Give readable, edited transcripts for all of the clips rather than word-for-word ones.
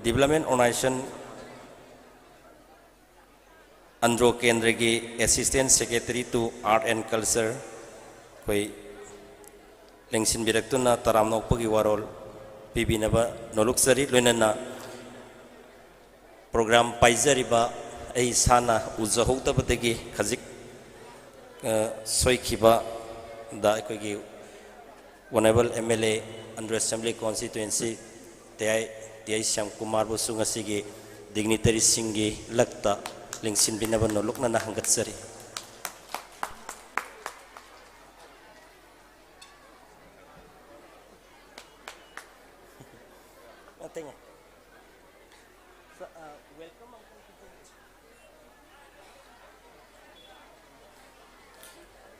Development Organization ANDRO KENDRA की Assistant Secretary to Art and Culture कोई लेंसिन बिरक्तुना तराम नौपगी वारोल पीबीनबा नोलुक्सरी लोइनना program पाइजरिबा ऐ साना उजहौतबदगी खजिक सोइखिबा दा कोई Honorable MLA ANDRO Assembly Constituency TI Syam Kumar busu ngasigi dignitary singi lakta lingsin binaban no lukna na hanggat sari.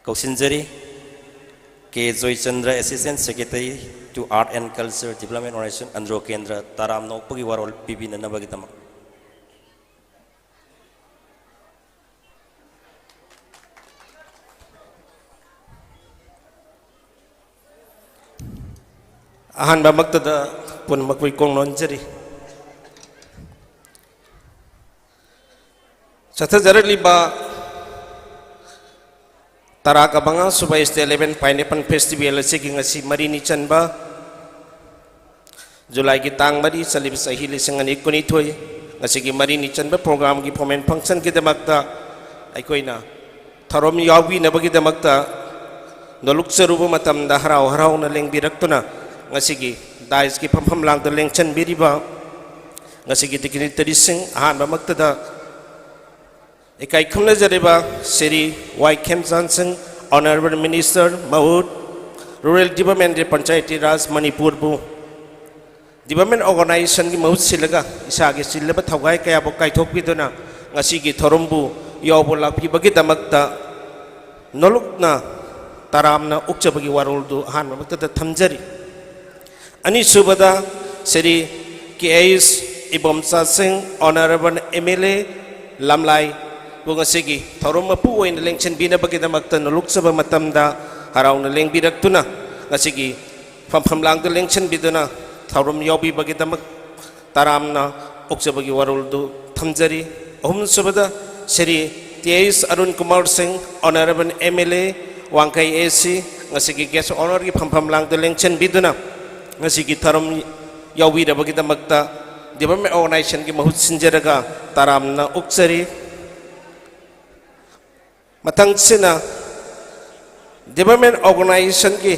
Kausinjari K. Joy Chandra, Assistant Secretary to Art and Culture Development Organization ANDRO KENDRA taram no pagi warol pibi na nabagitama. Ahan ba magtada pun magpay kong nonjari. Sa jarali ba Taraka banga subay este 11 Pineapple Festival sige nga si Marini Chanba July ki tang mari salib sa hili sangan ikuni thoy nga sige Marini Chanba program ki pomen function ki damakta ay koy na tharom yawi na bagi damakta noluk serubu matam da haraw na leng birakto na nga sige dais ki pampam lang da leng chan biriba nga sige tikini tadising ahan ba magtada Ikai khumna jareba Sri Y. Kem Johnson, Honorable Minister Mahud, Rural Development Panchayati Raj Manipur bu Development Organization ki mahut silaga isa gi silaba thawai kaya bo kai thok bidona ngasi gi thorombu yobo lakpi bagi damakta nolokna taramna ukchabagi warul du han makta thamjari ani subada Sri K.S. Ibomsa Singh, Honorable MLA LAMKHAI Bunga sige, tharom mapu oin lengchen bina bagi damakta noluk saba matamda haraw na leng birak tuna nga sige pam lang to lengchen biduna tharom yobi bagi damak taram na uksa bagi warul du thamjari ohum subada Sri T.S. Arun Kumar Singh, Honorable MLA Wangkai AC nga sige guest honor ki pam lang to lengchen biduna nga sige tharom yobi da bagi damakta Development Organization ki mahut sinjaraga taram na uksari Matang sina Development Organization ki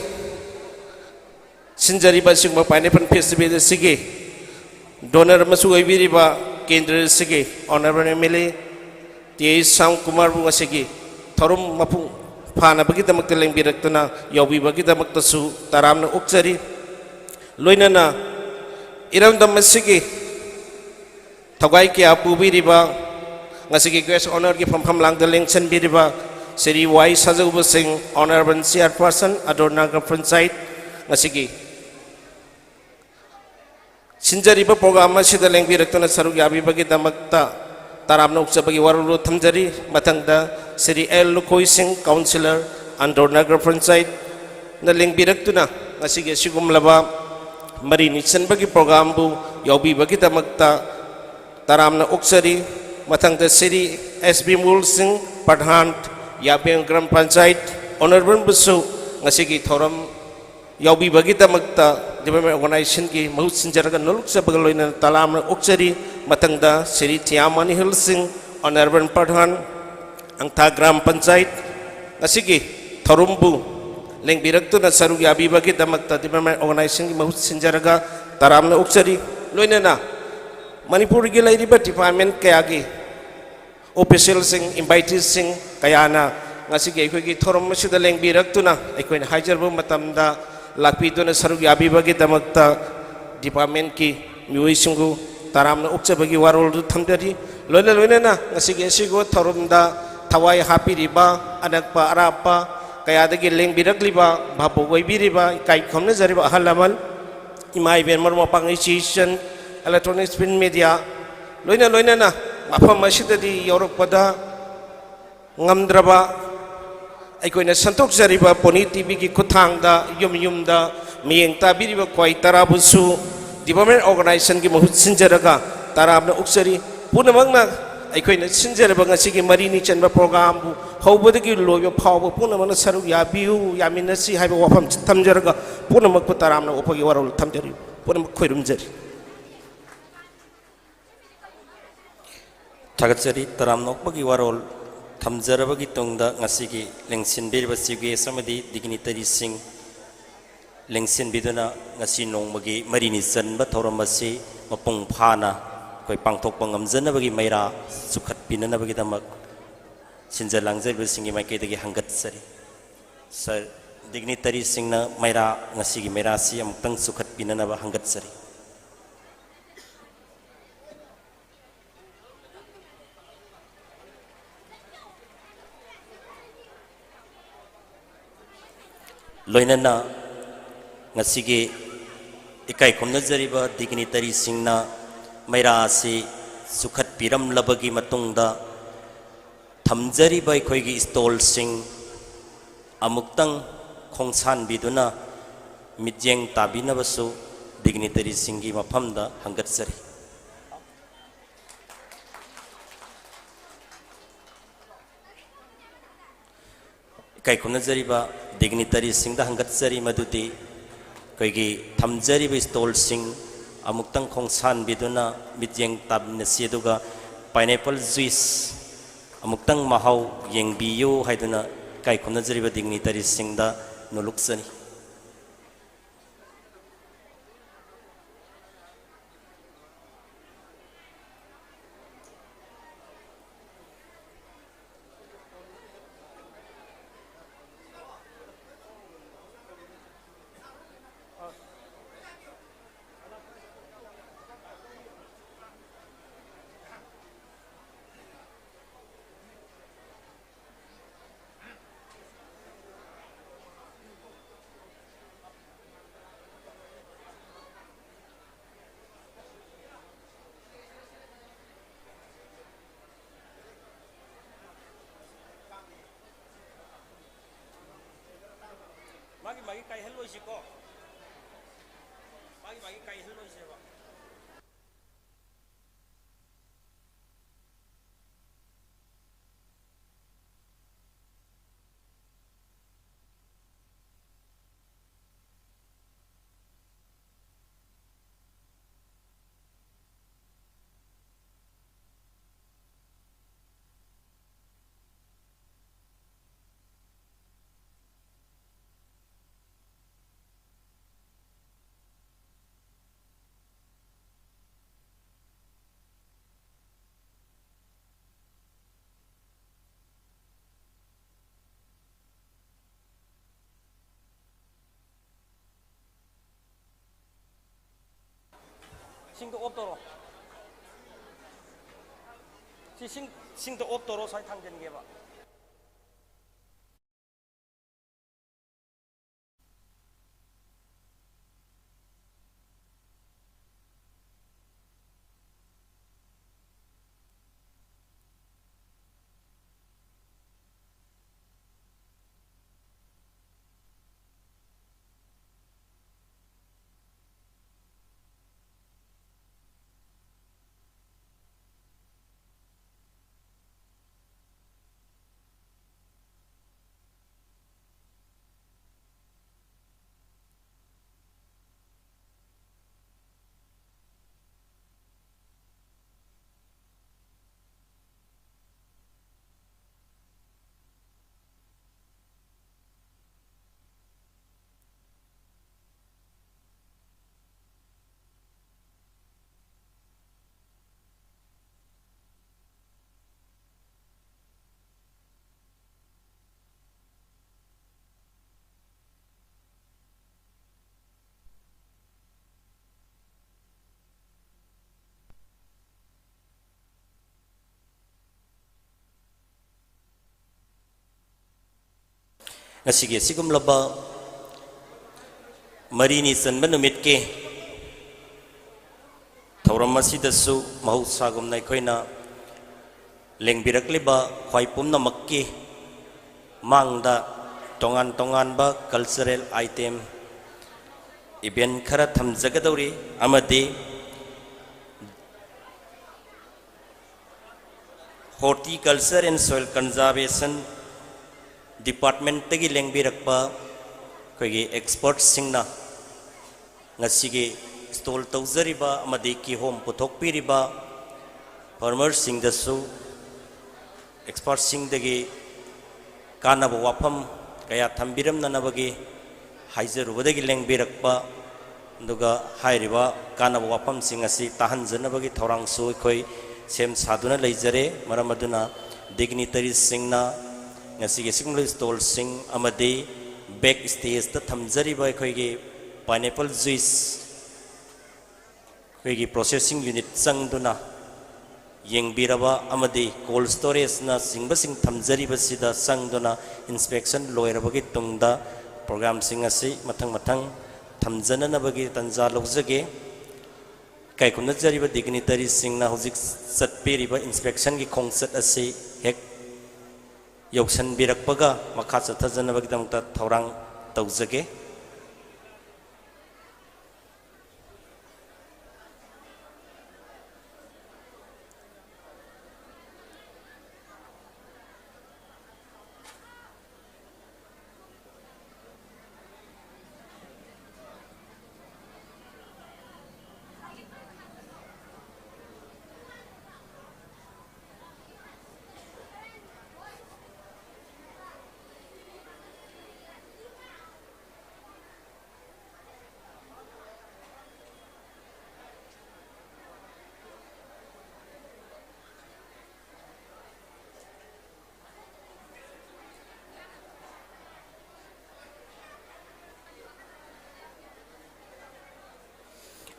sinjari ba sing Pineapple Festival sige donor masu ibiri ba kendra sige Honorable MLA TI Syam Kumar bu sige thorum mapung phana bagi damak teleng birak tuna yobi bagi damak tasu taram na ukjari loina na iram dam sige thogai ki apu biri ba Ngasigi guest honor ki pam lang deleng chen biriba Sri Y. Sajagubu Singh, Honorable Chairperson Adornagar Panchayat ngasigi sinjari ba program sida leng birakta na sarug yabi bagi damakta taram na uksa bagi warulu thamjari matangda Sri L. Lukoy Singh, Councillor Adornagar Panchayat na leng birakta na ngasigi sigum laba Marini Chan bagi program bu yabi bagi damakta taram na uksari Matang the Sri S.B. Mul Singh Padhan Yapeng Gram Panchayat Honorable Busu ngasigi thoram yawi bagi damakta Development Organization ki mahut sinjaraga noluk sa bagaloy talam na uksari matang da Sri Tiamani Hil Singh Honorable Padhan ang Gram Panchayat ngasigi thorumbu leng birakto na sarug yabi bagi damakta Development Organization ki mahut sinjaraga taram na uksari loina na Manipur gi lai riba department kaya gi official sing invited sing kaya na ngasigi ko gi thorom masida leng birak tuna ko na hajar bu matamda lakpi to na sarug yabi bagi damakta department ki miwi singu taram na ukcha bagi warul thamdari loina na ngasigi sigo thorom da thawai hapi riba anak pa arapa kaya dagi leng birak liba babu goi biriba kai khomne jariba halamal imai ben mar mapang institution electronic print media loina na mafam masida di Europe pada ngamdraba ay ko na santok jariba poni TV ki kuthang da yum da miyeng tabiriba kwai tarabusu development organization ki mahut sinjaraga tarabna uksari punamangna ꯑꯩꯈꯣꯏꯅ ꯁꯤꯟꯖꯔꯕ ꯉꯁꯤꯒꯤ ꯃꯔꯤꯅꯤ ꯆꯟꯕ ꯄ꯭ꯔꯣꯒ꯭ꯔꯥꯝꯕꯨ ꯍꯧꯕꯗꯒꯤ ꯂꯣꯏꯕ ꯐꯥꯎꯕ ꯄꯨꯝꯅꯃꯛꯅ ꯁꯔꯨꯛ ꯌꯥꯕꯤꯌꯨ ꯌꯥꯃꯤꯟꯅꯁꯤ ꯍꯥꯏꯕ ꯋꯥꯐꯝ ꯊꯝꯖꯔꯒ ꯄꯨꯝꯅꯃꯛꯄꯨ ꯇꯔꯥꯝꯅ ꯑꯣꯛꯄꯒꯤ ꯋꯥꯔꯣꯜ ꯊꯝꯖꯔꯤ ꯄꯨꯝꯅꯃꯛ ꯈꯣꯏꯔꯨꯝꯖꯔꯤ ꯊꯥꯒꯠꯆꯔꯤ ꯇꯔꯥꯝꯅ ꯑꯣꯛꯄꯒꯤ ꯋꯥꯔꯣꯜ ꯊꯝꯖꯔꯕꯒꯤ ꯇꯨꯡꯗ ꯉꯁꯤꯒꯤ ꯂꯦꯡꯁꯤꯟꯕꯤꯔꯤꯕ ꯆꯤꯐ ꯒꯦꯁ ꯑꯃꯗꯤ ꯗꯤꯒꯅꯤꯇꯔꯤꯁꯤꯡ ꯂꯦꯡꯁꯤꯟꯕꯤꯗꯨꯅ ꯉꯁꯤ ꯅꯣꯡꯃꯒꯤ ꯃꯔꯤꯅꯤ ꯆꯟꯕ ꯊꯧꯔꯝ ꯑꯁꯤ ꯃꯄꯨꯡ ꯐꯥꯅ ꯑꯩꯈꯣꯏ ꯄꯥꯡꯊꯣꯛꯄ ꯉꯝꯖꯅꯕꯒꯤ ꯃꯩꯔꯥ ꯆꯨꯈꯠꯄꯤꯅꯅꯕꯒꯤꯗꯃꯛ ꯁꯤꯟꯖ ꯂꯥꯡꯖꯔꯤꯕꯁꯤꯡꯒꯤ ꯃꯥꯏꯀꯩꯗꯒꯤ ꯍꯪꯒꯠꯆꯔꯤ ꯁꯔ ꯗꯤꯒꯅꯤꯇꯔꯤꯁꯤꯡꯅ ꯃꯩꯔꯥ ꯉꯁꯤꯒꯤ ꯃꯩꯔꯥꯁꯤ ꯑꯃꯨꯛꯇꯪ ꯆꯨꯈꯠꯄꯤꯅꯅꯕ ꯍꯪꯒꯠꯆꯔꯤ ꯂꯣꯏꯅꯅ ꯉꯁꯤꯒꯤ ꯏꯀꯥꯏ ꯈꯨꯝꯅꯖꯔꯤꯕ ꯗꯤꯒꯅꯤꯇꯔꯤꯁꯤꯡꯅ ꯃꯩꯔꯥ ꯑꯁꯤ ꯆꯨꯈꯠꯄꯤꯔꯝꯂꯕꯒꯤ ꯃꯇꯨꯡꯗ ꯊꯝꯖꯔꯤꯕ ꯑꯩꯈꯣꯏꯒꯤ ꯁ꯭ꯇꯣꯜꯁꯤꯡ ꯑꯃꯨꯛꯇꯪ ꯈꯣꯡꯁꯥꯟꯕꯤꯗꯨꯅ ꯃꯤꯠꯌꯦꯡ ꯇꯥꯕꯤꯅꯕꯁꯨ ꯗꯤꯒꯅꯤꯇꯔꯤꯁꯤꯡꯒꯤ ꯃꯐꯝꯗ ꯍꯪꯒꯠꯆꯔꯤ ꯏꯀꯥꯏ ꯈꯨꯝꯅꯖꯔꯤꯕ ꯗꯤꯒꯅꯤꯇꯔꯤꯁꯤꯡꯗ ꯍꯪꯒꯠꯆꯔꯤ ꯃꯗꯨꯗꯤ ꯑꯩꯈꯣꯏꯒꯤ ꯊꯝꯖꯔꯤꯕ ꯁ꯭ꯇꯣꯜꯁꯤꯡ ꯑꯃꯨꯛꯇꯪ ꯈꯣꯡꯁꯥꯟꯕꯤꯗꯨꯅ ꯃꯤꯠꯌꯦꯡ ꯇꯥꯃꯤꯟꯅꯁꯤ ꯑꯗꯨꯒ ꯄꯥꯏꯅꯦꯄꯜ ꯖꯨꯏꯁ ꯑꯃꯨꯛꯇꯪ ꯃꯍꯥꯎ ꯌꯦꯡꯕꯤꯌꯨ ꯍꯥꯏꯗꯨꯅ ꯏꯀꯥꯏ ꯈꯨꯝꯅꯖꯔꯤꯕ ꯗꯤꯒꯅꯤꯇꯔꯤꯁꯤꯡꯗ ꯅꯣꯜꯂꯨꯛꯆꯔꯤ ꯃꯥꯒꯤ ꯀꯥꯏꯍꯜꯂꯣꯏꯁꯤꯀꯣ ꯃꯥꯒꯤ ꯀꯥꯏꯍꯜꯂꯣꯏꯁꯦꯕ ꯁꯤꯡꯗꯣ ꯑꯣꯐ ꯇꯧꯔꯣ ꯁꯤꯡꯗꯣ ꯑꯣꯐ ꯇꯧꯔꯣ ꯁ꯭ꯋꯥꯏ ꯊꯥꯡꯖꯟꯒꯦꯕ ꯉꯁꯤꯒꯤ ꯑꯁꯤꯒꯨꯝꯂꯕ ꯃꯔꯤꯅꯤ ꯆꯟꯕ ꯅꯨꯃꯤꯠꯀꯤ ꯊꯧꯔꯝ ꯑꯁꯤꯗꯁꯨ ꯃꯍꯧꯁꯥꯒꯨꯝꯅ ꯑꯩꯈꯣꯏꯅ ꯂꯦꯡꯕꯤꯔꯛꯂꯤꯕ ꯈ꯭ꯋꯥꯏ ꯄꯨꯝꯅꯃꯛꯀꯤ ꯃꯥꯡꯗ ꯇꯣꯉꯥꯟ ꯇꯣꯉꯥꯟꯕ ꯀꯜꯆꯔꯦꯜ ꯑꯥꯏꯇꯦꯝ इवेंट खरा थमजगदौरी अमदी Horticulture and Soil Conservation Department tagi lengbirakpa koigi experts singna ngasigi stall tawzariba amadi ki home puthokpiriba farmers sing dasu experts sing dagi kanaba wafam kaya thambiram nanabagi haizarubadagi lengbirakpa duga hairiba kanaba wafam sing asi tahanjanabagi thorangsu khoi sem saduna leijare maramaduna dignitary singna ngasigi single stall sing amadi back stage ta thamjari ba khoigi pineapple juice khoigi processing unit changduna yengbiraba amadi cold storage na singba sing thamjari ba sida changduna inspection loirabagi tungda program sing asi mathang mathang thamjana nabagi tanja lokjage kai kunna jariba dignitary singna hojik satpiriba inspection gi khongsat asi hek yoksan birakpaga makha chathajanabagi damta thorang tawjage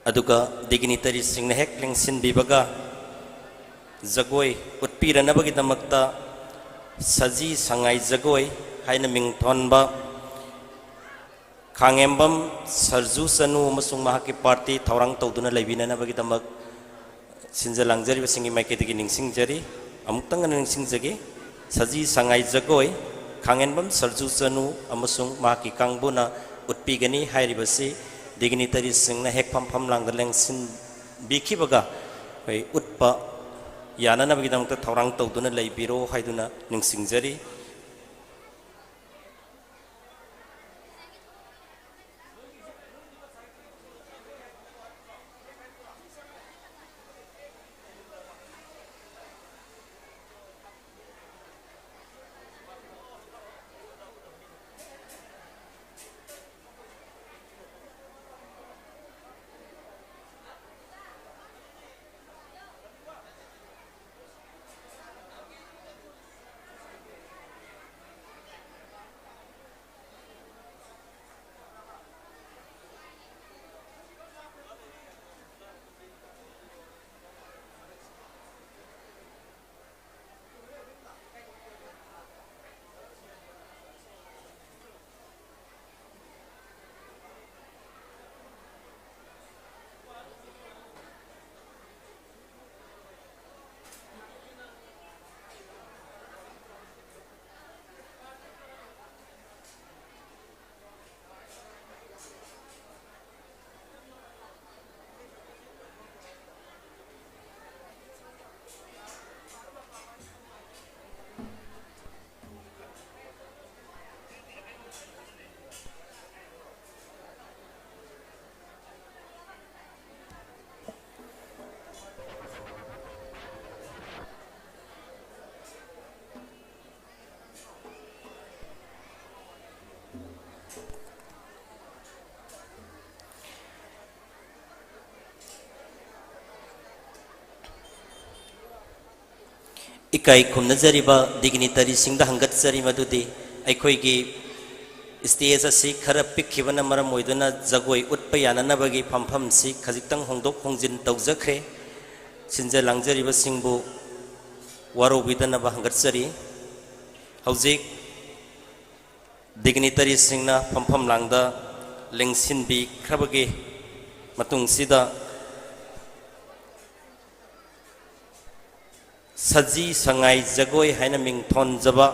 aduga dignitary singna hek lengsin bibaga jagoi utpiranabagi damakta saji sangai jagoi haina mingthonba khangembam sarju sanu amasung mahaki party thorang tawduna leibinanabagi damak sinjalangjari singi maiketigi ningsingjari amuktang ningsingjagi saji sangai jagoi khangembam sarju sanu amasung mahaki kangbuna utpigani hairibasi dignitary singna hek pham pham langda lengsin bikibaga hoi utpa yananabagi damta thorang tawduna leibiro haiduna ningsingjari ikai khumnajariba dignitary singda hangatjari madudi aikhoigi stage asi khara pikhibana maram oiduna jagoi utpa yananabagi phampham si khajiktang hongdok hongjin tawjakhre sinja langjariba singbu waro bidanaba hangatjari haujik dignitary singna phampham langda lengsinbi khrabagi matung sida saji sangai jagoi haina mingthon jaba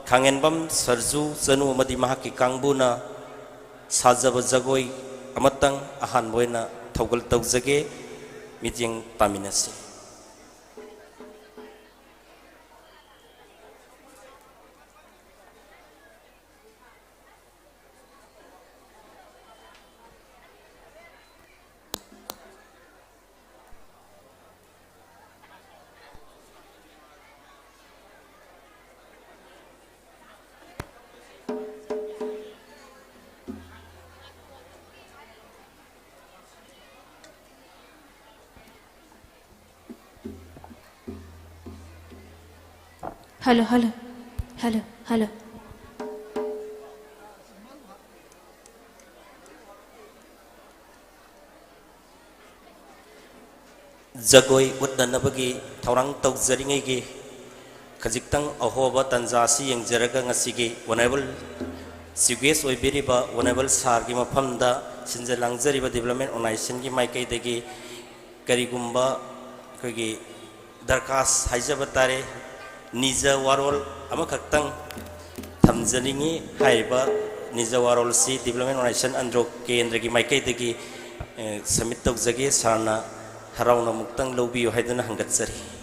khangenbam sarju chanu amadi mahaki kangbuna sajaba jagoi amatang ahan boina thogal tawjage meeting paminasi Hello, hello, hello, hello. Jagoi utnanabagi thaurang tawjaringai khajikhtang ahoba tanjasi yengjaraga ngasigi honorable CGS oibiriba honorable sar gi mafamda sinjalangjariba development organization gi maikai dagi karigumba kogi darkas haijaba tare Nija warol ama kaktang thamjaningi haiba Nija warol si development organization ANDRO KENDRA gi maikai dagi submit tawjage sarna harauna muktang lobiyo haiduna hangatsari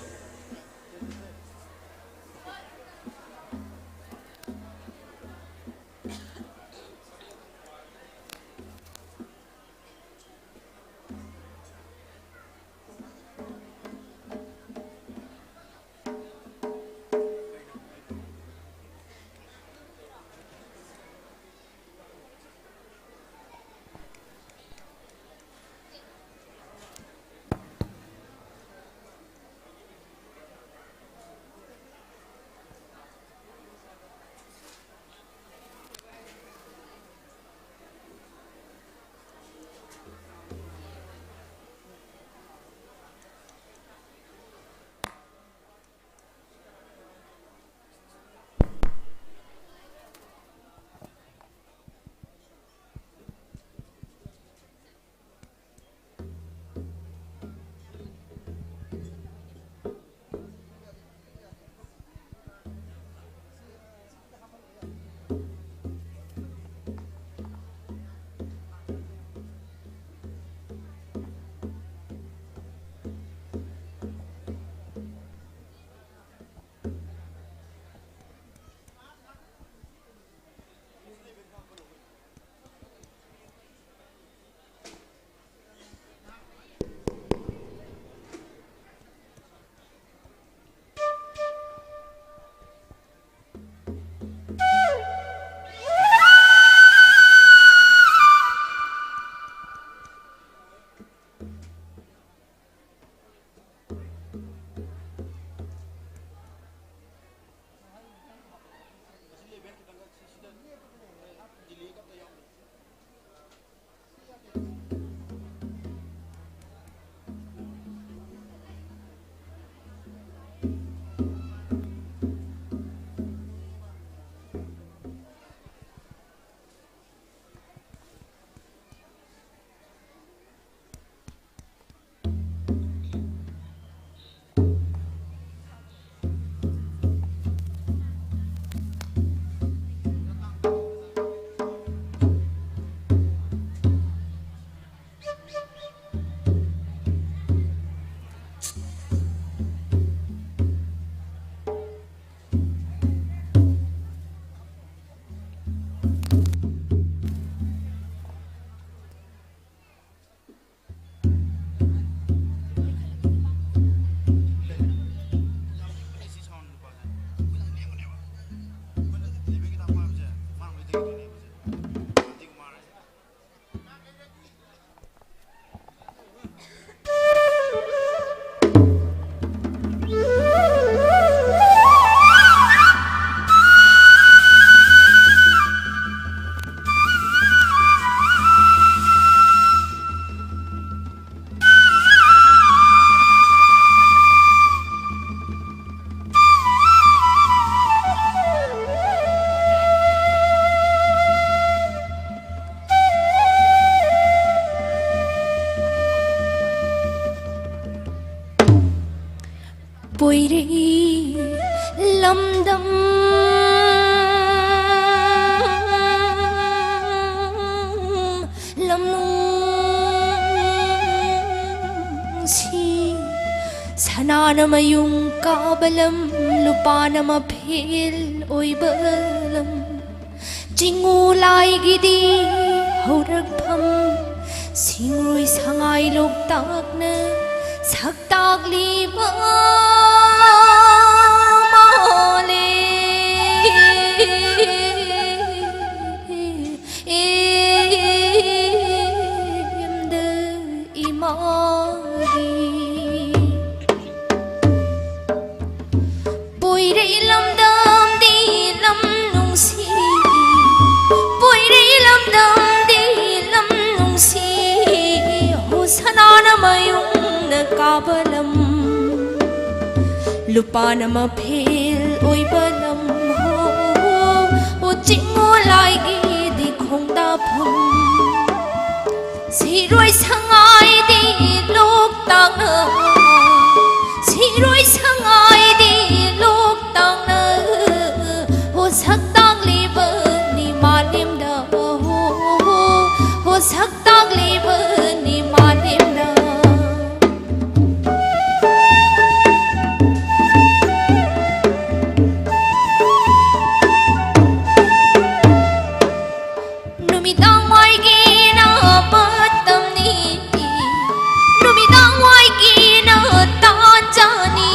Poirei lamdam lamnu Sanana mayung kabalam lupana maphil oibalam Jingulay gidi horagpham Singrui sangai loktak na saktak liba male Emde imagi Poire lamdam di lam nungsi Poire lamdam di lam nungsi Ho sanana mayung na kabalam Lupa na maphil oibalam Ho jingolay gidi khong dapam Siroi sangai di lok tang na Siroi sangai di lok tang na Ho sak tang liba ni manim da Ho sak tang liba ni manim da Numitang mai gina patam ni Numitang mai gina tan jani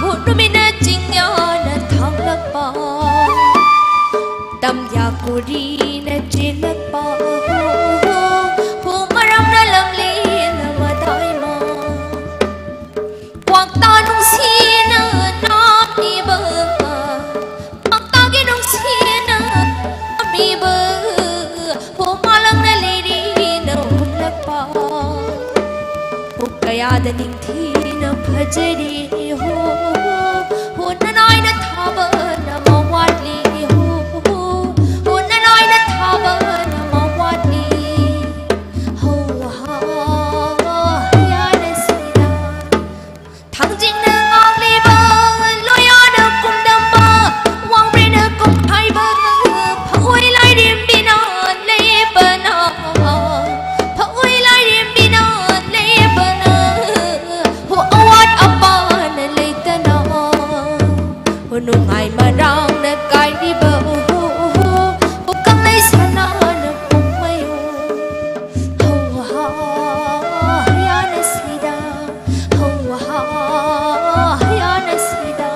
Ho numina jingya na thanglak pa Tam ya kuri na chilak pa Ho maram na lamli na maday ma Quang ta nung sina na iba Quang ta ginung sina iba Ho malang na lady na humlak pa Ho kaya daning thi na bhajari Ho nanay na thaba na mawatli Ho nanay na thaba na mawatli Ho ha ya na sila Thang jing na ngang liba Loya na kum damba Wang bre na kum hai ba Pha oi lai dim bina liba na Pha oi lai dim bina liba na Ho awat apa na leita na Ho nungai marang na kai liba Ho kang lai sana na kum mayo Ho ha ya na sida Ho ha ya na sida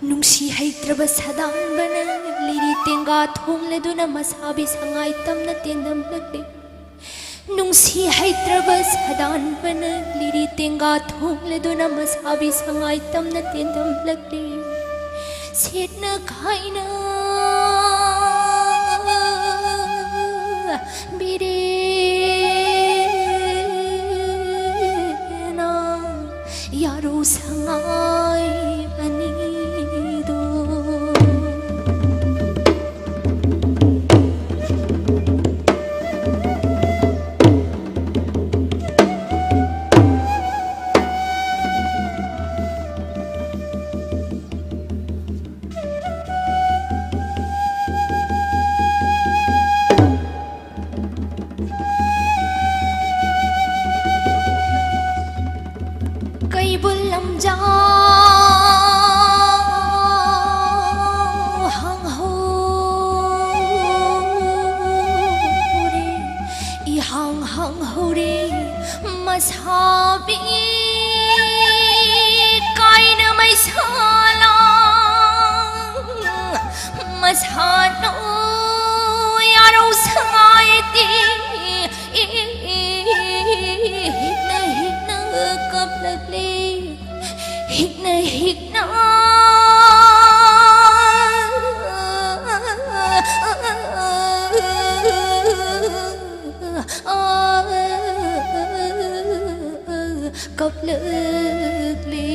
Nungsi haitraba sadan bana Liri tenga thong le duna masabi sangai tam na tendam lagde Nungsi haitraba sadan bana Liri tenga thong le duna masabi sangai tam na tendam lagde Set na khaina bire na yaro sangai anido Cây bul lam ja hang ho re I hang ho re masabi kai na mai sala masano yaro sangai ti hikna kap lagle hikna kap lagle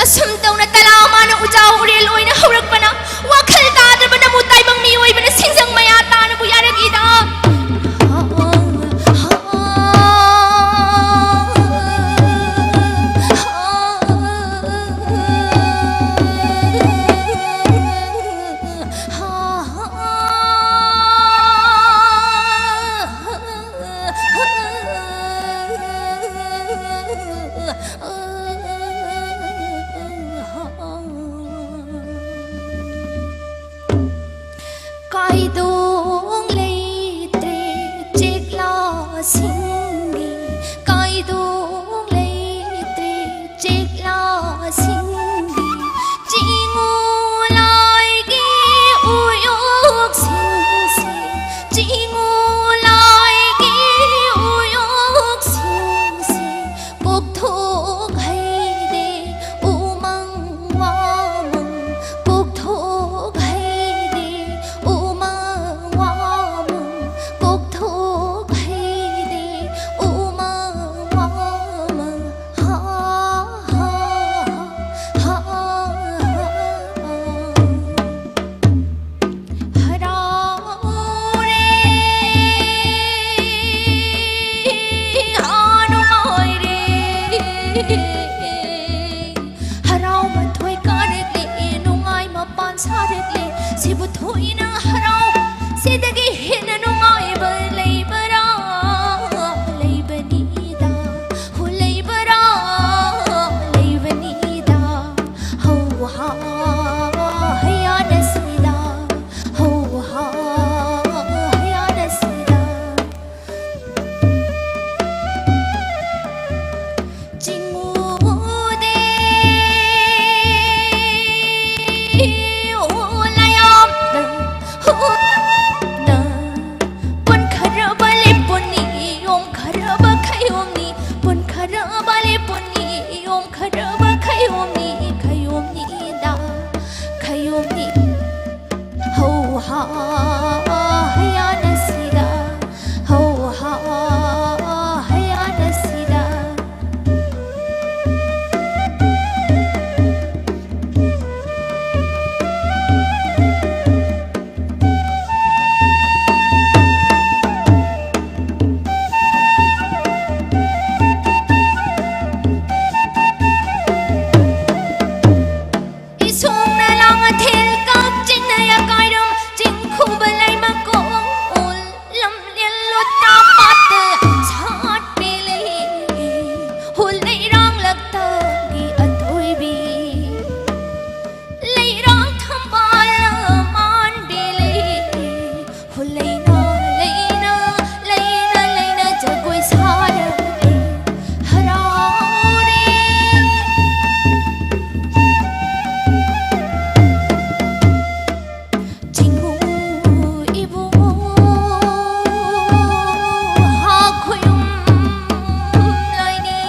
asam tawna tala mana ujaw urel oina haurakpana wakhal tadabana mutaibang mi oibana singjang maya tana bu yaragida Kaidong leitre chekla singi Kaidong leitre chekla singi Jingu lai gi uyok singsi Jingu lai gi uyok singsi Kok thok hai de umang wamang Kok thok hai de umang wamang Kok thok hai de umang wamang Ha ha ha Harau re hanu mai re Harau mathoi karet le nungai mapan saret le sibu thoi na harau sidagi hin nungai ba leibara leibanida hu leibara leibanida ho ha haya nasida ho ha haya nasida Jingu de olayam na pun kharabale puni om kharaba khayom ni pun kharabale puni om kharaba khayom ni da khayom ni ho ha haya nasida ho ha haya nasida Isong na lang at hilkap Jing na yakairam Jing kubalay makol Lam lilut dapat Saat pilih Hulay rang lagtagi at huibi Layrang thambal naman bili Hulay na jagoy sarap Harau re Jingu ibu ha khuyum lai ni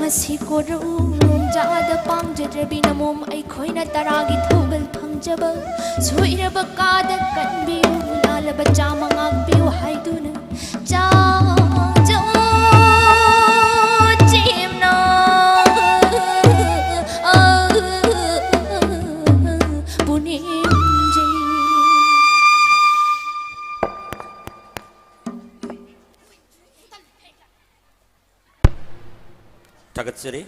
ngasi ko rum jada pamjadrabi namom ai khoina taragi thogal phangjaba soiraba kada kanbiu lalaba chamangak biu haiduna cha jo chimna punim ji Tagatsari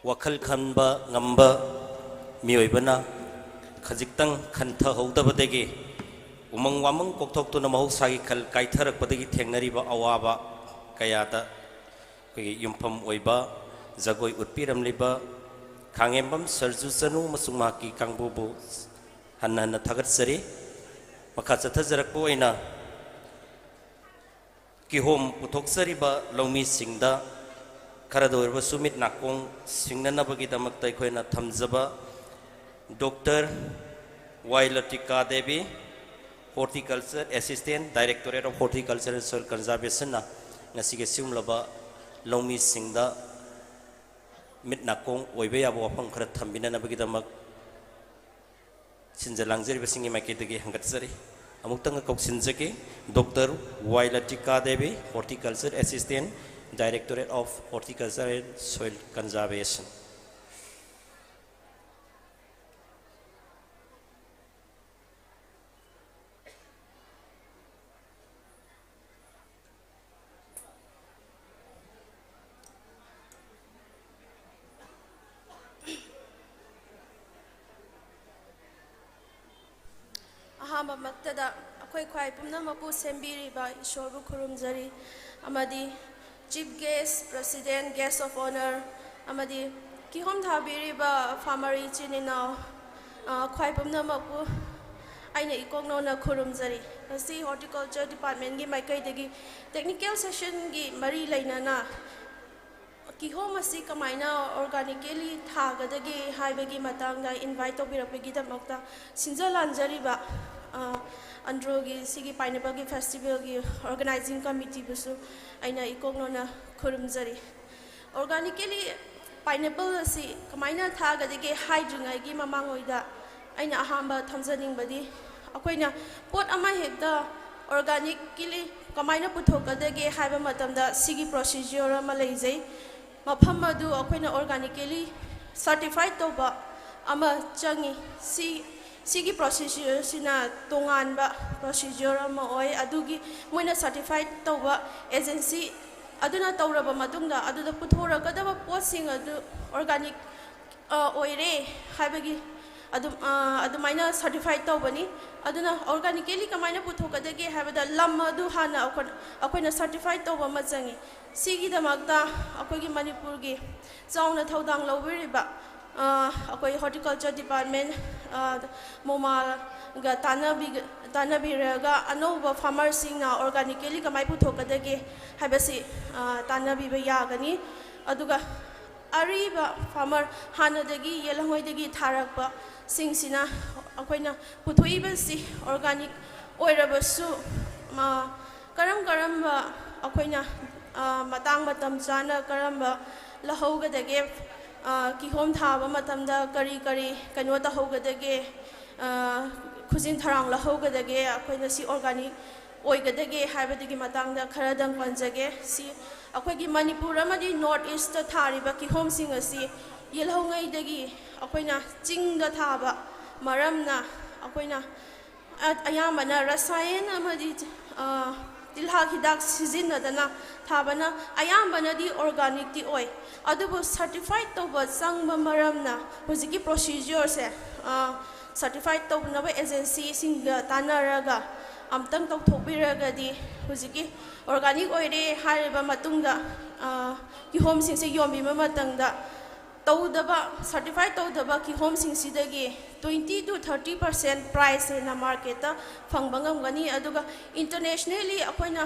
Wakhal khanba ngamba miyoibana khajikhtang khantha howdabadagi umang wamang kokthoktu na mahusagi khal kaitharakpadagi thengnariba awaba kayada koi yumpham oiba jagoi utpiramliba khangembam sarju chanu masung maki kangbubu hanna thagatsari makha chathajarakpo oina kihom putoksariba laumi singda karadorba sumit nakong singnanabagidamagta aikoina thamjaba Dr. Wailatika Devi, Horticulture Assistant, Directorate of Horticulture and Soil Conservation na ngasige simlaba laumi singda mit nakong oibe yabo apang khara thambina nabagidamag sinjalangzari basingi maketagi hangatsari amuktang kauksinjake Dr. Wailatika Devi, Horticulture Assistant, Directorate of Horticulture and Soil Conservation. Ahamba maktada akhoi khwai pumna mapu sembiri ba ishorbu khurumjari amadi chief guest president guest of honor amadi kihom thabiri ba farmeri chinina khwai pumna mapu aina ikongno na khurumjari asi horticulture department gi maikai degi technical session gi mari lainana kihom asi kamaina organically thagadagi haibagi matangda invite tobirapagi damakta sinjalanjari ba ANDRO gi sigi pineapple gi festival gi organizing committee busu aina ikongno na khurumjari organically pineapple asi kamaina thagadagi haidringai gi mamangoida aina ahamba thamjaning badi akoina pot ama hekda organically kamaina puthokadagi haiba matamda sigi procedure ama leijai mafam adu akoina organically certified toba ama changi sigi procedure sina tonganba procedure ama oi adugi moina certified toba agency aduna tawraba matungda aduda puthoragada potsing adu organic oire haibagi adumaina certified tobani aduna organically kamaina puthokadagi haibada lam adu hana akoina certified toba machangi sigi damakta akoigi manipur gi chauna thodang lobiriba akoi horticulture department moma ga tanabiraga anova farmer singna organically kamai puthokadagi habasi tanabiba yagani aduga ariba farmer hanadagi yelanghoidagi tharakpa singsina akoina puthoibasi organic oirabasu karamba akoina matang matam chana karamba lahaugadage kihom thaba matamda kari kano tahaugadage khujin tharang lahaugadage akoina si organic oigadage haibadagi matangda kharadang panjage si akoigi manipur amadi north east ta thariba kihom sing asi yelhongai dagi akoina chingda thaba maramna akoina ayamana rasayan amadi tilha hidak sizinadana thabana ayambana di organic ti oi adubu certified toba sangba maramna hujiki procedure se certified toba na agency singa tanaraga amtang tokthokbiraga di hujiki organic oire hariba matungda ki home sing se yombi mamatangda tawdaba certified tawdaba ki home sing sidagi 20 to 30% price in the market fangbangam gani aduga internationally akoina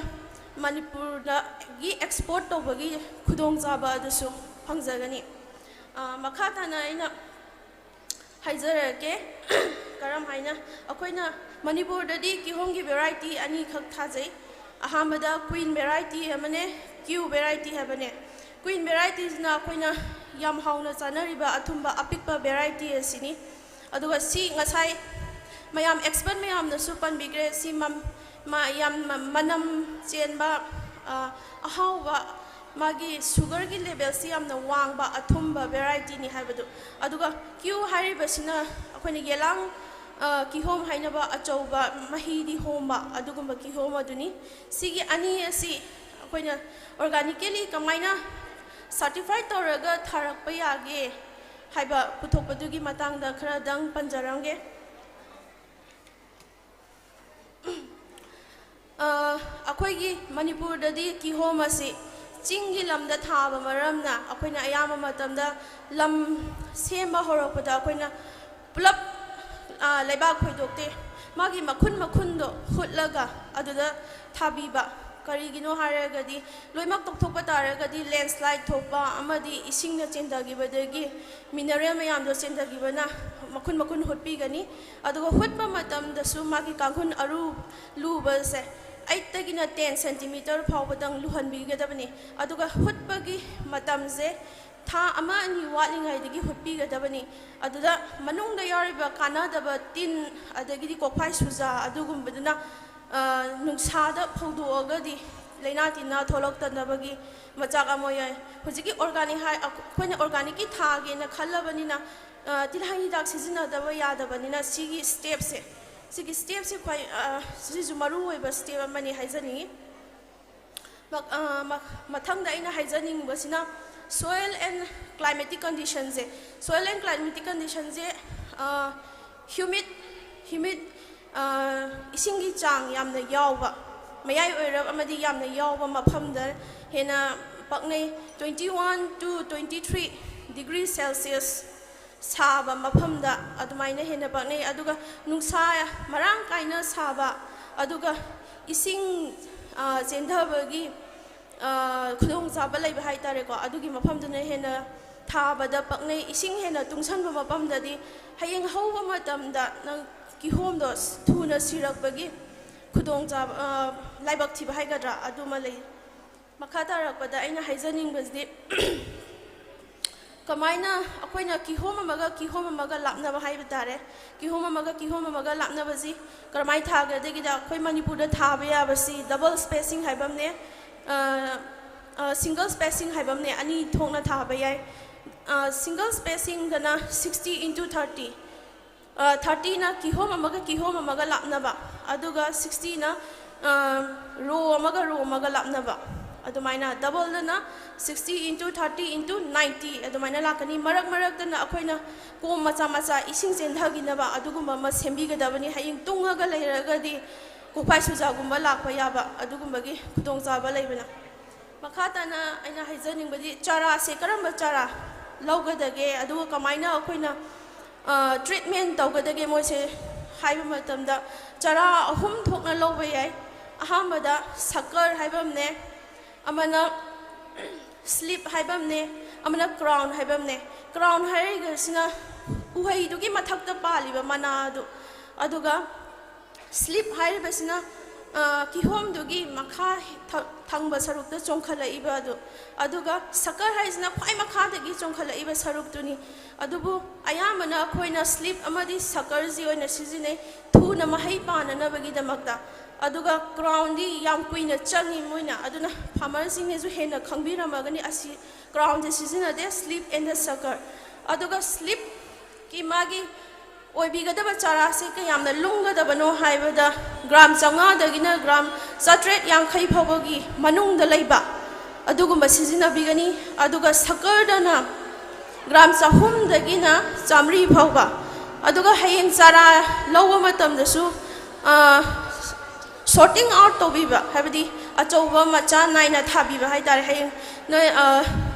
manipur da gi export tawbagi khudong jaba adasu fangjagani makata na ina haizarake karam haina akoina manipur dadi ki home gi variety ani khak thajai ahamada queen variety amane q variety habane queen varieties na akoina yam hauna chanariba athumba apikpa variety asini aduga si ngasai mayam expert mayam na supan bigre si yam manam chenba ahawa magi sugar gi level si yam na wangba athumba variety ni haibadu aduga q hariba sina akoina yelang ki home hainaba achauba mahidi homba adugumba ki home aduni sigi ani asi akoina organically kamaina certified toraga tharakpa yage haiba puthokpadugi matangda kharadang panjarange akoigi manipur dadi ki home asi chingi lamda thaba maramna akoina ayama matamda lam semba horakpada akoina pulap laiba khoidokte magi makhun do hutlaga aduda thabiba karigino haragadi loimak tokthokpa taragadi landslide thokpa amadi isingna chendagibadagi mineral mayam do chendagibana makhun hutpigani aduga hutpa matamdasu magi kanghun aru lubase 8 tagina 10 cm phawbadang luhanbigadabani aduga hutpagi matamse tha ama ani walingaidagi hutpigadabani aduda manungda yariba kanadaba tin adagidi kophai suja adugumbaduna nungsada phawdoagadi laina tina tholoktanabagi machak amoya hujiki organic hai akhona organic ki thage na khallabanina tilhai hidak sizinadaba yadabanina sigi step se khoi sizu maru oiba step amani haizani mathangda ina haizaning basina soil and climatic conditions humid isingi chang yamna yawba mayai oirab amadi yamna yawba maphamda hena paknei 21 to 23 degrees Celsius saba maphamda adumaina hena paknei aduga nungsa marang kaina saba aduga ising chendhabagi khudong chaba laiba haitare ko adugi maphamduna hena thabada paknei ising hena tungsanba mapamdadi hayeng hauba matamda nang kihom do thuna sirakbagi khudong chaba laibak thiba haigadra aduma lei makhata rakpada aina haizaning basdi kamaina akoina kihom amaga lapna ba haiba tare kihom amaga lapna basi karamai thaga degida akoi manipur da thaba ya basi double spacing haibamne single spacing haibamne ani thongna thaba yai single spacing dana 60 into 30 30 na kihom amaga lapna ba aduga 60 na row amaga lapna ba adumaina double na 60 into 30 into 90 adumaina lakani marak dana akoina ko macha ising chendhagina ba adugumba ma sembigadabani haying tungaga leiragadi kupai sujagumba lakpa yaba adugumbagi khudong chaba leibana makhatana aina haizaning badi chara se karamba chara lawgadage aduga kamaina akoina treatment tawgadage moise haiba matamda chara ahum thokna lawba yai ahamada sakar haibamne amana sleep haibamne amana crown haibamne crown haigasina uhai dugi mathakta paliba manadu aduga sleep haibasina kihom dugi makha thangba sarukta chongkhala ibadu aduga sakar haisina khwai makha dagi chongkhala iba saruktuni adubu ayamana khoina sleep amadi sakar ji oina sizine thuna mahai panana bagi damakta aduga crown di yam kuina changi moina aduna farmer sing hesu hena khangbira magani asi crown di sizina de sleep and the sucker aduga sleep ki magi oibigadaba chara se ka yamna lunggadabano haibada gram changa dagina gram satret yang khai phawagi manung da leiba adugumba sizina bigani aduga sucker dana gram chahum dagina chamri phawba aduga hayeng chara lawa matam dasu sorting out to be habdi achova macha naina thabi ba haidare hayeng noi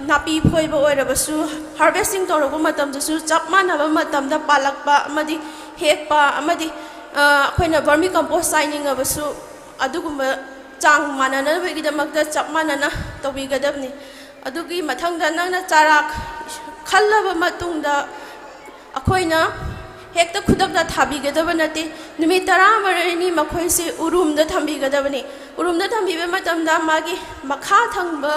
napi phoiba oirabasu harvesting torogo matam dasu chapmana ba matam da palakpa amadi hekpa amadi khoina vermi compost signing abasu adugumba chang manana begidamakta chapmanana tobigadabni adugi mathangda nana charak khallaba matungda akhoina hekta khudakda thabigadaba nate numi tara marani makhoise urumda thambigadabani urumda thambiba matamda magi makha thangba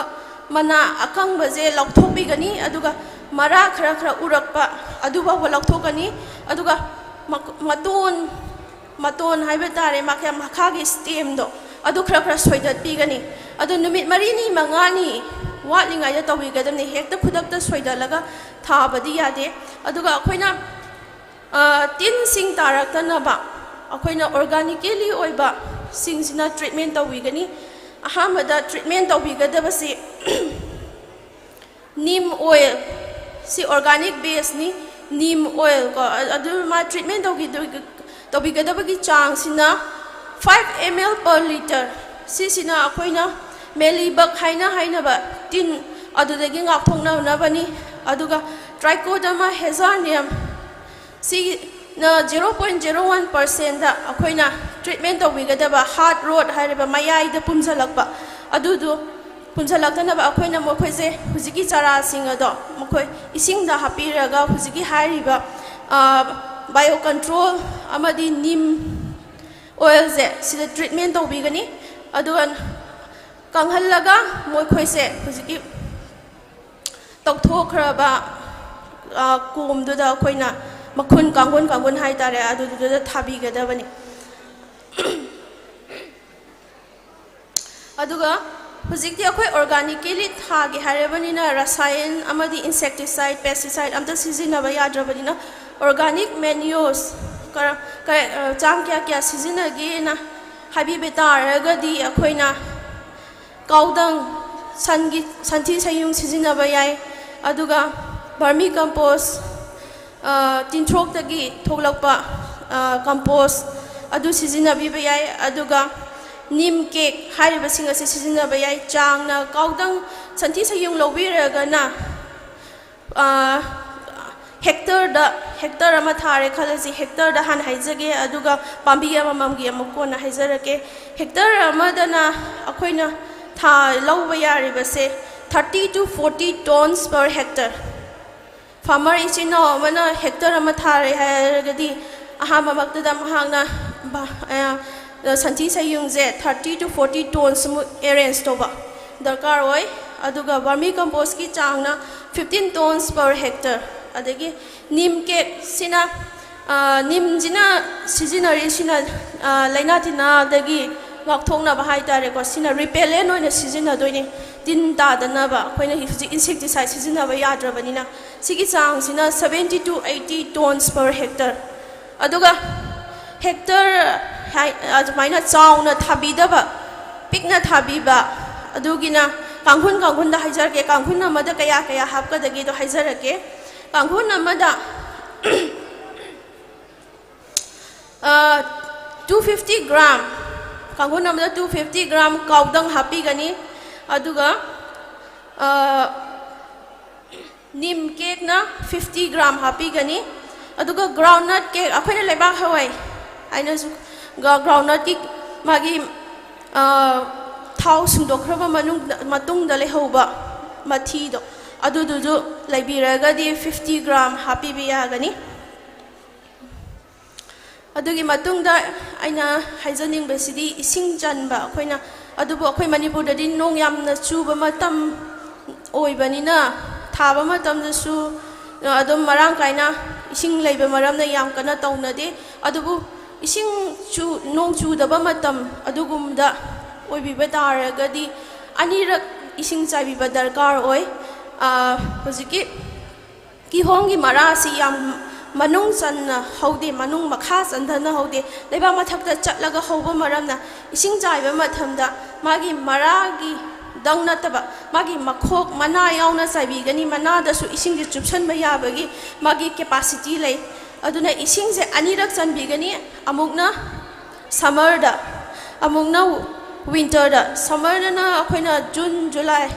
mana akangba je laukthopigani aduga mara khara urakpa aduba laukthokani aduga maton haiba tare makya makha gi stem do adu khara soidat pigani adu numit marini mangani watlingai da tobigadabni hekta khudakta soidalaga thabadi yade aduga akhoina tin sing taraktanaba akoina organically oiba singsina treatment tawigani ahamada treatment tawigadabasi neem oil si organic base ni neem oil ko adu ma treatment tawigadabagi chang sina 5 ml per liter si sina akoina melibak haina ba tin adudagi ngakthongna nabani aduga trichoderma hazanium si na 0.01% da akoina treatment tawigadaba heart rot hariba mayai da pumjalakpa adudu pumjalakna ba akoina mokhoise hujiki chara singado mokoi ising da hapiraga hujiki hariba bio control amadi neem oil ze sida treatment tawbigani aduan kanghallaga mokhoise hujiki tokthokraba kumduda akoina makhun kangun hai tare adududa thabigadabani aduga Hujikti akhoi organically thagi harabanina rasayan amadi insecticide pesticide amta sizinaba yadrabanina organic manures chang kya sizinagi na habibe taragadi akhoina kaudang santhi sayung sizinaba yai aduga vermicompost tintrok tagi thoglakpa compost adu sizinabiba yai aduga nim cake hariba singa se sizinaba yai changna kaudang santhi sayung lobiragana hectare ama thare khalasi hectare da han haijage aduga pambi ama mamgi amukona haijarake hectare ama dana akhoina tha lawba yariba se 30 to 40 tons per hectare farmer ichino mana hectare ama thare hairagadi ahama maktada mahangna santhi sayung je 30 to 40 tons mu arrange toba darkar oi aduga vermicompost ki changna 15 tons per hectare adagi nim cake sina nim jina seasonary sina laina tina dagi ngakthongna ba hai tare ko sina repellent oina seasona doini tin ta dana ba khoina insecticide seasona ba yadra banina sigi chang sina 70 to 80 tons per hectare aduga hectare ajmaina chauna thabida ba pikna thabiba adugina kanghun da haijar ke kanghun amada kaya hapka dagi to haijar ke kanghun amada 250 gram kanghun amada 250 gram kaudang happy gani aduga nim cake na 50 gram happy gani aduga groundnut cake akhoina lebak hawai aina groundnut ki magi thau sungdokhraba matung da lehoba mathi do adudu laibiragadi 50 gram happy biya gani adugi matungda aina haijaning besidi ising janba khoina adubu akhoi manipur da din nong yamna chuba matam oibanina thaba matam da su adum marang kaina ising leiba maramna yam kana taunade adubu ising chu nong chu daba matam adugumda oibiba taragadi anirak ising chaibiba darkar oi hojiki kihongi marasi yam manung sanna haude manung makha sandana haude leba mathakta chatlaga hauba maramna ising jaiba mathamda magi maragi dangna taba magi makhok mana yauna saibi gani mana da su ising ji chupsan ba yabagi magi capacity lei aduna ising je anirak chanbi gani amukna summer da amukna winter da summer na akhoina June July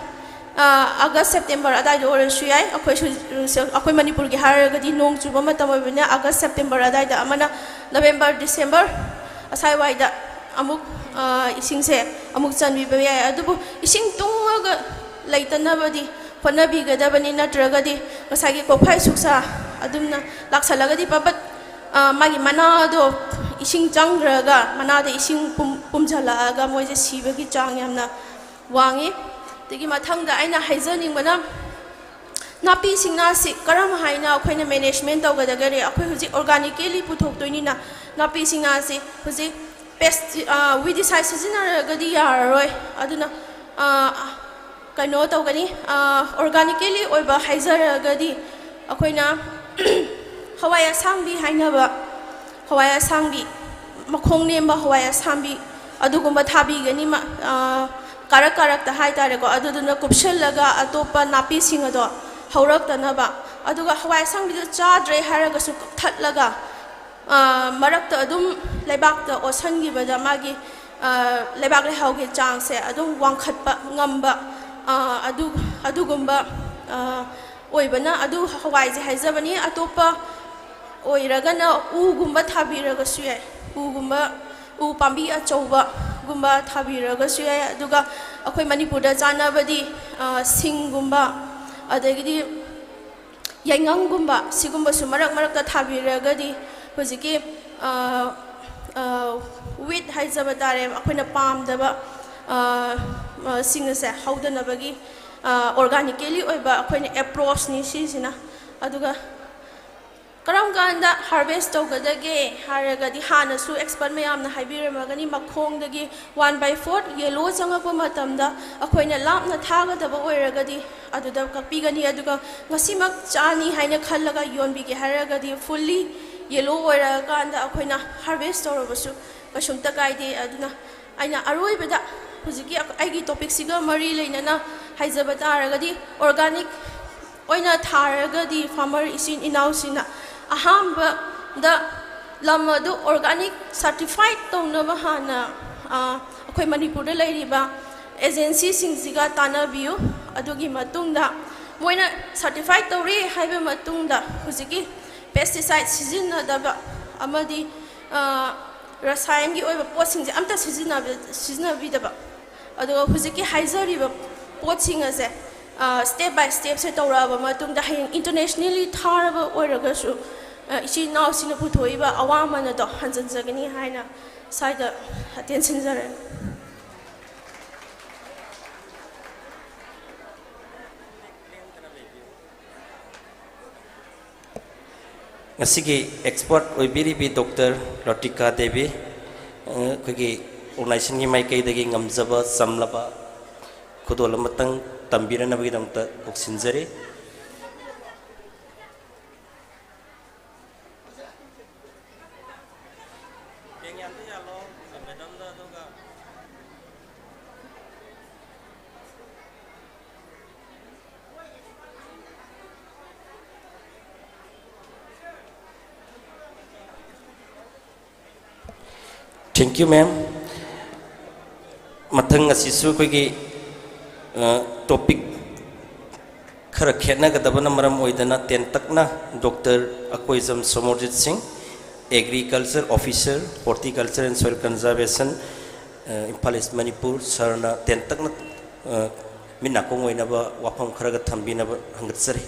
August September adai do orasu yai akhoi manipur gi haragadi nong chuba matam oibina August September adai da amana November December asai wai da amuk ising se amuk chanbi ba yai adubu ising tungaga laitana badi panabi gadabani natragadi masagi ko phai suksa adumna laksalagadi papat magi mana do ising changraga mana da ising pumjala aga moje sibagi chang yamna wangi tigi mathangda aina haijaning mana napi singna si karam haina khoina management tawgadagari akhoi huji organically puthok toinina napi singna si huji pest weedicide sizinaragadi yaroi aduna kaino tawgani organically oiba haijaragadi akhoina hawaya sangbi hainaba hawaya sangbi makhong nemba hawaya sambi adugumba thabi gani ma karak ta hai tare ko aduduna kupshallaga atopa napi singado haurak tanaba aduga hawai sangbi do chadre haraga su thatlaga marak ta adum lebak ta osan gi bada magi lebak le hauge chang se adum wangkhatpa ngamba adugumba oibana adu hawai je haijabani atopa oiragana ugumba thabiraga su yai ugumba u pambi achauba gumba thabiraga su yai aduga akhoi manipur da chanabadi singgumba adagidi yaingang gumba sigumba su marak ta thabiragadi hojiki wheat haijaba tare akhoina pamdaba singase haudanabagi organically oiba akhoina approach ni sisina aduga karam kanda harvest togedage haragadi hanasu expert mayamna haibiramagani makhongdagi 1/4 yellow changakpa matamda akoina lapna thagadaba oiragadi aduda kapigani aduga ngasimak chani haina khallaga yonbige haragadi fully yellow oiraganda akoina harvest torobasu kasumta kaide aduna aina aroibada hujiki aigi topic siga mari leinana haijaba taragadi organic oina tharagadi farmer isin inausina ahamba da lamadu organic certified tongna hana akoi manipur da lairiba agency singsiga tanabiu adugi matungda moina certified tawri haiba matungda hujiki pesticide season daba amadi rasayan gi oiba posing amta season bidaba aduga hujiki haizariba potsing ase step by step se tawraba matungda hayang internationally tharaba oiragasu ichi now sina puthoiba awamana do hanjanjagani haina saida attention jare ngasigi expert oibiribi Dr. Latika Devi khigi organization gi mai kai dagi ngamjaba samlaba khudolamtang tambirana bagi damta oksinjare Thank you, ma'am. Mathang asisu koigi topic khara khena gadabana maram oidana tentakna Dr. Akoizam Somorjit Singh, Agriculture Officer, Horticulture and Soil Conservation, Impal East Manipur, Sarna tentakna minakong oinaba wapam khara gathambina hangatsari.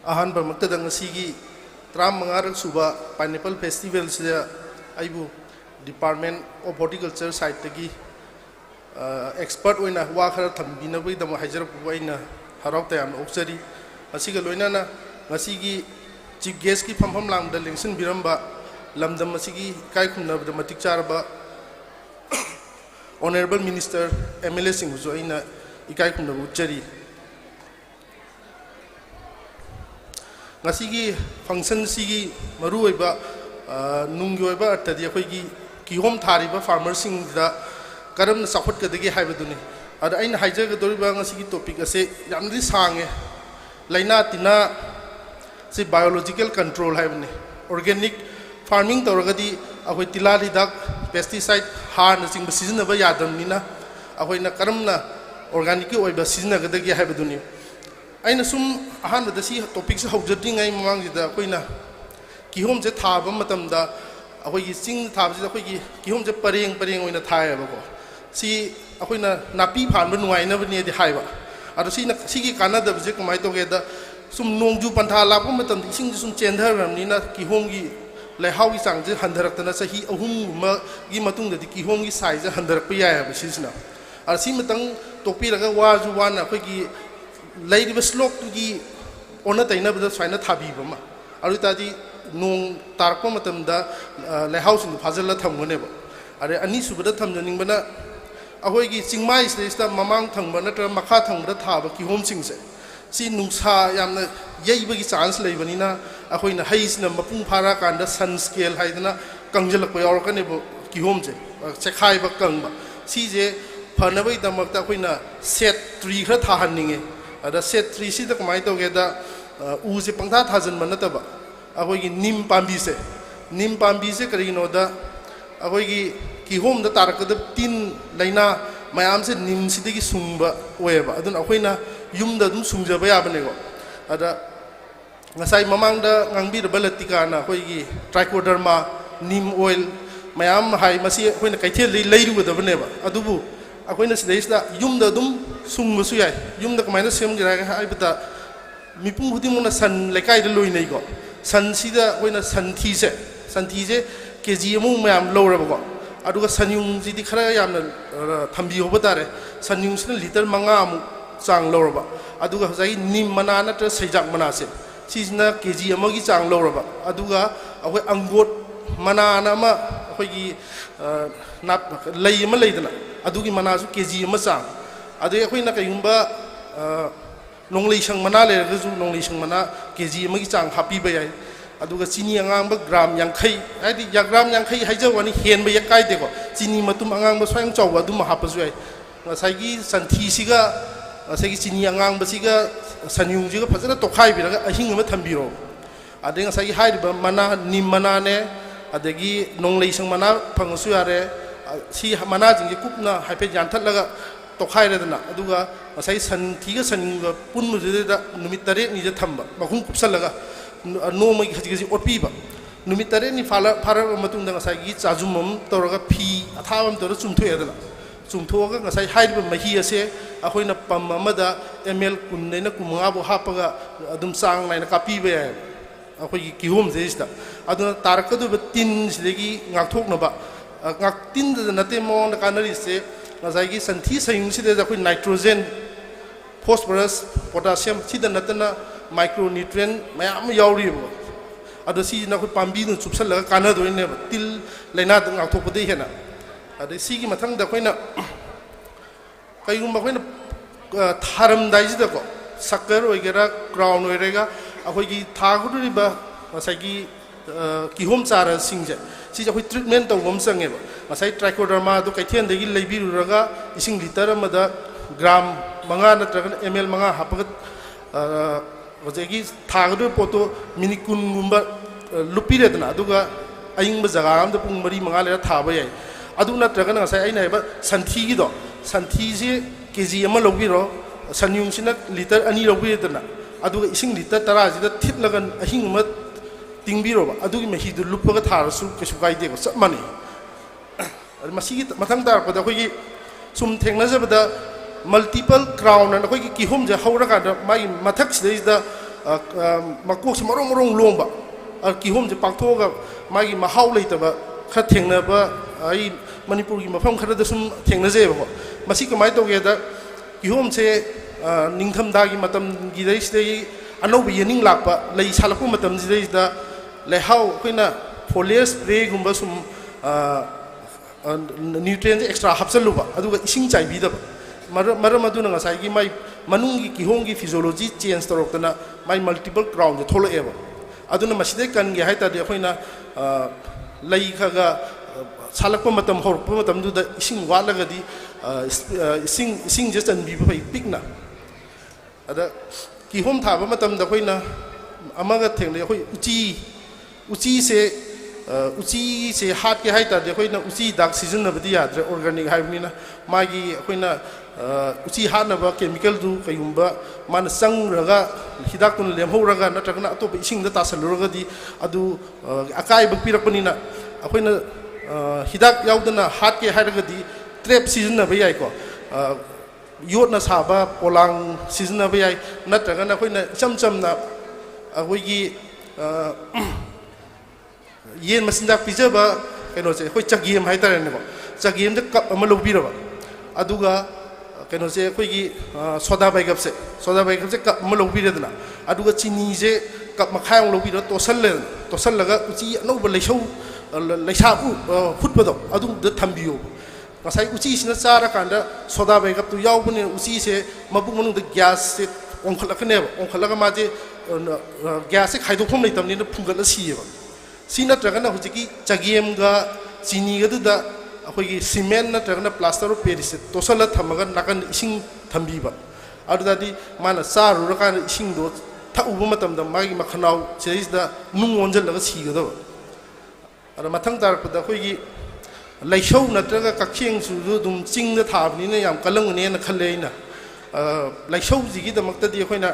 ahan ba makta dang sigi tram mangarak suba pineapple festival sida aibu department of horticulture site tagi expert oina wa khara thambina bai dam hajar oina harau tayam oksari asiga loina na ngasigi chief guest ki phampham lam da lengsin biramba lamdam asigi kai khumna da matik charba honorable minister MLA singh jo aina ikai khumna uchari ngasigi function sigi maru oiba nunggi oiba atadi akhoi kihom thariba farmer sing da karam support kadagi haibaduni ada aina haija gadoriba ngasigi topic ase yamdi sange laina tina si biological control haibani organic farming toragadi akhoi tilali dak pesticide har na sing season ba yadamnina akhoi na karamna organic oiba season gadagi haibaduni aina sum ahan da si topic se hojati ngai mamang ji da koina kihom je thaba matam da akoi gi sing thaba ji da koi gi kihom je pareng oina thai ba ko si akoina napi phan ba nuai na bani di hai ba ado si na si gi kana da je kamai to ge da sum nongju pantha la ba matam di sing sum chendhar ram ni na kihom gi lai hau gi sang je handarak ta na sahi ahum ma gi matung da di kihom gi sai je handarak pa ya ba si sina ar si matang topi raga wa ju wa na koi gi lairiba slok tugi ona taina bada swaina thabi bama aru tadi nong tarko matamda le house in phazalla thamgone ba are ani subada thamjaning bana ahoi gi chingmai sta mamang thangba natra makha thangbada thaba ki hom singse si nungsa yamna yeiba gi chance leibani na ahoi na haisna mapung phara kanda sun scale haidana kangjal ko yor kane bo ki hom je chekhai ba kangba si je phanabai damakta koina set tree khra thahanninge ada set tree si da kamai to ge da u se pangtha thajan manata ba agoi gi nim pambi se kari no da agoi gi ki hom da tarak da tin laina mayam se nim si de gi sungba we ba adun agoi na yum da dum sungja ba ya ba ne go ada ngasai mamang da ngangbi da balatika na agoi gi trichoderma nim oil mayam hai masi agoi na kaithel leiru da ba ne ba adubu akoina sidaisda yumda dum sungmusu yai yumda kamaina sem gira haibata mipung huti mona san lekai de loi nei go sansida oina santhi se kg amu mayam lowra ba aduga sanyung ji di khara yamna thambi hoba tare sanyung sina liter manga amu chang lowra ba aduga jai nim mana na tra seijak mana se sisna kg amagi chang lowra ba aduga akoi angot mana na ma akoi gi nap lei ma leidana adugi mana su kg ma chang adu akoi na kayumba nonglei sang mana le ju nonglei sang mana kg amagi chang happy ba yai aduga chini angang ba gram yangkhai adi ya gram yangkhai haijawani hen ba yakai de ko chini matum angang ba swang chaw adu ma hapasu ai ngasai gi santhi siga ngasai gi chini angang ba siga sanyung jiga phajana tokhai biraga ahing ma thambiro ade ngasai gi hai ba mana nim mana ne adagi nonglei sang mana phangasu yare si mana jingi kupna haipe jantat laga tokhai redana aduga ngasai santhi ga sanyung ga punmu de da numit tare ni je thamba makhum kupsal laga no mai haji opi ba numit tare ni fara matung da ngasai gi chajumum toraga phi athawam tor chumthoi adana chumthoga ngasai haidba mahi ase akhoi na pam amada ml kun nei na kumanga bo hapaga adum sang nai na kapi ba ya akhoi gi kihom jeista aduna tarka du tin sidegi ngakthok na ba ngak tin da na te mo na kanari se ngasai gi santhi sayung side da khoi nitrogen phosphorus potassium sida natana micronutrient mayam yauri bo ado si na khoi pambi nu chupsal la kana do ne til leina da ngakthok pa de hena ade sigi mathang da khoina kayum khoina tharam dai jida ko sakkar oigera crown oirega akhoi gi thaguri ba masai gi kihom chara singje si ja khoi treatment to bom sange ba masai trichoderma do kaithen de gi leibiru raga ising liter amada gram manga natraga ml manga hapaga ojegi thagdu poto minikun gumba lupire dana aduga aying ba jaga am da pung mari manga le thaba yai adu natraga na sai aina ba santhi gi do santhi ji kg ama lobiro sanyung sina liter ani lobire dana aduga ising liter 10 ji da thitlagan ahing ma tingbiro ba adugi mehi du lupaga tharasu kesu gaide ko samani masigi mathang dar ko da khoi sum thengna jabada multiple crown and khoi ki hom ja haura ka da mai mathak sidai da makok marong lomba ki hom ja pakthoga mai mahau leitaba kha thengna ba ai manipur gi mafam khara da sum thengna je ba masi kamai to ge da ki hom se ningtham da gi matam gi dai sidai anau bi yening lakpa lei salapu matam ji dai da lehau khoina foliar spray gumba sum nutrients extra hapsaluba aduga ising chai bi da maram aduna ngasai gi mai manungi ki hongi physiology change torokna mai multiple crown je tholo eba aduna maside kan gi haita de khoina lei khaga salakpa matam horpa matam du da ising walaga di ising je chan bi bai pikna ada ki hom thaba matam da khoina amaga thengle khoi uchi se hat ke haita de khoina uchi dak season na badi yadre organic haibnina magi khoina uchi hat na ba chemical du kayumba man sang raga hidak tun lemho raga natragna atop ising da tasaluraga di adu akai bak pirakpanina khoina hidak yaudana hat ke hairaga di trap season na bayai ko yot na saba polang season na bayai natragna khoina cham na akhoi yen masindak pijaba keno se khoi chagiem haitare ne ko chagiem de kap ama lobira ba aduga keno se khoi gi soda bai gap se kap ama lobira dana aduga chini je kap makhayang lobira tosal laga uchi no ba leisau leisa bu khutba do adu de thambiyo ngasai uchi sina chara kanda soda bai gap tu yaw bune uchi se mabuk manung de gas se ongkhalaka ma je gas se khaidok phom leitam ni phungal si ba sina tragana hujiki chagiem ga chini ga da akhoi cement na tragana plaster of paris tosala thamaga nakan ising thambi ba adudadi mana saru rakan ising do thauba matam da magi makhanau cheis da nung onjal laga siga da ada mathang tar pada khoi gi laisau na traga kakheng su dum ching da thabni na yam kalang ne na khaleina laisau ji gi da makta di khoi na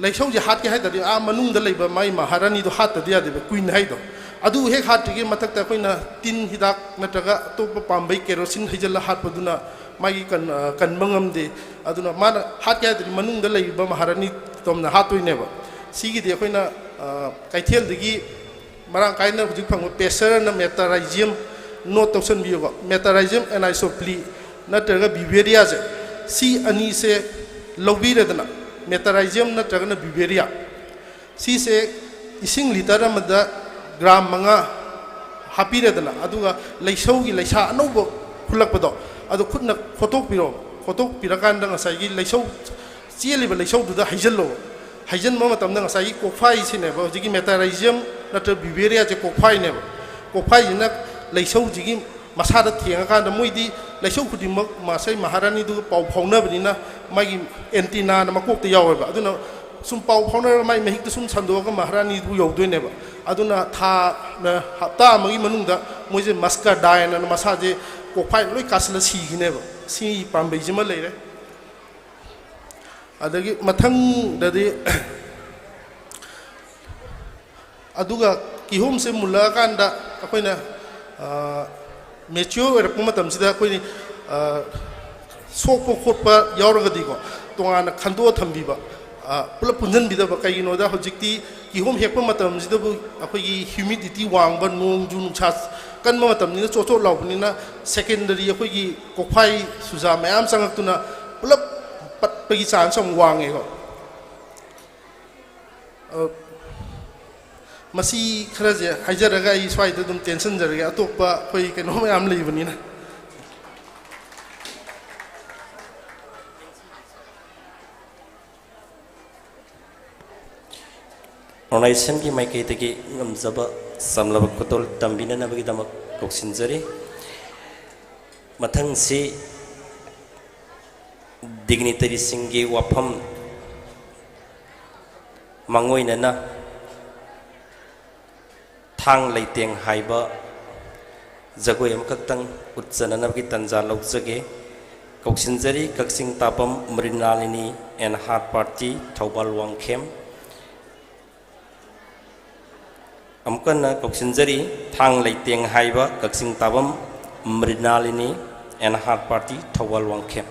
laisau ji hat ke hai da a manung da leiba mai maharani do hat da de queen hai do adu he hat ge matak ta khoina tin hidak natraga to pambai kerosene hijalla hat paduna mai kan mangam de aduna mana hat ke da manung da leiba maharani tom na hat ne ba sigi de khoina ꯀꯩꯊꯦꯜꯗꯒꯤ ꯃꯔꯥꯡ ꯀꯥꯏꯅ ꯍꯧꯖꯤꯛ ꯐꯪꯕ ꯄꯦꯁꯔꯅ ꯃꯦꯇꯥꯔꯥꯏꯖꯤꯌꯝ note ꯇꯧꯁꯟꯕꯤꯌꯨꯀꯣ ꯃꯦꯇꯥꯔꯥꯏꯖꯤꯌꯝ ꯑꯦꯅꯥꯏꯁꯣꯄ꯭ꯂꯤ ꯅꯠꯇ꯭ꯔꯒ ꯕꯤꯕꯦꯔꯤꯌꯥꯁꯦ ꯁꯤ ꯑꯅꯤꯁꯦ ꯂꯧꯕꯤꯔꯦꯗꯅ ꯃꯦꯇꯥꯔꯥꯏꯖꯤꯌꯝ ꯅꯠꯇ꯭ꯔꯒꯅ ꯕꯤꯕꯦꯔꯤꯌꯥ ꯁꯤꯁꯦ ꯏꯁꯤꯡ ꯂꯤꯇꯔ ꯑꯃꯗ ꯒ꯭ꯔꯥꯝ 5 ꯍꯥꯞꯄꯤꯔꯦꯗꯅ ꯑꯗꯨꯒ ꯂꯩꯁꯧꯒꯤ ꯂꯩꯁꯥ ꯑꯅꯧꯕ ꯈꯨꯜꯂꯛꯄꯗꯣ ꯑꯗꯨ ꯈꯨꯠꯅ ꯈꯣꯠꯇꯣꯛꯄꯤꯔꯣ ꯈꯣꯠꯇꯣꯛꯄꯤꯔꯀꯥꯟꯗ ꯉꯁꯥꯏꯒꯤ ꯂꯩꯁꯧ ꯆꯦꯜꯂꯤꯕ ꯂꯩꯁꯧꯗꯨꯗ ꯍꯩꯖꯜꯂꯣ ꯍꯩꯖꯟꯕ ꯃꯇꯝꯗ ꯉꯁꯥꯏꯒꯤ ꯀꯣꯛꯐꯥꯏꯁꯤꯅꯦꯕ ꯍꯧꯖꯤꯛꯀꯤ ꯃꯦꯇꯥꯔꯥꯏꯖꯤꯌꯝ ꯅꯠꯇ꯭ꯔꯒ ꯕꯤꯕꯦꯔꯤꯌꯥꯁꯦ ꯀꯣꯛꯐꯥꯏꯅꯦꯕ ꯀꯣꯛꯐꯥꯏꯁꯤꯅ ꯂꯩꯁꯧꯁꯤꯒꯤ ꯃꯁꯥꯗ ꯊꯦꯡꯉꯀꯥꯟꯗ ꯃꯣꯏꯗꯤ ꯂꯩꯁꯧ ꯈꯨꯗꯤꯡꯃꯛ ꯃꯁꯩ ꯃꯍꯥꯔꯥꯅꯤꯗꯨꯒ ꯄꯥꯎ ꯐꯥꯎꯅꯕꯅꯤꯅ ꯃꯥꯒꯤ ꯑꯦꯟꯇꯤꯅꯥꯅ ꯃꯀꯣꯛꯇ ꯌꯥꯎꯋꯦꯕ ꯑꯗꯨꯅ ꯁꯨꯝ ꯄꯥꯎ ꯐꯥꯎꯅꯔꯒ ꯃꯥꯒꯤ ꯃꯍꯤꯛꯇ ꯁꯨꯝ ꯁꯟꯗꯣꯛꯑꯒ ꯃꯍꯥꯔꯥꯅꯤꯗꯨ ꯌꯧꯗꯣꯏꯅꯦꯕ ꯑꯗꯨꯅ ꯍꯞꯇꯥ ꯑꯃꯒꯤ ꯃꯅꯨꯡꯗ ꯃꯣꯏꯁꯦ ꯃꯁꯀꯥꯗꯥꯏꯟ ꯑꯅ ꯃꯁꯥꯁꯦ ꯀꯣꯛꯐꯥꯏ ꯂꯣꯏ ꯀꯥꯁꯤꯜꯂ ꯁꯤꯈꯤꯅꯦꯕ ꯁꯤ ꯄꯥꯝꯕꯩꯁꯤꯃ ꯂꯩꯔꯦ ꯑꯗꯒꯤ ꯃꯊꯪꯗꯗꯤ ꯑꯗꯨꯒ ꯀꯤꯍꯣꯝꯁꯦ ꯃꯨꯜꯂꯛꯑꯀꯥꯟꯗ ꯑꯩꯈꯣꯏꯅ ꯃꯦꯆꯤꯌꯣꯔ ꯑꯣꯏꯔꯛꯄ ꯃꯇꯝꯁꯤꯗ ꯑꯩꯈꯣꯏꯅ ꯁꯣꯛꯄ ꯈꯣꯠꯄ ꯌꯥꯎꯔꯒꯗꯤꯀꯣ ꯇꯣꯉꯥꯟꯅ ꯈꯟꯗꯣꯛꯑ ꯊꯝꯕꯤꯕ ꯄꯨꯂꯞ ꯄꯨꯟꯁꯤꯟꯕꯤꯗꯕ ꯀꯩꯒꯤꯅꯣꯗ ꯍꯧꯖꯤꯛꯇꯤ ꯀꯤꯍꯣꯝ ꯍꯦꯛꯄ ꯃꯇꯝꯁꯤꯗꯕꯨ ꯑꯩꯈꯣꯏꯒꯤ ꯍ꯭ꯌꯨꯃꯤꯗꯤꯇꯤ ꯋꯥꯡꯕ ꯅꯣꯡꯖꯨ ꯅꯨꯡꯁꯥ ꯀꯟꯕ ꯃꯇꯝꯅꯤꯅ ꯆꯣꯠ ꯂꯥꯎꯕꯅꯤꯅ ꯁꯦꯀꯦꯟꯗꯔꯤ ꯑꯩꯈꯣꯏꯒꯤ ꯀꯣꯛꯐꯥꯏ ꯁꯨꯖꯥ ꯃꯌꯥꯝ ꯆꯪꯉꯛꯇꯨꯅ ꯄꯨꯂꯞ ꯄꯠꯄꯒꯤ ꯆꯥꯟꯁ ꯑꯃ ꯋꯥꯡꯉꯦꯀꯣ ꯃꯁꯤ ꯈꯔꯁꯦ ꯍꯥꯏꯖꯔꯒ ꯑꯩ ꯁ꯭ꯋꯥꯏꯗ ꯑꯗꯨꯝ ꯇꯦꯟꯁꯟꯖꯔꯒꯦ ꯑꯇꯣꯞꯄ ꯑꯩꯈꯣꯏ ꯀꯩꯅꯣ ꯃꯌꯥꯝ ꯂꯩꯕꯅꯤꯅ ꯑꯣꯔꯒꯅꯥꯏꯖꯦꯁꯟꯒꯤ ꯃꯥꯏꯀꯩꯗꯒꯤ ꯉꯝꯖꯕ ꯁꯝꯂꯕ ꯈꯨꯗꯣꯜ ꯇꯝꯕꯤꯅꯅꯕꯒꯤꯗꯃꯛ ꯀꯧꯁꯤꯟꯖꯔꯤ ꯃꯊꯪꯁꯤ ꯗꯤꯒꯅꯤꯇꯔꯤꯁꯤꯡꯒꯤ ꯋꯥꯐꯝ ꯃꯥꯡꯑꯣꯏꯅꯅ ꯊꯥꯡ ꯂꯩꯇꯦꯡ ꯍꯥꯏꯕ ꯖꯒꯣꯏ ꯑꯃꯈꯛꯇꯪ ꯎꯠꯆꯅꯅꯕꯒꯤ ꯇꯥꯟꯖꯥ ꯂꯧꯖꯒꯦ ꯀꯧꯁꯤꯟꯖꯔꯤ ꯀꯛꯆꯤꯡ ꯇꯥꯕꯝ ꯃ꯭ꯔꯤꯅꯥꯂꯤꯅꯤ ꯑꯦꯟ ꯍꯥꯔꯠ ꯄꯥꯔꯇꯤ ꯊꯧꯕꯥꯜ ꯋꯥꯡꯈꯦꯝ ꯑꯃꯨꯛꯀꯟꯅ ꯀꯧꯁꯤꯟꯖꯔꯤ ꯊꯥꯡ ꯂꯩꯇꯦꯡ ꯍꯥꯏꯕ ꯀꯛꯆꯤꯡ ꯇꯥꯕꯝ ꯃ꯭ꯔꯤꯅꯥꯂꯤꯅꯤ ꯑꯦꯟ ꯍꯥꯔꯠ ꯄꯥꯔꯇꯤ ꯊꯧꯕꯥꯜ ꯋꯥꯡꯈꯦꯝ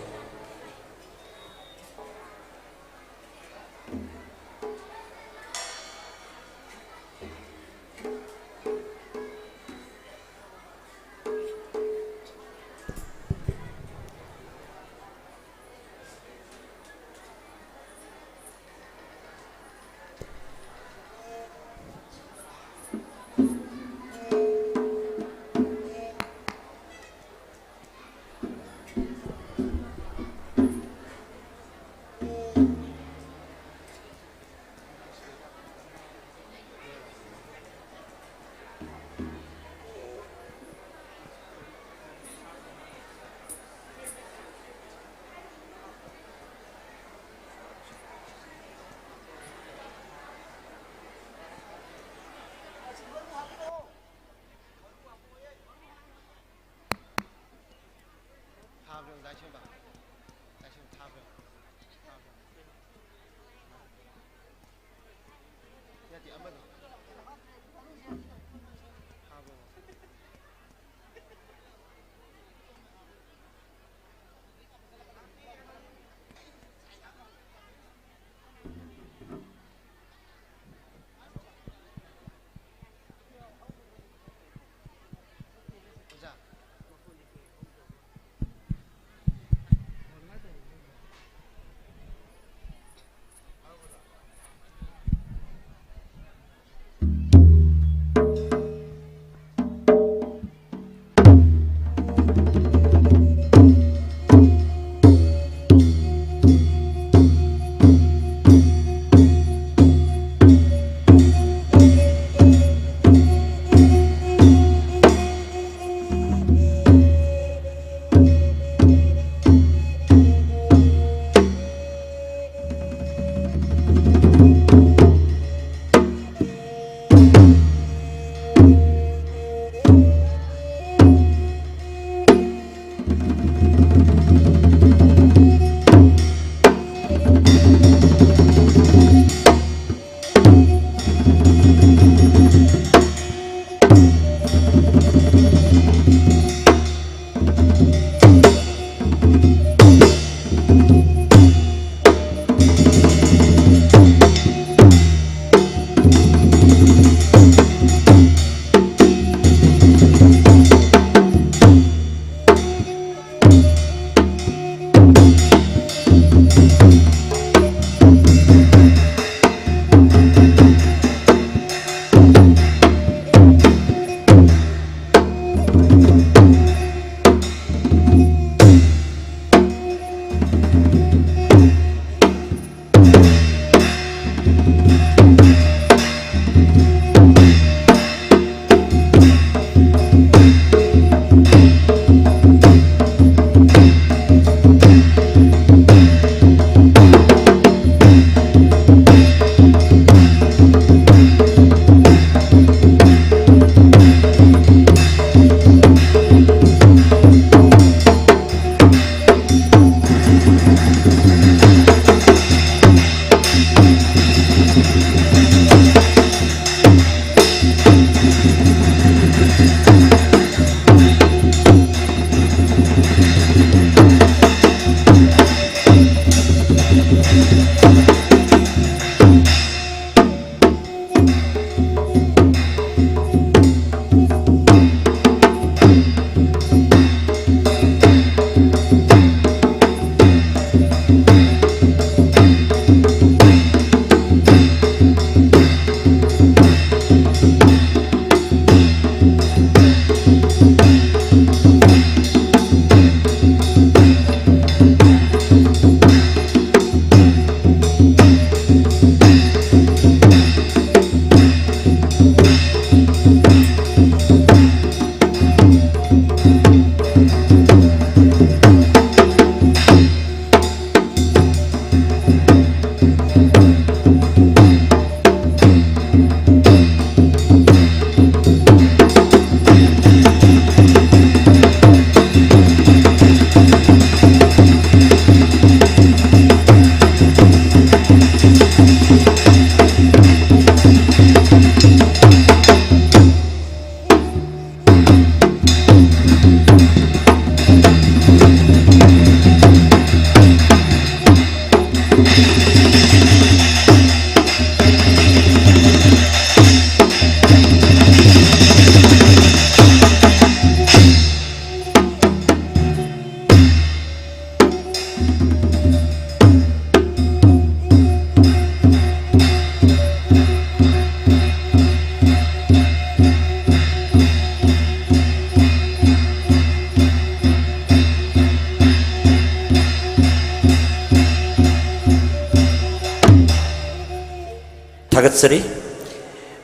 थागतसरी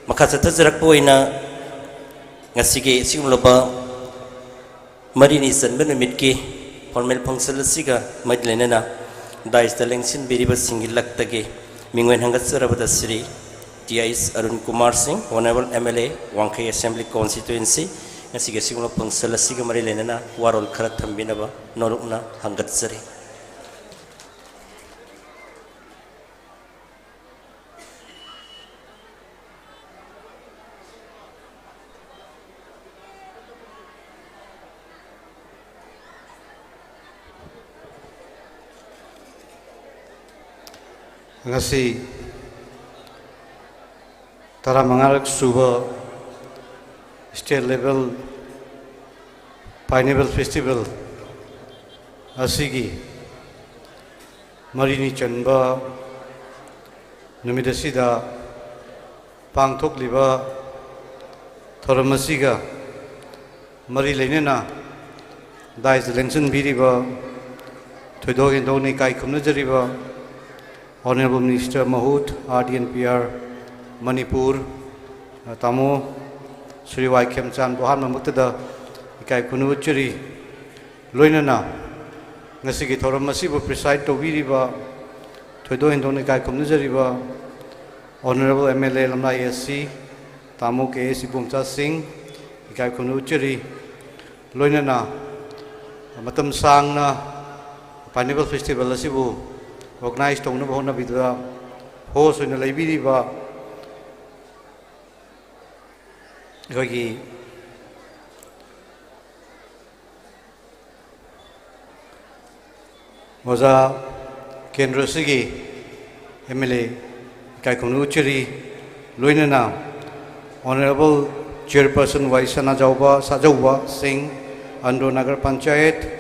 मखासा तजरकपोइना ngasige singloba marini sanbe numitki formal function siga madlenena dais talengsin biriba singil laktage mingwen hangatsarabada sri TIS Arun Kumar Singh honorable MLA Wangkai Assembly Constituency ngasige singlo function siga marilenena warol kharat thambinaba norukna hangatsari ngasi tara mangarak suba state level pineapple festival asigi marini chanba numidasida pangthok liba thoramasiga mari leinena dais election biriba thoidogin doni kai khumna jariba Honorable Minister Mahut, RDNPR, Manipur, Tamu, Sri Waikem Chan, Bohan Mamutada, Ikai Kunuchuri, Loinana, Nasiki Thoramasibu preside to Viriba, Todo Indonikai Kumnizariba, Honorable MLA Lamna SC, Tamu KSC Bumcha Singh, Ikai Kunuchuri, Loinana, Matam Sangna, Pineapple Festival Asibu. Organized to Nabona Vidra, host in the Liberiba, Gogi Moza KENDRA Sigi, MLA Kaikunuchiri, Luinana, Honorable Chairperson Vaisana Jauba Sajauba Singh, ANDRO Nagar Panchayat.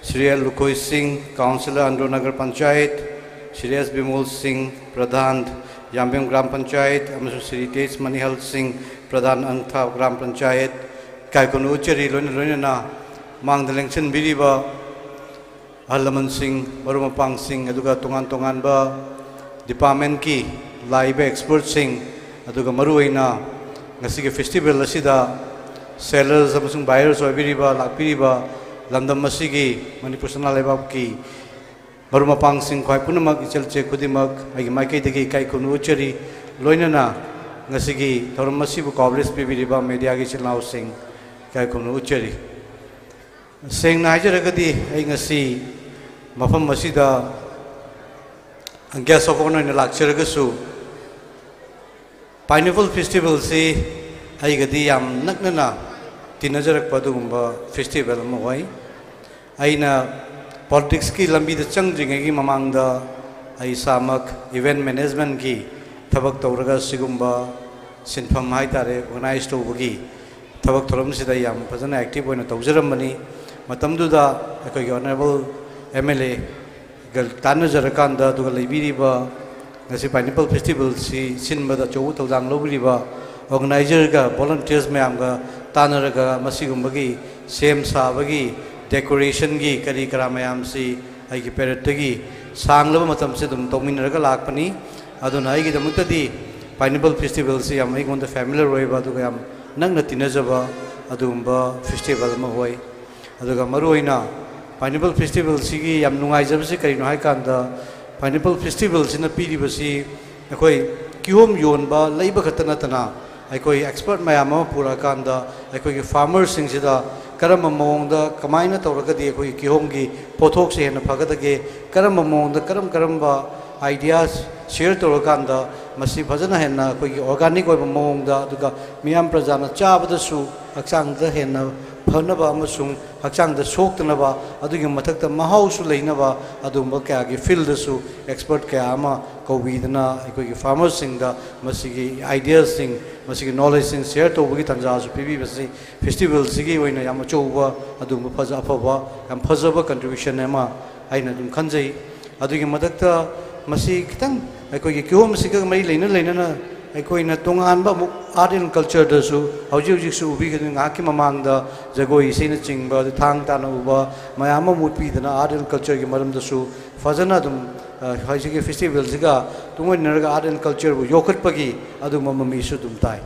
Shri L. Lukoi Singh, Councillor ANDRO Nagar Panchayat, Shri S. Bimol Singh, Pradhan, Yambim Gram Panchayat, Amasu Shri Tej Manihal Singh, Pradhan Antha Gram Panchayat, Kaikonu Uchari, Loinana, Mang the Lengson Biriba, Halaman Singh, Barumapang Singh, Aduga Tongan Ba, Department Ki, Live Expert Singh, Aduga Maruina, Nasiki Festival Lasida, Sellers, Amasung Buyers of Biriba, Lakpiriba, Lamdam Masigi, Manipur Sanal Lebabki, Barumapang Singh, Kwaipunamak, Ichelche Kudimak, Agimaiki Degi Kaikunu Uchari, Loinana, Nasigi, Thoramasibu Koblis Bibiriba, Mediagi Chilnau Singh, Kaikunu Uchari. Singh Nigeragadi, Angasi, Mafam Masida, and guest of honor in the Lakshiragasu. Pineapple Festival, say, Aigadi Yam Naknana. Tinajarak Padumba Festival Mawai. Aina politics ki lambi the changing agi mamangda ai samak event management ki tabak tauraga sigumba sinfam haitare organized to bugi tabak thoram sida yam fazana active hoina tawjaram mani matamduda ekoi honorable MLA gal tanajarakanda duga libiriba ngasi Pineapple Festival si sinbada chowu tawjang lobiriba organizer ga volunteers mayam ga Tanaraga Masigumbagi, same Sabagi, decoration gi, Kari Karamayam si, Igi Peretagi, Sangla Matam Sidum, Tominaraga Lakpani, Adonai the Mutadi, Pineapple Festival si, I'm making on the family way, Badugam, Nanga Tinazaba, Adumba, Festival Mahoi, Aduga Maruina, Pineapple Festival Sigi, Yamnungazabsi, Karino Haikanda, Pineapple Festivals in the PDBC, Akoi, Kium Yonba, Labor Katanatana. Aikoi expert mayama pura kanda aikoi farmer singsida karama mongda kamaina tawragadi aikoi kihomgi pothok se hena phagadage karama mongda karamba ideas share tawraganda masi bhajana hena aikoi organic oiba mongda aduga miyam prajana chabadasu hakchangda hena phanaba amasung hakchangda soktanaba adugi mathakta mahausu leinaba adumba kya gi field su expert kya ama kobidna aikoi farmer singda masigi ideas sing masigi knowledge sing share to bugi tanja su pibi basi festival sigi oina yam choba adumba phaja afaba yam phajaba contribution ema aina dum khanjai adugi mathakta masi kitang aikoi gi kyom siga mai leina ꯑꯩꯈꯣꯏꯅ ꯇꯣꯉꯥꯟꯕ ꯑꯃꯨꯛ art and ꯀꯜꯆꯔꯗꯁꯨ ꯍꯧꯖꯤꯛ ꯍꯧꯖꯤꯛꯁꯨ ꯎꯕꯤꯒꯅꯤ ꯉꯥꯏꯍꯥꯛꯀꯤ ꯃꯃꯥꯡꯗ ꯖꯒꯣꯏ ꯏꯁꯩꯅꯆꯤꯡꯕ ꯊꯥꯡ ꯇꯥꯅ ꯎꯕ ꯃꯌꯥꯝ ꯑꯃ ꯎꯠꯄꯤꯗꯅ ꯑꯥꯔꯠ ꯑꯦꯟ ꯀꯜꯆꯔꯒꯤ ꯃꯔꯝꯗꯁꯨ ꯐꯖꯅ ꯑꯗꯨꯝ ꯍꯧꯖꯤꯛꯀꯤ ꯐꯦꯁꯇꯤꯚꯦꯜꯁꯤꯒ ꯇꯨꯡꯑꯣꯏꯅꯔꯒ ꯑꯥꯔꯠ ꯑꯦꯟ ꯀꯜꯆꯔꯕꯨ ꯌꯣꯛꯈꯠꯄꯒꯤ ꯑꯗꯨꯒꯨꯝꯕ ꯃꯃꯤꯁꯨ ꯑꯗꯨꯝ ꯇꯥꯏ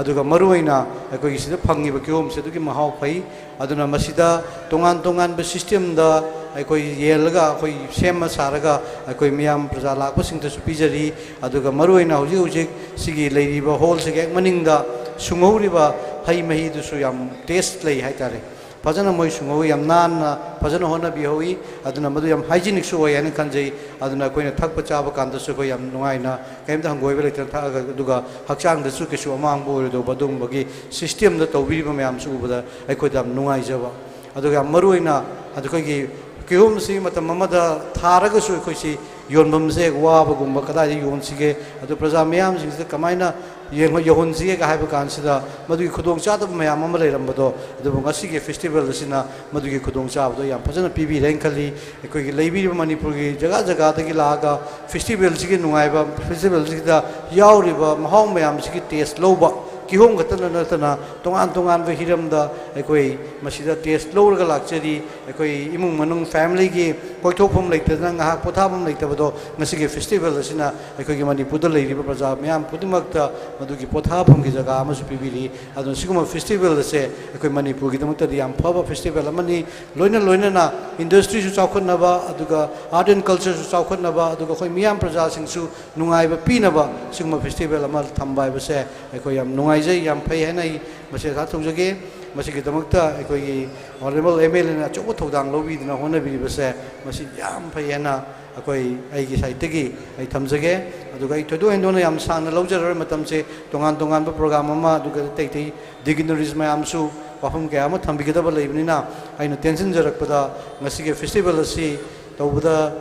ꯑꯗꯨꯒ ꯃꯔꯨꯑꯣꯏꯅ ꯑꯩꯈꯣꯏꯒꯤ ꯁꯤꯗ ꯐꯪꯉꯤꯕ ꯀꯤꯍꯣꯝꯁꯦ ꯑꯗꯨꯒꯤ ꯃꯍꯥꯎ ꯐꯩ ꯑꯗꯨꯅ ꯃꯁꯤꯗ ꯇꯣꯉꯥꯟ ꯇꯣꯉꯥꯟꯕ ꯁꯤꯁꯇꯦꯝꯗ ꯑꯩꯈꯣꯏ ꯌꯦꯜꯂꯒ ꯑꯩꯈꯣꯏ ꯁꯦꯝꯃ ꯁꯥꯔꯒ ꯑꯩꯈꯣꯏ ꯃꯤꯌꯥꯝ प्रजा ꯂꯥꯛꯄꯁꯤꯡꯗꯁꯨ ꯄꯤꯖꯔꯤ ꯑꯗꯨꯒ ꯃꯔꯨꯑꯣꯏꯅ ꯍꯧꯖꯤꯛ ꯍꯧꯖꯤꯛ ꯁꯤꯒꯤ ꯂꯩꯔꯤꯕ ꯍꯣꯜꯁꯤꯒꯤ ꯍꯦꯛ ꯃꯅꯤꯡꯗ ꯁꯨꯡꯍꯧꯔꯤꯕ ꯍꯩ ꯃꯍꯤꯗꯨꯁꯨ ꯌꯥꯝ ꯇꯦꯁ ꯂꯩ ꯍꯥꯏꯇꯥꯔꯦ ꯐꯖꯅ ꯃꯣꯏ ꯁꯨꯡꯍꯧꯏ ꯌꯥꯝ ꯅꯥꯟꯅ ꯐꯖꯅ ꯍꯣꯠꯅꯕꯤꯍꯧꯏ ꯑꯗꯨꯅ ꯃꯗꯨ ꯌꯥꯝ 하이지닉ꯁꯨ ꯑꯣꯏ ꯍꯥꯏꯅ ꯈꯟꯖꯩ ꯑꯗꯨꯅ ꯑꯩꯈꯣꯏꯅ ꯊꯛꯄ ꯆꯥꯕ ꯀꯥꯟꯗꯁꯨ ꯑꯩꯈꯣꯏ ꯌꯥꯝ ꯅꯨꯡꯉꯥꯏꯅ ꯀꯩꯝꯇ ꯍꯪꯒꯣꯏꯕ ꯂꯩꯇꯅ ꯊꯛꯑꯒ ꯑꯗꯨꯒ ꯍꯛꯆꯥꯡꯗꯁꯨ ꯀꯩꯁꯨ ꯑꯃꯥꯡꯕ ꯑꯣꯏꯔꯣꯏꯗꯧꯕ ꯑꯗꯨꯒꯨꯝꯕꯒꯤ ꯁꯤꯁꯇꯦꯝꯗ ꯇꯧꯕꯤꯔꯤꯕ ꯃꯌꯥꯝꯁꯨ ꯎꯕꯗ ꯑꯩꯈꯣꯏꯗ ꯌꯥꯝ ꯅꯨꯡꯉꯥꯏꯖꯕ ꯑꯗꯨꯒ ꯌꯥꯝ ꯃꯔꯨꯑꯣꯏꯅ ꯑꯩꯈꯣꯏꯒꯤ ꯀꯤꯍꯣꯝꯁꯤ ꯃꯇꯝ ꯑꯃꯗ ꯊꯥꯔꯒꯁꯨ ꯑꯩꯈꯣꯏꯁꯤ ꯌꯣꯟꯐꯝꯁꯦ ꯋꯥꯕꯒꯨꯝꯕ ꯀꯗꯥꯏꯗ ꯌꯣꯟꯁꯤꯒꯦ ꯑꯗꯨ ꯄ꯭ꯔꯖꯥ ꯃꯌꯥꯝꯁꯤꯡꯁꯤꯗ ꯀꯃꯥꯏꯅ ꯌꯧꯍꯟꯁꯤꯒꯦ ꯍꯥꯏꯕ ꯀꯥꯟꯁꯤꯗ ꯃꯗꯨꯒꯤ ꯈꯨꯗꯣꯡꯆꯥꯗꯕ ꯃꯌꯥꯝ ꯑꯃ ꯂꯩꯔꯝꯕꯗꯣ ꯑꯗꯨꯕꯨ ꯉꯁꯤꯒꯤ ꯐꯦꯁꯇꯤꯚꯦꯜ ꯑꯁꯤꯅ ꯃꯗꯨꯒꯤ ꯈꯨꯗꯣꯡꯆꯥꯕꯗꯣ ꯌꯥꯝ ꯐꯖꯅ ꯄꯤꯕꯤꯔꯦ ꯍꯥꯏꯅ ꯈꯜꯂꯤ ꯑꯩꯈꯣꯏꯒꯤ ꯂꯩꯕꯤꯔꯤꯕ ꯃꯅꯤꯄꯨꯔꯒꯤ ꯖꯒꯥ ꯖꯒꯥꯗꯒꯤ ꯂꯥꯛꯑꯒ ꯐꯦꯁꯇꯤꯚꯦꯜꯁꯤꯒꯤ ꯅꯨꯡꯉꯥꯏꯕ ꯐꯦꯁꯇꯤꯚꯦꯜꯁꯤꯗ ꯌꯥꯎꯔꯤꯕ ꯃꯍꯥꯎ ꯃꯌꯥꯝꯁꯤꯒꯤ ꯇꯦꯁ ꯂꯧꯕ ꯀꯤꯍꯣꯝ ꯈꯛꯇꯅ ꯅꯠꯇꯅ ꯇꯣꯉꯥꯟ ꯇꯣꯉꯥꯟꯕ ꯍꯤꯔꯝꯗ ꯑꯩꯈꯣꯏ ꯃꯁꯤꯗ ꯇꯦꯁ ꯂꯧꯔꯒ ꯂꯥꯛꯆꯔꯤ ꯑꯩꯈꯣꯏ ꯏꯃꯨꯡ ꯃꯅꯨꯡ ꯐꯦꯃꯤꯂꯤꯒꯤ ꯀꯣꯏꯊꯣꯛꯐꯝ ꯂꯩꯇꯗꯅ ꯉꯥꯏꯍꯥꯛ ꯄꯣꯊꯥꯐꯝ ꯂꯩꯇꯕꯗꯣ ꯉꯁꯤꯒꯤ ꯐꯦꯁꯇꯤꯚꯦꯜ ꯑꯁꯤꯅ ꯑꯩꯈꯣꯏꯒꯤ ꯃꯅꯤꯄꯨꯔꯗ ꯂꯩꯔꯤꯕ ꯄ꯭ꯔꯖꯥ ꯃꯌꯥꯝ ꯈꯨꯗꯤꯡꯃꯛꯇ ꯃꯗꯨꯒꯤ ꯄꯣꯊꯥꯐꯝꯒꯤ ꯖꯒꯥ ꯑꯃꯁꯨ ꯄꯤꯕꯤꯔꯤ ꯑꯗꯨꯅ ꯁꯤꯒꯨꯝꯕ ꯐꯦꯁꯇꯤꯚꯦꯜ ꯑꯁꯦ ꯑꯩꯈꯣꯏ ꯃꯅꯤꯄꯨꯔꯒꯤꯗꯃꯛꯇꯗꯤ ꯌꯥꯝ ꯐꯕ ꯐꯦꯁꯇꯤꯚꯦꯜ ꯑꯃꯅꯤ ꯂꯣꯏꯅꯅ ꯏꯟꯗꯁꯇ꯭ꯔꯤꯁꯨ ꯆꯥꯎꯈꯠꯅꯕ ꯑꯗꯨꯒ ꯑꯥꯔꯠ ꯑꯦꯟ ꯀꯜꯆꯔꯁꯨ ꯆꯥꯎꯈꯠꯅꯕ ꯑꯗꯨꯒ ꯑꯩꯈꯣꯏ ꯃꯤꯌꯥꯝ ꯄ꯭ꯔꯖꯥꯁꯤꯡꯁꯨ ꯅꯨꯡꯉꯥꯏꯕ ꯄꯤꯅꯕ ꯁꯤꯒꯨꯝꯕ ꯐꯦꯁꯇꯤꯚꯦꯜ ꯑꯃ ꯊꯝꯕ ꯍꯥꯏꯕꯁꯦ ꯑꯩꯈꯣꯏ ꯌꯥꯝ ꯅꯨꯡꯉꯥꯏꯖꯩ ꯌꯥꯝ ꯐꯩ ꯍꯥꯏꯅ ꯑꯩ ꯃꯁꯤ ꯑꯁꯥ ꯇꯧꯖꯒꯦ ꯃꯁꯤꯒꯤꯗꯃꯛꯇ ꯑꯩꯈꯣꯏꯒꯤ ꯑꯣꯅꯔꯦꯕꯜ MLAꯅ ꯑꯆꯧꯕ ꯊꯧꯗꯥꯡ ꯂꯧꯕꯤꯗꯨꯅ ꯍꯣꯠꯅꯕꯤꯔꯤꯕꯁꯦ ꯃꯁꯤ ꯌꯥꯝ ꯐꯩ ꯍꯥꯏꯅ ꯑꯩꯈꯣꯏ ꯑꯩꯒꯤ ꯁꯥꯏꯠꯇꯒꯤ ꯑꯩ ꯊꯝꯖꯒꯦ ꯑꯗꯨꯒ ꯑꯩ ꯊꯣꯏꯗꯣꯛ ꯍꯦꯟꯗꯣꯛꯅ ꯌꯥꯝ ꯁꯥꯡꯅ ꯂꯧꯖꯔꯔꯣꯏ ꯃꯇꯝꯁꯦ ꯇꯣꯉꯥꯟ ꯇꯣꯉꯥꯟꯕ ꯄ꯭ꯔꯣꯒ꯭ꯔꯥꯝ ꯑꯃ ꯑꯗꯨꯒ ꯑꯇꯩ ꯗꯤꯒꯅꯔꯤꯁ ꯃꯌꯥꯝꯁꯨ ꯋꯥꯐꯝ ꯀꯌꯥ ꯑꯃ ꯊꯝꯕꯤꯒꯗꯕ ꯂꯩꯕꯅꯤꯅ ꯑꯩꯅ ꯇꯦꯟꯁꯤꯟꯖꯔꯛꯄꯗ ꯉꯁꯤꯒꯤ ꯐꯦꯁꯇꯤꯚꯦꯜ ꯑꯁꯤ ꯇꯧꯕꯗ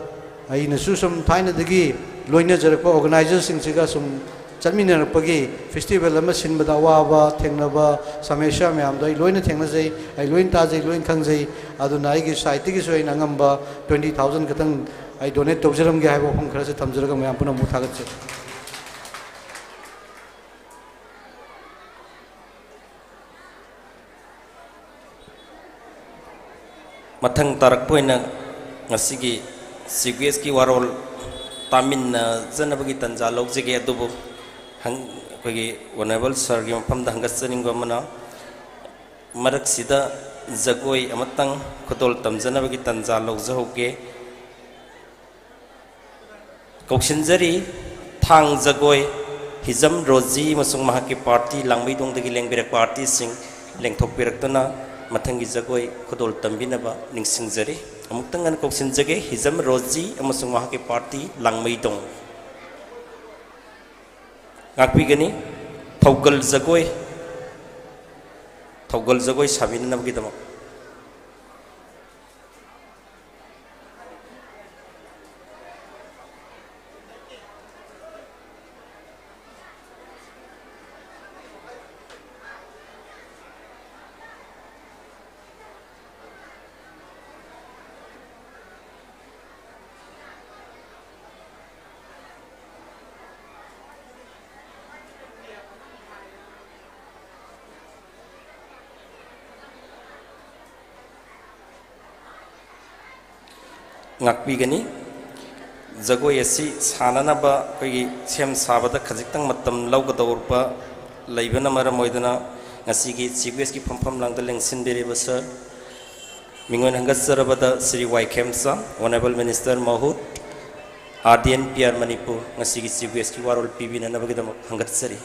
ꯑꯩꯅꯁꯨ ꯁꯨꯝ ꯊꯥꯏꯅꯗꯒꯤ ꯂꯣꯏꯅꯖꯔꯛꯄ ꯑꯣꯔꯒꯅꯥꯏꯖꯔꯁꯤꯡꯁꯤꯒ ꯁꯨꯝ ꯆꯠꯃꯤꯟꯅꯔꯛꯄꯒꯤ ꯐꯦꯁꯇꯤꯚꯦꯜ ꯑꯃ ꯁꯤꯟꯕꯗ ꯑꯋꯥꯕ ꯊꯦꯡꯅꯕ ꯁꯃस्या ꯃꯌꯥꯝꯗꯣ ꯑꯩ ꯂꯣꯏꯅ ꯊꯦꯡꯅꯖꯩ ꯑꯩ ꯂꯣꯏꯅ ꯇꯥꯖꯩ ꯂꯣꯏꯅ ꯈꯪꯖꯩ ꯑꯗꯨꯅ ꯑꯩꯒꯤ ꯁꯥꯏꯠꯇꯒꯤꯁꯨ ꯑꯩꯅ ꯑꯉꯝꯕ 20,000 ꯈꯛꯇꯪ ꯑꯩ ꯗꯣꯅꯦꯠ ꯇꯧꯖꯔꯝꯒꯦ ꯍꯥꯏꯕ ꯋꯥꯐꯝ ꯈꯔꯁꯨ ꯊꯝꯖꯔꯒ ꯃꯌꯥꯝ ꯄꯨꯝꯅꯃꯛ ꯊꯥꯒꯠꯆꯩ ꯃꯊꯪ ꯇꯥꯔꯛꯄ ꯑꯣꯏꯅ ꯉꯁꯤꯒꯤ ꯁꯤꯒ꯭ꯋꯦꯁꯀꯤ ꯋꯥꯔꯣꯜ ꯇꯥꯃꯤꯟꯅꯖꯅꯕꯒꯤ ꯇꯟꯖꯥ ꯂꯧꯖꯒꯦ ꯑꯗꯨꯕꯨ ꯑꯩꯈꯣꯏꯒꯤ ꯑꯣꯅꯔꯦꯕꯜ ꯁꯔꯒꯤ ꯃꯐꯝꯗ ꯍꯪꯒꯠꯆꯅꯤꯡꯕ ꯑꯃꯅ ꯃꯔꯛꯁꯤꯗ ꯖꯒꯣꯏ ꯑꯃꯇꯪ ꯈꯨꯗꯣꯜ ꯇꯝꯖꯅꯕꯒꯤ ꯇꯟꯖꯥ ꯂꯧꯖꯍꯧꯒꯦ ꯀꯧꯁꯤꯟꯖꯔꯤ ꯊꯥꯡ ꯖꯒꯣꯏ ꯍꯤꯖꯝ ꯔꯣꯖꯤ ꯑꯃꯁꯨꯡ ꯃꯍꯥꯛꯀꯤ ꯄꯥꯔꯇꯤ ꯂꯥꯡꯃꯩꯗꯣꯡꯗꯒꯤ ꯂꯦꯡꯕꯤꯔꯛꯄ ꯑꯥꯔꯇꯤꯁꯁꯤꯡ ꯂꯦꯡꯊꯣꯛꯄꯤꯔꯛꯇꯨꯅ ꯃꯊꯪꯒꯤ ꯖꯒꯣꯏ ꯈꯨꯗꯣꯜ ꯇꯝꯕꯤꯅꯕ ꯅꯤꯡꯁꯤꯡꯖꯔꯤ ꯑꯃꯨꯛꯇꯪ ꯉꯟꯅ ꯀꯧꯁꯤꯟꯖꯒꯦ ꯍꯤꯖꯝ ꯔꯣꯖꯤ ꯑꯃꯁꯨꯡ ꯃꯍꯥꯛꯀꯤ ꯄꯥꯔꯇꯤ ꯂꯥꯡꯃꯩꯗꯣꯡ ꯉꯥꯛꯄꯤꯒꯅꯤ ꯊꯧꯒꯜ ꯖꯒꯣꯏ ꯁꯥꯕꯤꯅꯅꯕꯒꯤꯗꯃꯛ ꯉꯥꯛꯄꯤꯒꯅꯤ ꯖꯒꯣꯏ ꯑꯁꯤ ꯁꯥꯅꯅꯕ ꯑꯩꯈꯣꯏꯒꯤ ꯁꯦꯝ ꯁꯥꯕꯗ ꯈꯖꯤꯛꯇꯪ ꯃꯇꯝ ꯂꯧꯒꯗꯧꯕ ꯂꯩꯕꯅ ꯃꯔꯝ ꯑꯣꯏꯗꯨꯅ ꯉꯁꯤꯒꯤ ꯆꯤꯐ ꯐꯝꯐꯝ ꯂꯥꯡꯗ ꯂꯦꯡꯁꯤꯟꯕꯤꯔꯤꯕ ꯁꯔ ꯃꯤꯉꯣꯟ ꯍꯪꯒꯠꯆꯔꯕꯗ ꯁ꯭ꯔꯤ ꯋꯥꯏꯈꯦꯝꯆꯥ ꯑꯣꯅꯔꯦꯕꯜ ꯃꯤꯅꯤꯁꯇꯔ ꯃꯍꯨꯠ RDN PR ꯃꯅꯤꯄꯨꯔ ꯉꯁꯤꯒꯤ ꯆꯤꯐ ꯋꯥꯔꯣꯜ ꯄꯤꯕꯤꯅꯅꯕꯒꯤꯗꯃꯛ ꯍꯪꯒꯠꯆꯔꯤ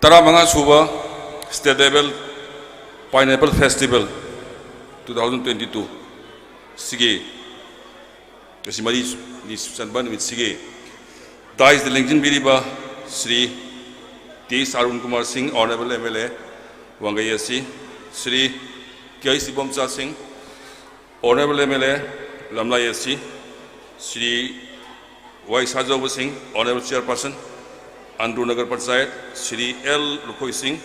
Taramanga Suba State Level Pineapple Festival 2022 Sige Kasimari ni Sanban with Sige Dies the Lincoln Biriba Sri T. Sarun Kumar Singh Honorable MLA Wangai asi Sri Kiai Sibomcha Singh, Honorable MLA Lamlai asi Sri Y Sajau Singh, Honorable Chairperson, Andro Nagar Panchayat, Sri L Lukhoi Singh,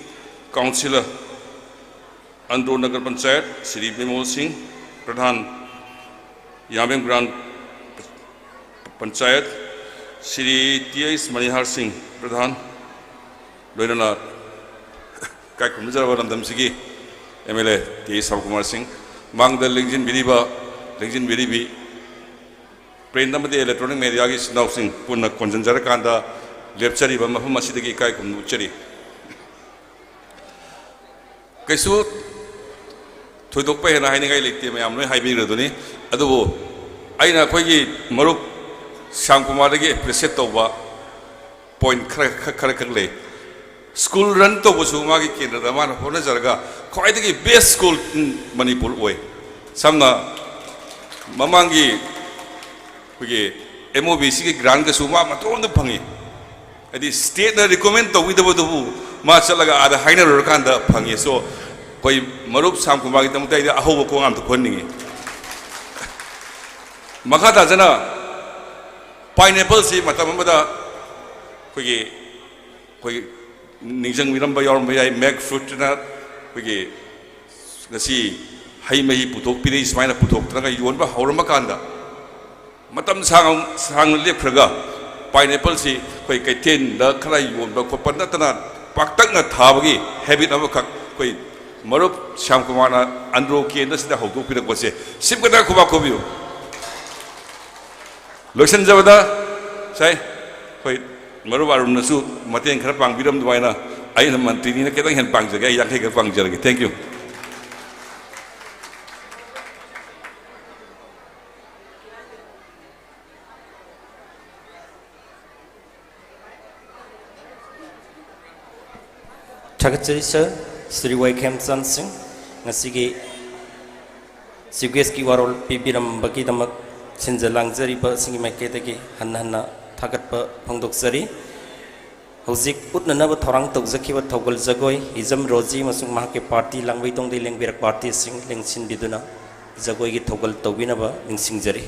Councillor, Andro Nagar Panchayat, Sri Bimol Singh, Pradhan, Yamem Grand Panchayat, Sri T.S. Manihar Singh, Pradhan, Loinana, Kaikum Nizaravan Damsigi, MLA T.S. Kumar Singh, Mang the Lingjin Vidiba, Lingjin Vidibi, Prendamadi electronic media is now sing, Puna Konjanjarakanda, Lepchari, Mahamasidi Kaikum Nucheri. Kaisu Tudokpe and I like the Mamma Habi Raduni, Adubo, Aina Kogi, Maruk, Sankumaragi, Presetova, Point Karakale. School run to Wasumagi Kendra, the man of Honazarga, quite the best school in Manipur way. Samna Mamangi, MOBC Grand Gasuma, Maton the Pangi. At the state recommend to with the Masalaga at the Hainer Rokanda Pangi. So, Koi Marup Sankumagi Tamta, a whole Kongam to Koning. Makata Zana Pineapple, see Matamada Nijang Miramba Yorm, make fruit nut, see Haimei Putok, Pidis, Mina Putok, you want Horamakanda. Matam Sang Lipraga, Pineapple, see Kaitin, the Kala, you want Kopanatana, Paktana Tabagi, habit of a cock. Marup Shamkumana, Andro Kiendas, the Hoku Pidakose, Simkata Kubakobu. Luxan Zavada, say, wait, Maruba Nasu, Matin Krapang, Bidam Duana, I am Mantina getting and Pang, the guy, I take a pang. Thank you. Chakachari sir. Sri Y Kemsan Singh, Nasigi Sugeski Warol Pibiram Bakidamak, Sinjalang Zariba, Singi Maketaki, Hanana, Takatpa, Pongdoksari, Hozik Utnanaba Torang Tokzakiva Togol Zagoi, Izam Rosi, Masung Mahake Party, Langwitong de Lingbirak Party Sing, Lingsin Biduna, Zagoi Togol Tobinaba, Lingsing Zari.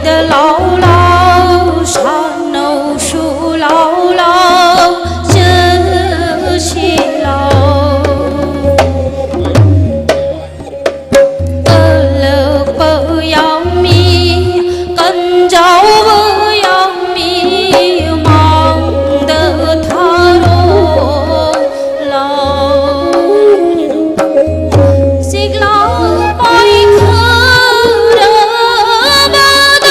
的姥姥，山头树姥姥，这些老。不要米，跟着不要米，忙得他落老。西拉白克的巴达。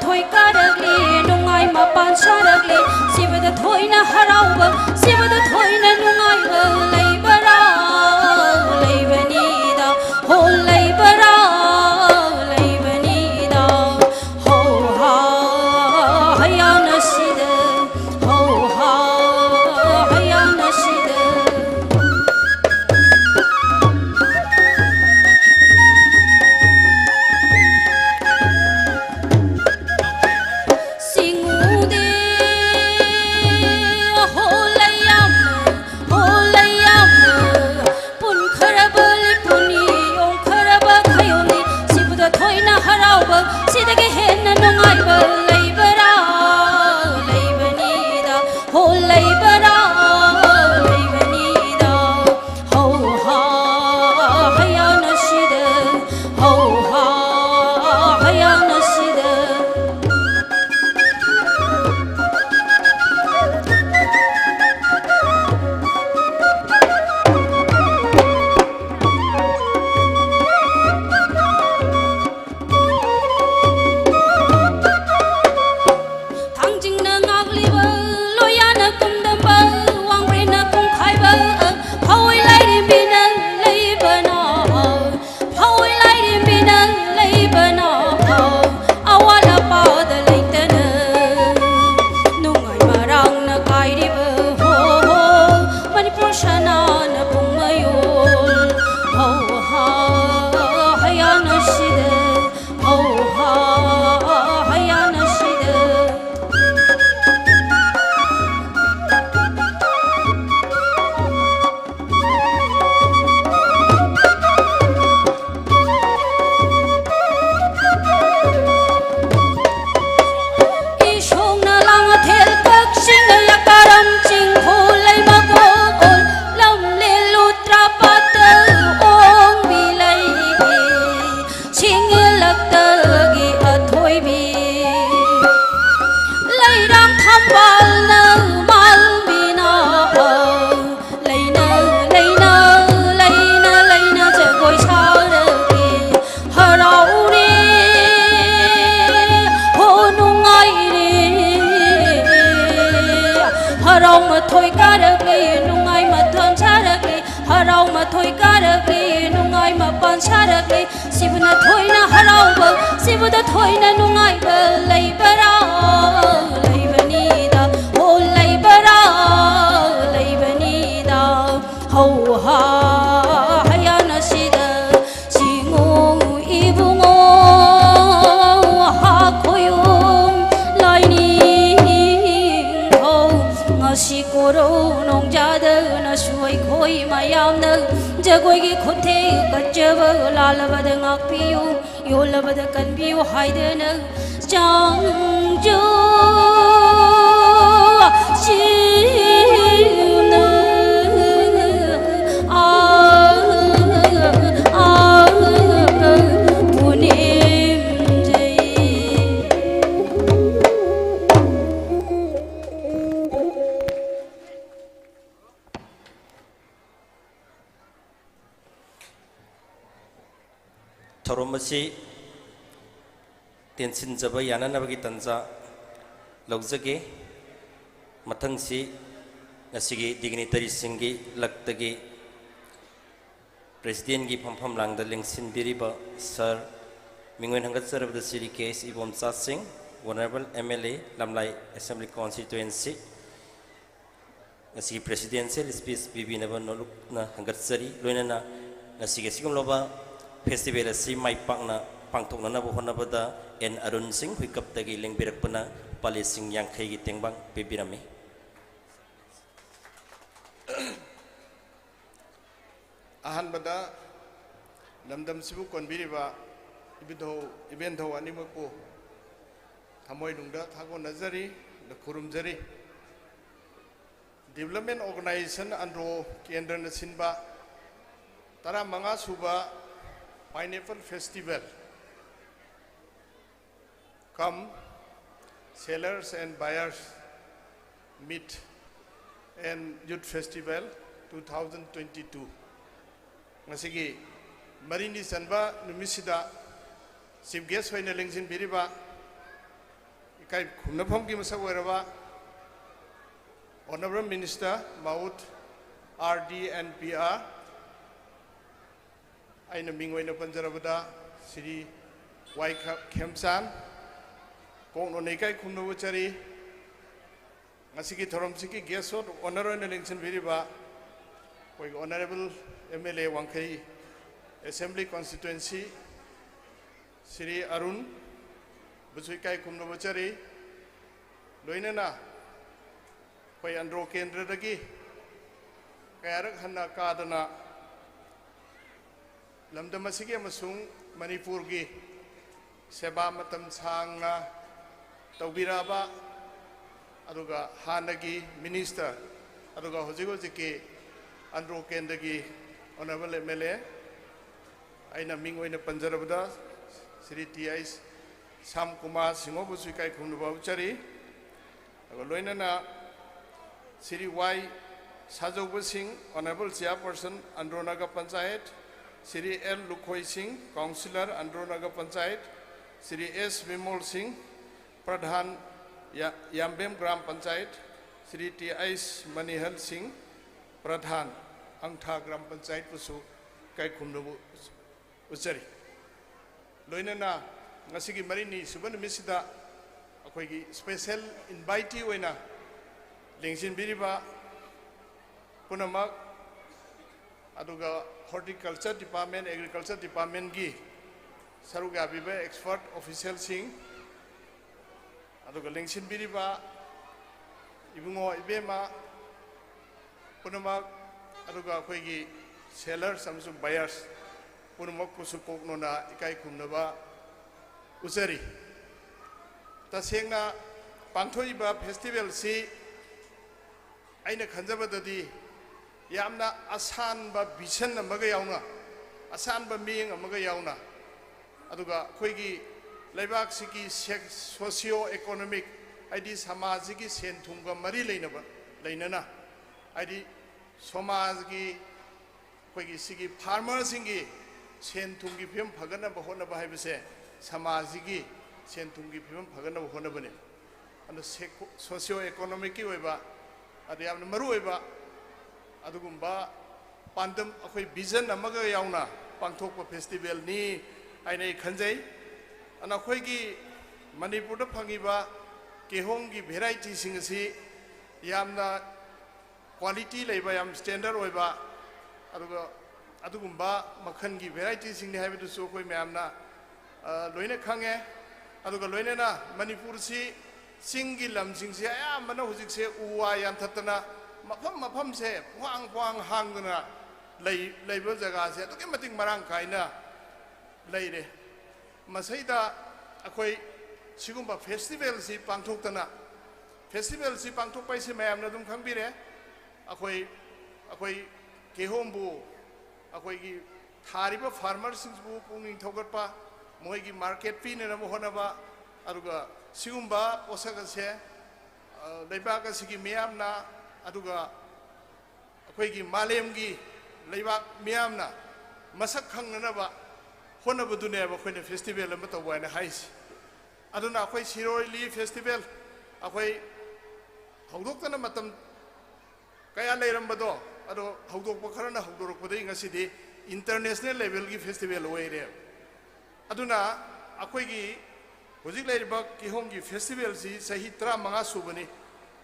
thoi karagli nungai ma pan saragli sibada thoi na harauba sibada thoi na nungai ba leibara leibani da ho leibara leibani da ho ha haya nasida ho ha haya nasida thoi karagli nungai ma thon charagli harau ma thoi karagli nungai ma pan charagli sibuna thoi na harau ba sibuda thoi na nungai ba leibara leibani da ho leibara leibani da ho ha haya nasida singo ibungo ha koyum laini si koro nong jada na suai khoi mayam na jagoi gi khothe kachaba lalabad ngakpiu yolabad kanbiu haide na changjo china थोरमसी tension जब याना नबगी तंजा लौजगे मथंगसी नसिगी dignitary सिंगी लक्तगी president की फमफम लांगद लिंगसिन बिरिबा sir मिंगवेन हंगत सरबद सिरी केस Ibomcha Singh honourable MLA Lamlai assembly constituency नसिगी प्रेसिडेंशियल स्पीच बिबिनब नोलुकना हंगत सरी लोइनना नसिगी सिगमलोबा फेस्टिवल असी माई पाकना पांथोकनब होनबदा एन अरुण सिंह हुइकपतगी लेंबिरकपना पालिसिंग यांखैगी तेंबांग पिबिरमी अहनबदा लमदम सिबु कोनबिरिबा इबेंधो अनिमको थमोइनुंगदा थागो नजरी खुरुमजरी डेवलपमेंट ऑर्गेनाइजेशन आंध्रो केंद्र न सिनबा तरा मंगा सुबा Pineapple Festival come sellers and buyers meet and Youth Festival 2022 ngasigi marini sanba numisida chief guest hoina lengsin biriba ikai khumnafam ki masak oiraba Honorable Minister Maut RD and PR aina mingoi na panjarabada Sri Y Khemsan kong no nekai khumno chari ngasiki thorom siki guest honor and election biriba koi honorable MLA LAMKHAI Assembly constituency Sri Arun busui kai khumno chari loinana koi ANDRO KENDRA dagi kayarak hanna kadana lamdam asigi amasung Manipur gi seba matam sangna tawbiraba aduga hanagi minister aduga hojiki ANDRO KENDRA gi honorable MLA aina mingoina panjarabada Sri TIS Sam Kumar Singo busui kai khumno chari loinana Sri Y Sajau Singh, Honorable Chairperson, ANDRO Naga Panchayat, Sri L Lukhoi Singh, Councillor, ANDRO Naga Panchayat, Sri S Vimol Singh, Pradhan Yambem Gram Panchayat, Sri T.I.S. Manihal Singh, Pradhan Angtha Gram Panchayat Pusu Kai Khumnu Uchari. Loinana Ngasigi Marini Suban Misida Akoigi special invitee Wena Lingsin Biriba Punamak aduga horticulture department agriculture department gi saruga biba expert official sing aduga lingsin biriba ibungo ibema punamak aduga koi gi sellers amsung buyers punamak kusukok nona ikai khumnaba usari tasengna pangthoiba festival si aina khanjabadadi yamna asanba vision amaga yauna asanba miyeng amaga yauna aduga khoigi laibak sigi socio economic id samaj gi senthumga mari leinana id samaj gi khoigi sigi farmers singi senthumgi phim phagana bahona bahibse samaj gi senthumgi phim phagana bahona bane and socio economic ki oiba adi yamna maru oiba adugumba pandam akhoi vision amaga yauna pangthokpa festival ni aina khanjai ana khoi gi Manipur da phangiba kehong gi variety sing si yamna quality leiba yam standard oiba aduga adugumba makhan gi variety sing ni haibu so khoi mayamna loina khange aduga loina na Manipur si singi lam sing si ayamna hujik se uwa yam thatna mafam se puang hangna leiba jaga se to ke mating marang kaina leire masaida akhoi sigumba festival si pangthoktana festival si pangthok pai se mayam na dum khangbire akhoi kehombu akhoi gi thariba farmers sing bu punging thogatpa moi gi market pi ne mo honaba aruga sigumba osaka se leiba ka sigi mayam na aduga akoigi malemgi leibak miyamna masak khangnaba honabudune ba khoine festival am to wana haisi aduna akoi siroli festival akoi hawdoktana matam kaya leirambado ado hawdokpa kharana hawdorokpade ngasidi international level gi festival oire aduna akoigi hojik leiriba kihomgi festival si sahi 35 subani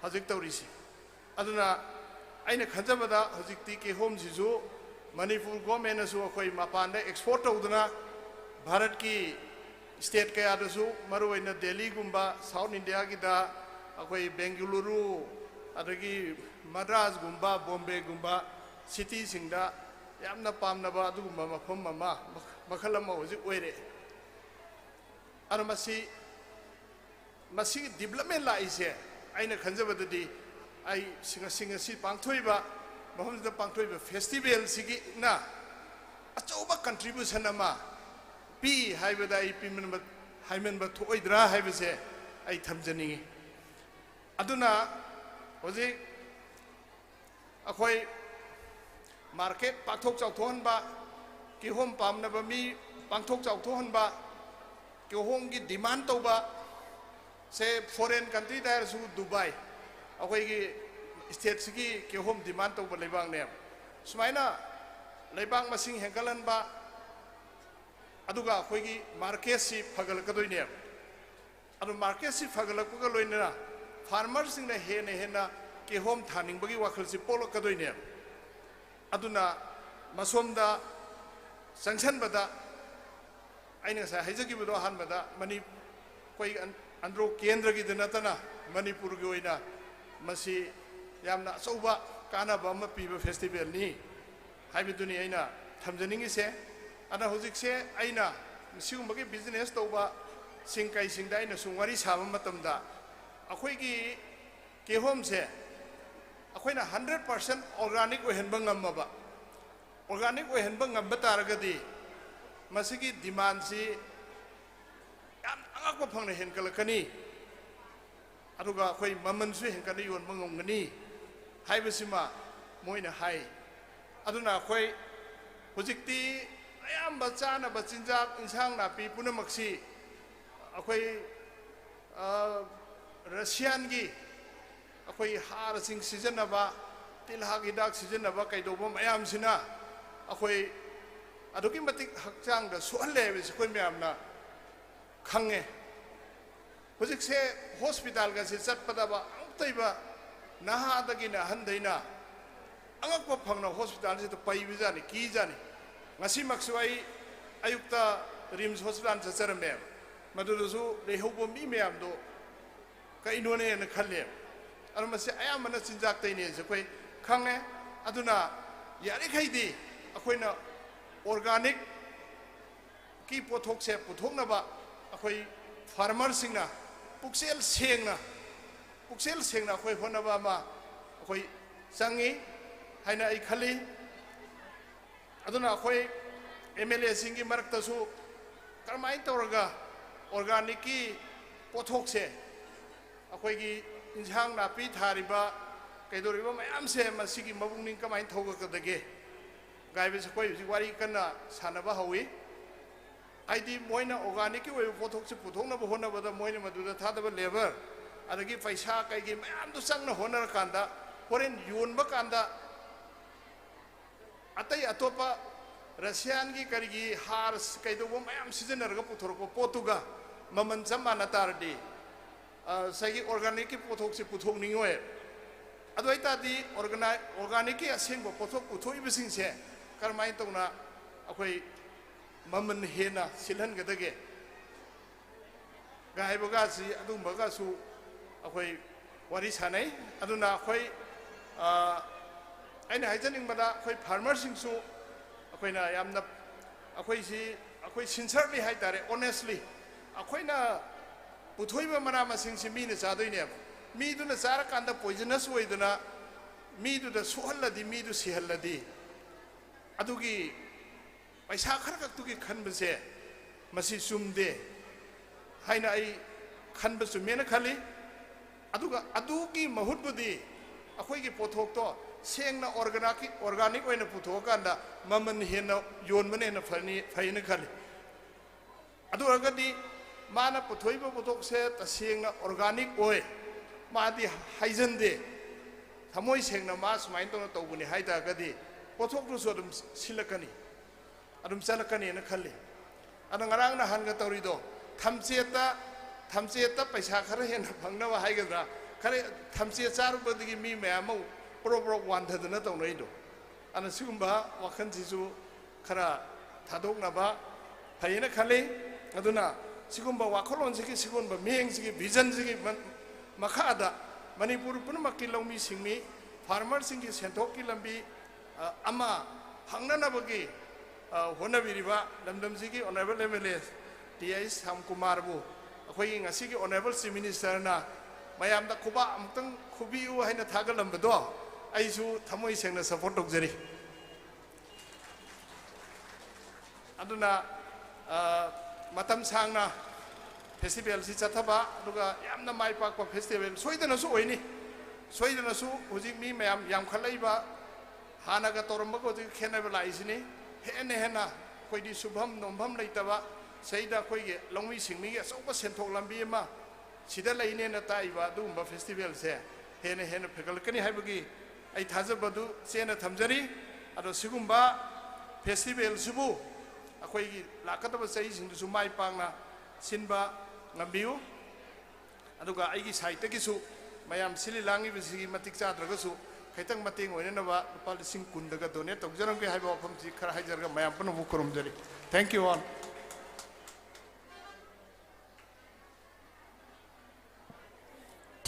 hajik tawrisi aduna aina khanjabada hojikti ke home sisu Manipur government asu akhoi mapanda export tawduna Bharat ki state kaya dasu maruina Delhi gumba South India gi da akhoi Bengaluru adagi Madras gumba Bombay gumba city singda yamna pamnaba adugumba mafam mama makhalama hojik oire ana masi development la ise aina khanjabadadi ai singa si pangthoiba mahumda pangthoiba festival sigi na achoba contribution ama pi haibada ai pimen ba haimen ba thoidra haibase ai thamjani aduna hoji akhoi market pakthok chawthon ba ki hom pamna ba mi pangthok chawthon ba ki hom gi demand to ba से foreign country दायरसु Dubai अखोई state की केहोम demand तब लेबांग ने सुमाइना लेबांग मसिंग हेंगलनबा अदुगा अखोई market सी फगलकदोइने अदु market सी फगलकपगा लोइना farmer सिंग ने हेना केहोम थानिंगबगी वाखल सी पोलकदोइने अदुना मसोमदा संगसनबदा आइना सा हाइजगिबदो हानबदा मनी कोई आंध्रो केंद्र की नतना मणिपुर की ओइना मसी यामना अचौबा कानाबा अमा पीबा फेस्टिवल नि हाइबदुनि आइना थमजनिंगिसे अना हुजिकसे आइना सिगुमबगी बिजनेस तौबा सिंकाई सिंदा आइना सुंवारी साबा मतमदा अखोइगी केहोम से अखोइना 100% ऑर्गेनिक ओहनबा ngambaba ऑर्गेनिक ओहनबा ngamba तारगदी मसिगी डिमांड सी अगप फंगने हेनकलकनी अदुगा अखोई ममनसु हेनकने योनबा ngomgani हाइबसिमा मोइना हाइ अदुना अखोई हुजिकती अयाम्बा चानाबा चिंजाक इंसांग नापी पुनमक्सी अखोई रशियन की अखोई हार सिंग सिजनबा तिलहाग हिदाक सिजनबा कैदोबा मयामसिना अखोई अदुकी मतिक हक्चांग सोहले बिस अखोई मयामना खंगे हुजिक से हॉस्पिटल का से चटपदाबा अंतैबा नहादगिना हंदैना अंगकपा फंगना हॉस्पिटल से तो पैबिजानि कीजानि ngasi maksuai ayukta rims hospital chacharame madudusu lehobo mi meyam do kainone na khalle armase ayamana chinjak taine je koi khange aduna yare khaidi akoina organic ki pothok se puthokna ba akoi farmer singna puksel sengna akoi hona ba ma akoi sangi haina ai khali aduna akoi MLA singi maraktasu karmai tawraga organic ki pothok se akoi gi injang napi thariba kaidoriba mayam se masigi mabungning kamai thoga kadage gaibe se koi wari kana sanaba hawi aidi moina organic ki we pothok se puthokna ba hona ba da moina maduda thadaba labor adagi paisa kai gi mayam du sangna honar kanda foreign yonba kanda अतई अतोपा Russian की करीगी हार कईदोबो मयाम सिजनरगा पुथोरको पोतुगा ममन जमाना तारदी सगी organic की पोथोक से पुथोकनिंगोय अदोइतादी organic की असेंगबो पोथोक पुथोइबसिंग से करमाइ तौना अखोई ममन हेना सिलहनगदगे गायबगासी अदुंबगासु अखोई वारी सानै अदुना अखोई अने हाइजनिंगबदा अखोई फार्मर सिंगसु अखोइना यामना अखोई सिंसरली हाइतारे ऑनेस्टली अखोइना पुथोइबा मना मसिंगसि मीना चादोइने मीदुना चारकांदा पॉइजनस ओइदना मीदुदा सोहल्लदी मीदु सिहल्लदी अदुगी पैसा खरकतुगी खनबसे मसि सुमदे हाइना आई खनब सुमेना खली अदुगा अदुगी महुतबुदी अखोइगी पोथोकतो सेंगना ऑर्गेनिक ओइना पुथोकांदा ममन हेना योनबने हेना फैना खली अदुरगदी माना पुथोइबा पुथोक से तसेंगना ऑर्गेनिक ओइ मादी हाइजनदे थमोइ सेंगना मा सुमाइन तोना तौबुनि हाइदागदी पोथोकदुसु अदुम सिलकनी अदुम चलकनी ना खली अदु ngaraangna hanga tawrido thamcheta paisa khara hena phangna haigedra khare thamche charubadigi mi mayam pro wandhadana tawnaido ana sigumba wakhan sisu khara thadokna ba phaina khali aduna sigumba wakholon sigi sigumba meng sigi vision sigi makhada manipur punamakki lawmi singmi farmer singi senthok ki lambi ama hangnana bagi honabiriba lamdam sigi honorable MLA TI Sam Kumar bu akhoi ngasigi honorable chief minister na mayamda khuba amtang khubiu haina thagalamdo aisu thamoi sengna support tokjari aduna matam sangna festival si chathaba aduga yamna mai pakpa festival soidana su oini soidana su hujik mi mayam yam khalaiba hanaga toramba ko khenaba laisini hena koidi subham nombam leitaba saida koige longmi singmi ge soba senthok lambi ma sida lainena taiba dumba festival se hena hena fekalkani haibagi ai thajabadu chena thamjari ado sigumba festival subu akhoi gi lakataba sai sing su mai pangna sinba ngambiu aduga ai gi site gi su mayam sili langi bisi matik chadraga su kaitang mating oina na ba pal sing kundaga donate tokjarang ge haiba pham ji khara haijarga mayam panu bu korum jari thank you all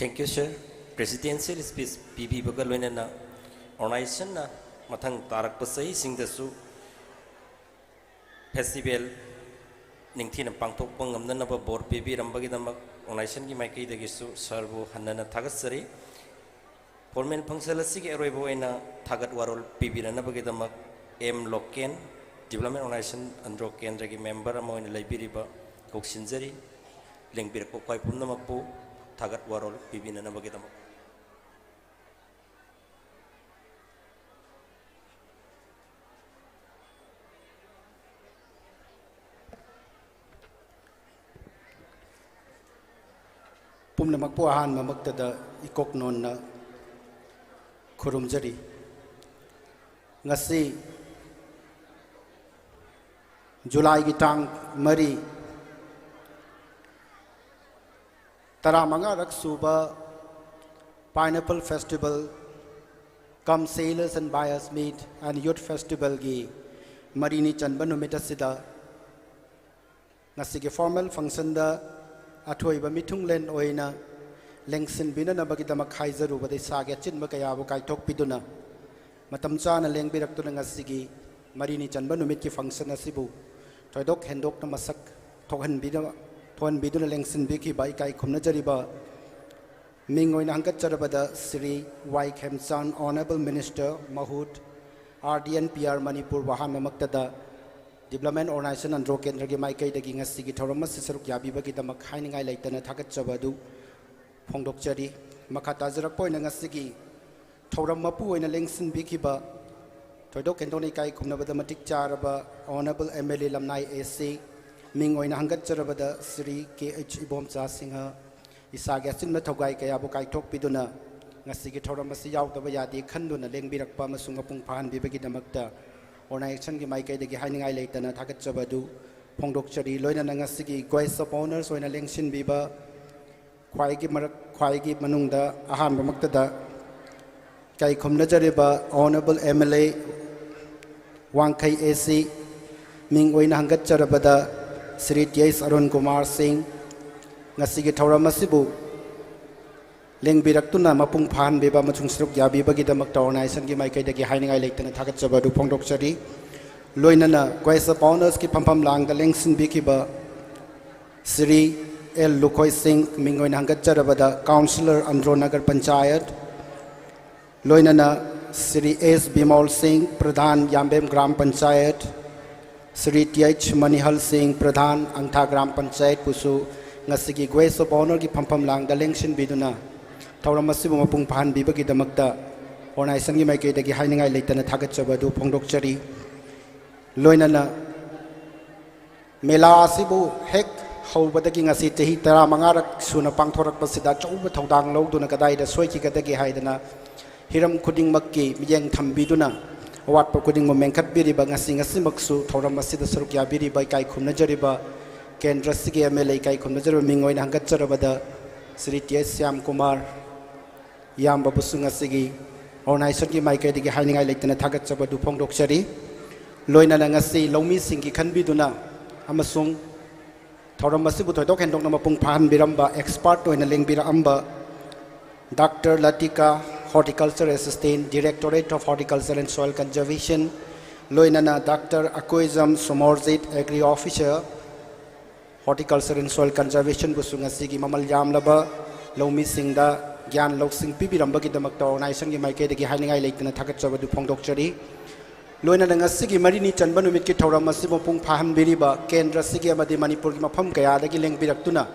Thank you, sir. Presidential speech PB Bagalwina na organization na matang tarak pasai sing dasu festival ningthi na pangtok pangam na ba board PB rambagi damak organization ki maikai dagisu sarbu hanna thagasari formal function asigi eroibo ina thagat warol PB na bagi damak M Loken development organization ANDRO KENDRA ki member amo ina laibiriba koksinjari lengbir ko kai pumna makpu tagat warol pibina na bagi tamo pumna makpu ahan mamakta da ikok non na khurum jari ngasi July gi tang mari Taramanga Raksuba Pineapple Festival, Come Sailors and Buyers Meet and Youth Festival gi Marini Chanbanu Metasida Nasigi formal function da Atoiba Mitung Len Oina Lengsin Binana Bagitama Kaiseru, but they saga chin Makayabu Kaitok Piduna Matamchana Leng Birakuna Nasigi Marini Chanbanu Miti function Asibu Toidok Hendok Namasak Tohan Bidama Tuan biduna lengsin biki bai kai khumna jariba mingoi na hangkat jarabada Sri Y Khemchan Honorable Minister Mahut RDNPR Manipur Wahan Mamaktada Development Organization ANDRO KENDRA gi mai kai dagi ngasi gi thorama sisaruk yabi bagi damak hainingai laitana thagat jabadu phongdok jari makata jarak poina ngasi gi thoram mapu oina lengsin biki ba thoidok kendoni kai khumna bada matik charaba Honorable MLA Lamnai AC Ming oina hangat jarabada Sri KH Ibomcha Singha isaga sin mathogai kaya bu kai thok piduna ngasi gi thoram masi yaw daba yadi khanduna lengbirakpa masung apung phan bibagi damakta organization gi mai kai degi hainingai leitana thagat jabadu phongdok chari loina ngasi gi guest of honors oina lengsin biba khwai gi manungda ahan bamakta da kai khumna jariba Honorable MLA Wangkhai AC Ming oina hangat jarabada Sri T.S. Arun Kumar Singh Ngasigi Thauram Asibu Lengbiraktuna Mapung Phan Beba Machung Sruk Yabi Bagi Damak Organization Gi Maikai Dagi Hainingai Leitana Thagat Jabadu Phongdok Chari Loinana Guest of Honors Ki Pampam Lang Da Lengsin Bikiba Sri L. Lukhoi Singh Mingoin Hangat Jarabada Councillor ANDRO Nagar Panchayat Loinana Sri S. Bimal Singh Pradhan Yambem Gram Panchayat Sri T.H. Manihal Singh Pradhan Angtha Gram Panchayat Pusu Ngasigi Guest of Honor Gi Pampam Lang Da Lengshin Biduna Thauram Masibu Mapung Phan Bibagi Damakta Organization Gi Maikai Dagi Hainingai Leitana Thagat Jabadu Phongdok Chari Loinana Mela Asibu Hek Haubadagi Ngasi Chahi 15 Suna Pangthorak Pasida Chauba Thodang Loduna Kadaida Soiki Kadagi Haidana Hiram Kuding Makki Miyeng Thambiduna Awat Kuding Momenkat Biriba Ngasi Maksu Thoram Masida Saruk Yabiriba Kai Khumna Jariba Kendra Sigi MLA Kai Khumna Jariba Mingoin Hangat Jarabada Sri T.S. Syam Kumar Yam Babusunga Sigi Organization Gi Maikai Digi Hainingai Leitana Thagat Jabadu Phongdok Chari Loina Ngasi Lomi Singhi Khanbiduna Amasung Thoram Masibu Thoidok Hendok Namapung Phan Biramba Expert Oina Lengbira Amba Dr. Latika Horticulture Assistant, Directorate of Horticulture and Soil Conservation, Loinana Dr. Akoizam Somorzit, Agri Officer, Horticulture and Soil Conservation, Busungasi Mamal Yamlaba, Lomi Singda, Gyan Loksing Pibi Rambaki Damakta, Organization Gi Maikai Dagi Hainingai Leitana Thagat Jabadu Phongdok Chari, Loinana Ngasigi Marini Chanbanu Mitki Thauram Masibu Pung Phan Biriba, Kendra Sigi Amadi Manipur Gi Mafam Kaya Dagi Lengbirakuna,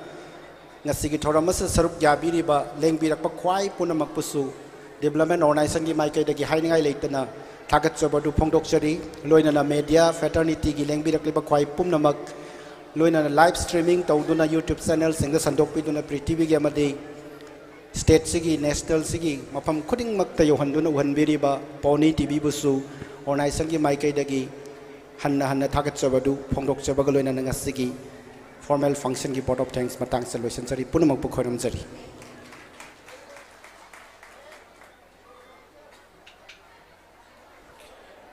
Ngasigi Thauram Masa Saruk Yabiriba, Lengbirakpa Khwai Punamak Pusu, Development Organization Gi Maikai Dagi Hainingai Leitana Thagat Jabadu Phongdok Chari Loinana Media Fraternity Gi Lengbirakliba Khwai Pumnamak लोइना live streaming तौदुना YouTube channel सिंग संदोकपिदुना पृथ्वी के अमदि state सिगी national सिगी मफम खुदिंग मक्ता योहंदुना उहनबिरिबा पौनी टीवी बुसु ऑर्गेनाइजेशन की माइकैदगी हन्ना हन्ना थागतचबदु फोंदोकचबग लोइना नंगासिगी फॉर्मल फंक्शन की बोर्ड ऑफ थैंक्स मतंग सॉल्यूशन सरी पुनमक पुखरम जरी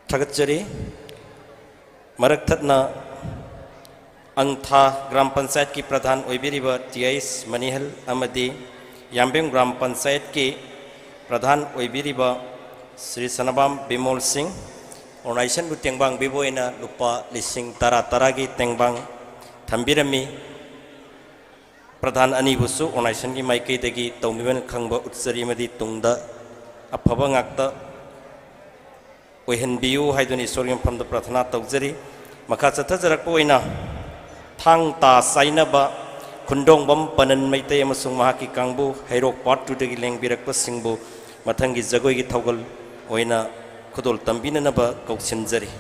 थागतचरी मरकथतना अंगथा ग्राम पंचायत की प्रधान ओइबिरिबा टीआईएस मनिहल अमदी याम्बेम ग्राम पंचायत की प्रधान ओइबिरिबा श्री सनबाम बिमोल सिंह ऑर्गेनाइजेशन बु तेंबांग बिबोइना लुपा लिसिंग तरा तरा की तेंबांग थंबिरमी प्रधान अनिबुसु ऑर्गेनाइजेशन की माइकैदगी तौमिबन खंग उत्सरी मदी तुंगदा अफबा ngakta ओहनबियु हाइदुनि ईश्वरगी मफमद प्रार्थना तौजरी मखा चथजरकप ओइना थांग ता साइनबा खुंडोंबम पनन मैतै अमसुंग महाकी कांगबु हैरोक पार्ट 2 दगी लेंगबिरकप सिंगबु मथंगी जगोइगी थौगल ओइना खुदोल तंबिननबा कौसिनजरी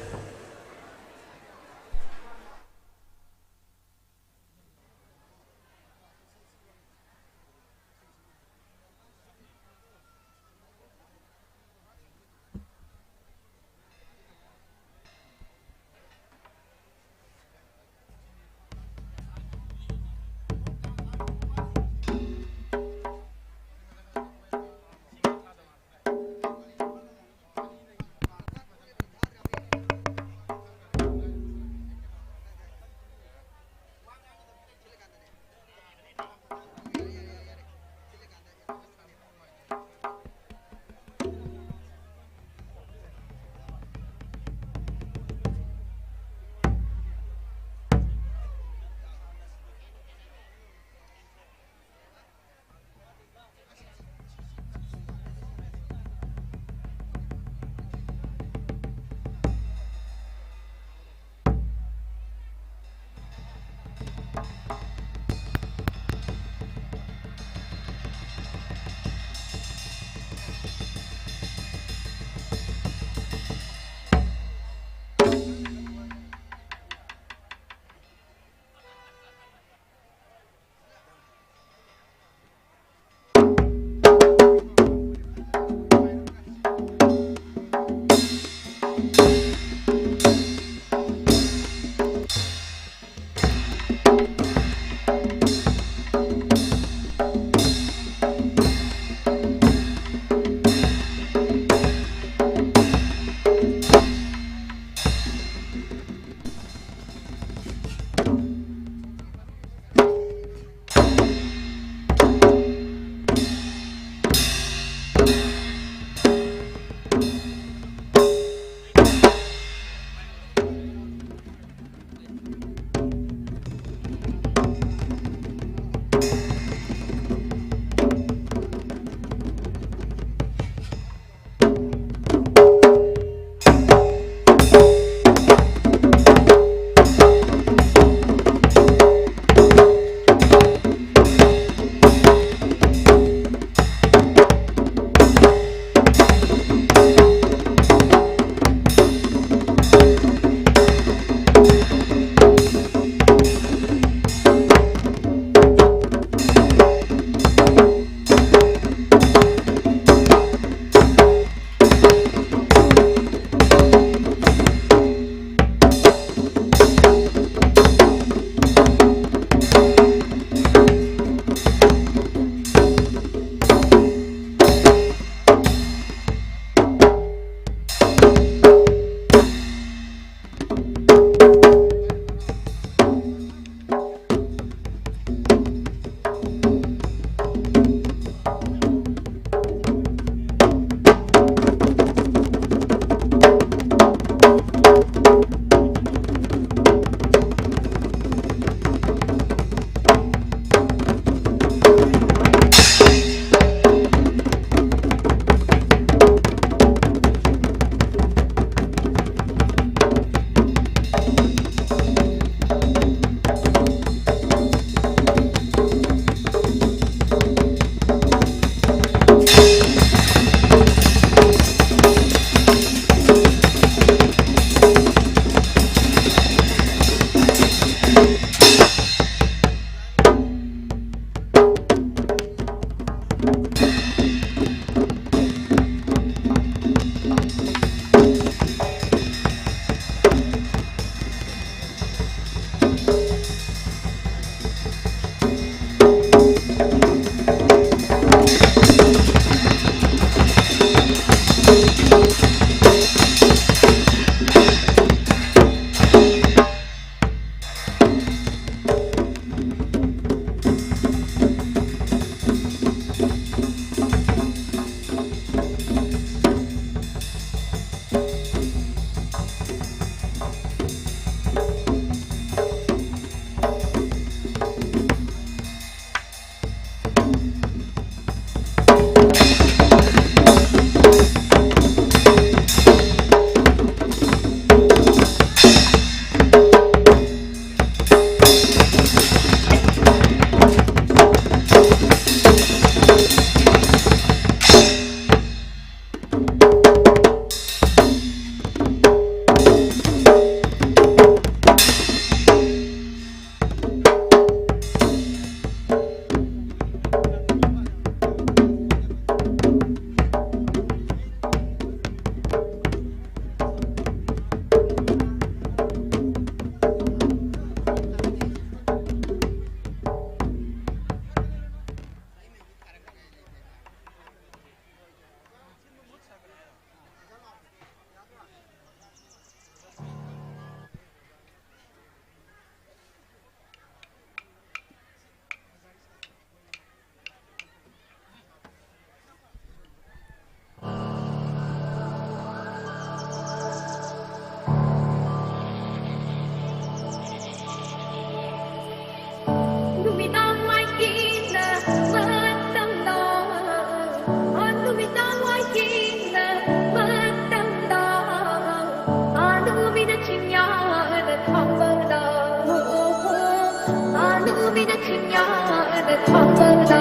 ꯈꯣꯏꯅ ꯈꯤꯡꯌꯥꯅ ꯊꯥꯡꯕꯜꯅ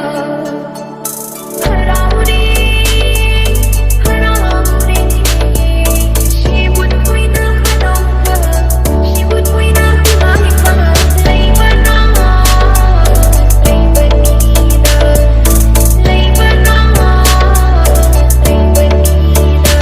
ꯍꯔꯥꯎꯔꯦ ꯍꯔꯥꯎꯔꯦ ꯁꯤꯕꯨ ꯈꯣꯏꯅ ꯍꯔꯥꯎꯕ ꯁꯤꯕꯨ ꯈꯣꯏꯅ ꯍꯔꯥꯎꯕ ꯂꯩꯕꯅ ꯂꯩꯕꯅꯤꯗ ꯂꯩꯕꯅ ꯂꯩꯕꯅꯤꯗ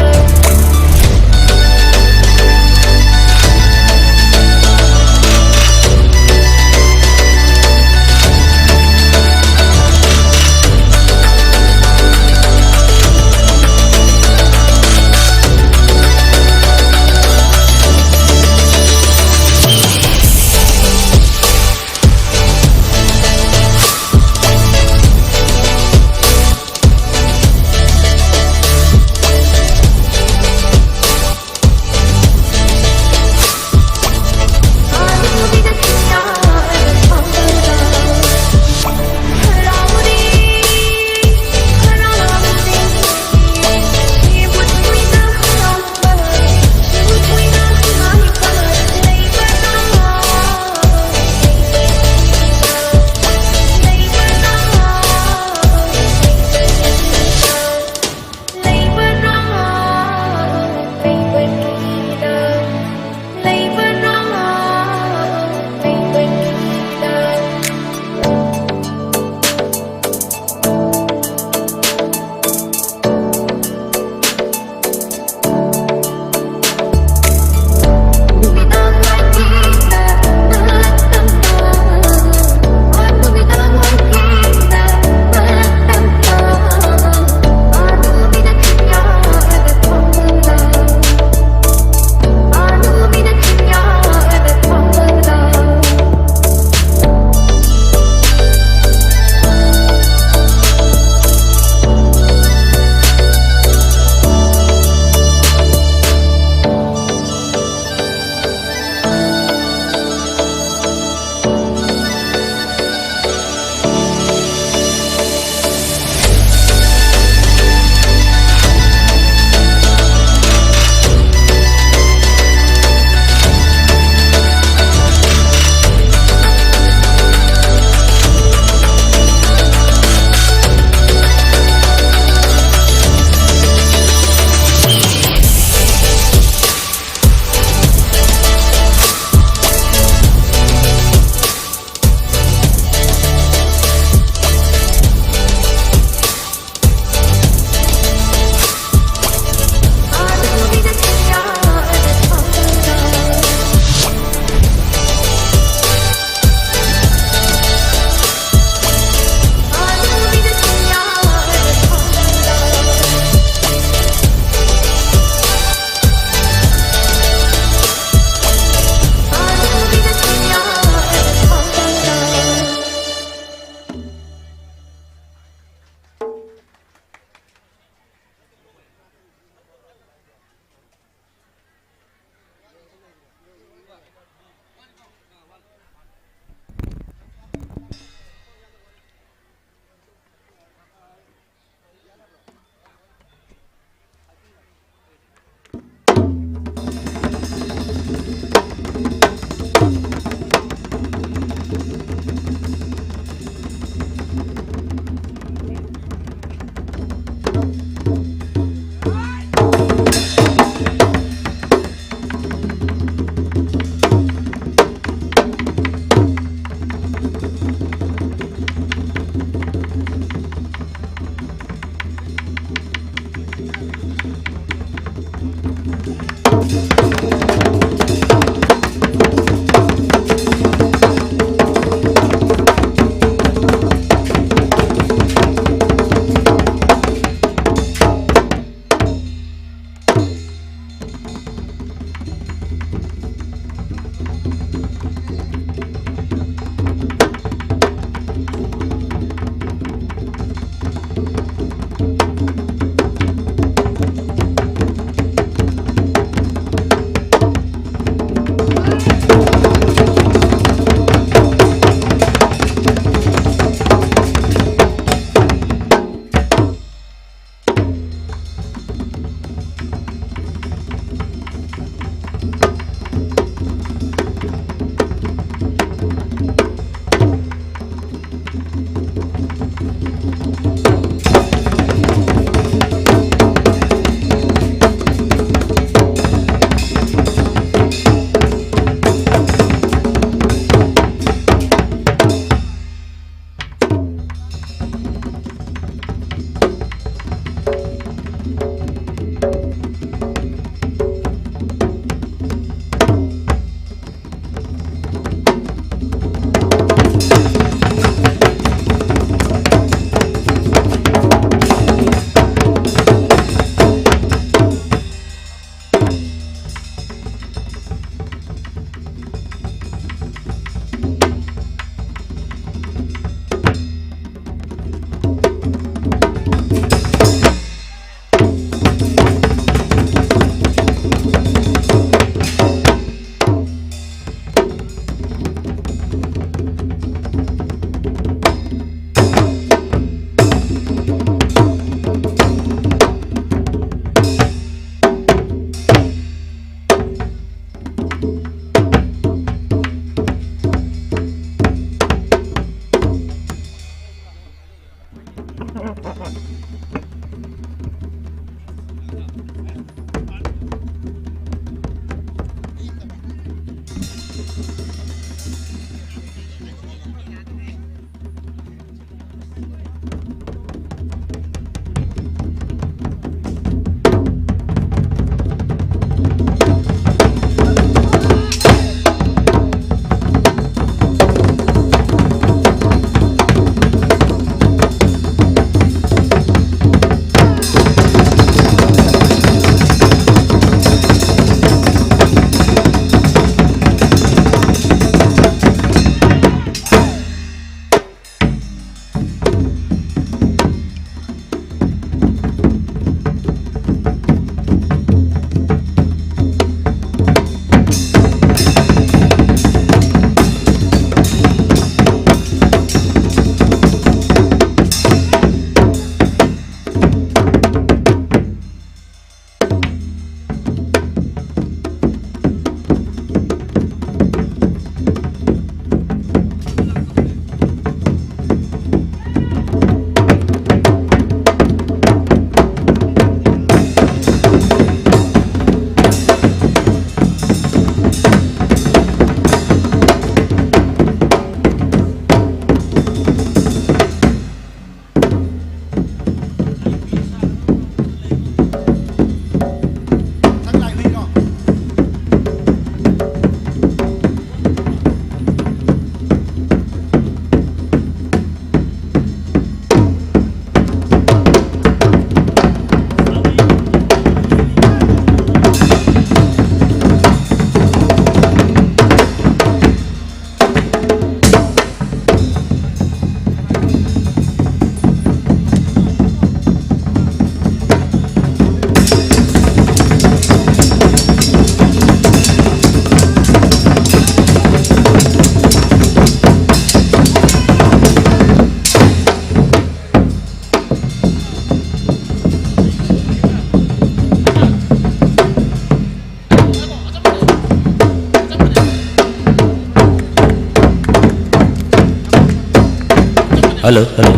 Halo, halo.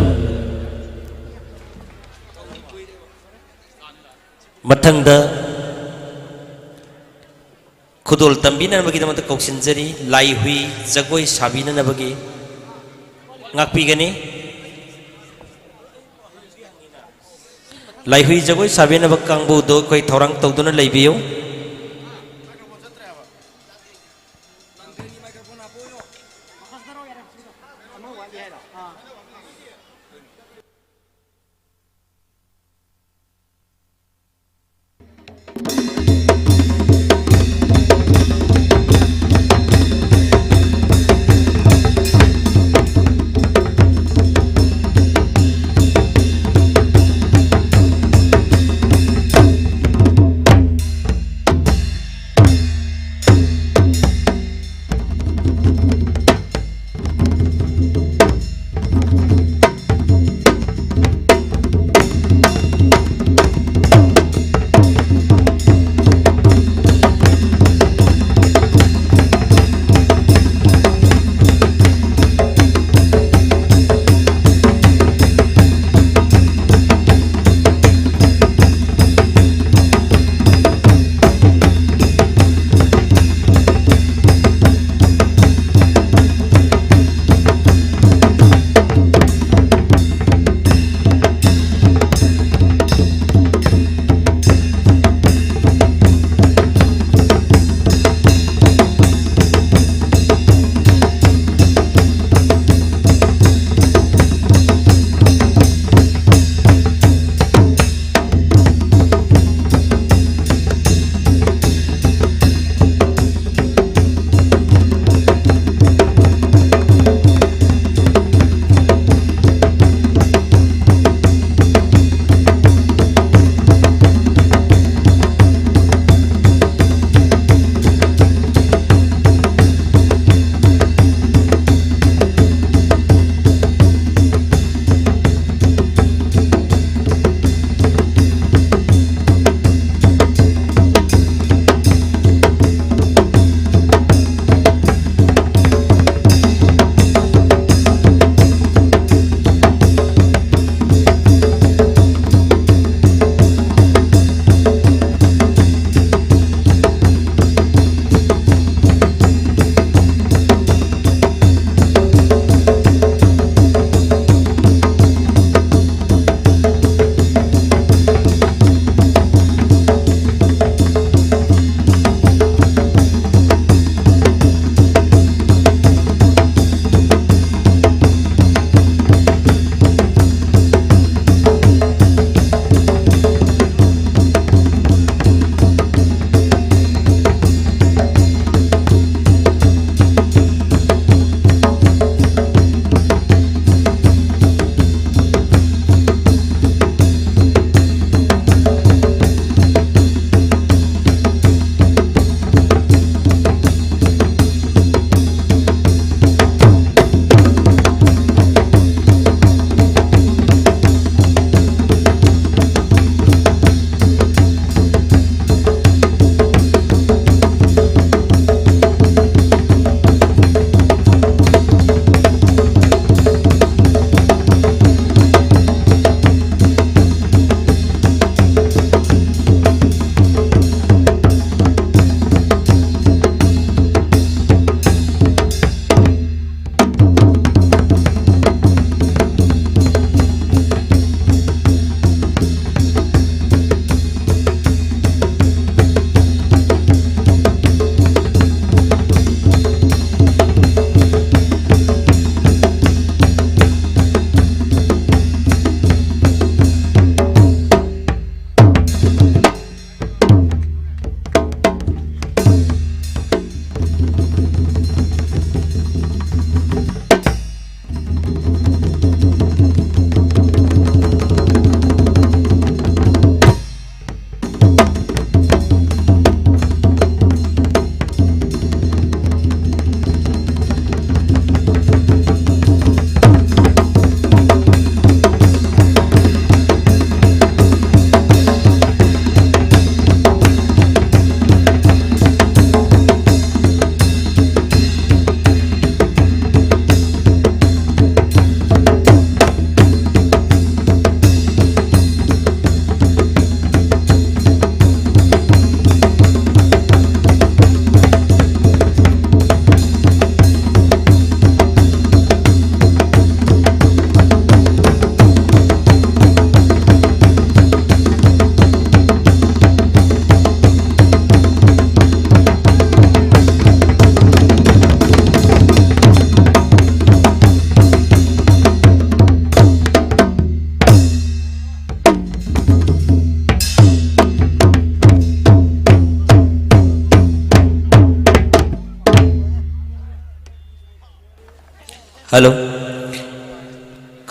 Mathangda khudol tambina nabagi damata kauksinjari lai hui jagoi sabina nabagi ngakpigani lai hui jagoi sabina nabag kangbu do koi thorang tawduna laibiyo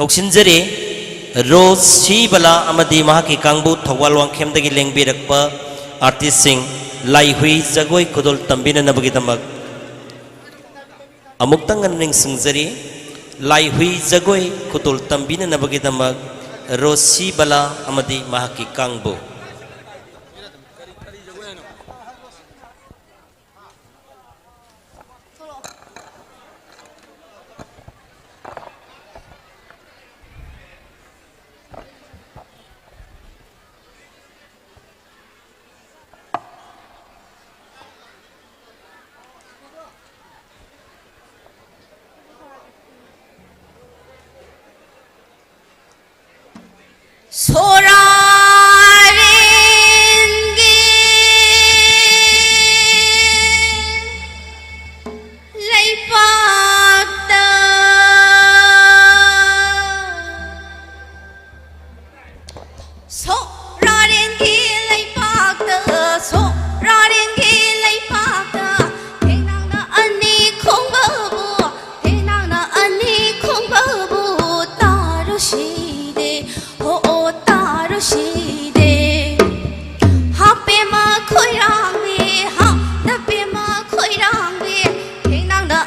कौशिनजरी रोसी बला अमदी महाकी कांगबु थौबाल वांखेमदगी लेंबिरकपा आर्टिस्ट सिंह लाई हुई जगोई खुदोल तंबिननबगिदमक अमुक्तंग निंगसिंगजरी लाई हुई जगोई खुदोल तंबिननबगिदमक रोसी बला अमदी महाकी कांगबु 소라랭게 레이팍다 소라랭게 레이팍다 소라랭게 레이팍다 대낭나 언니 콩바부 대낭나 언니 콩바부 따르시대 तारुशीदे हापे मा खोइरांगे हा नपे मा खोइरांगे थेंनांना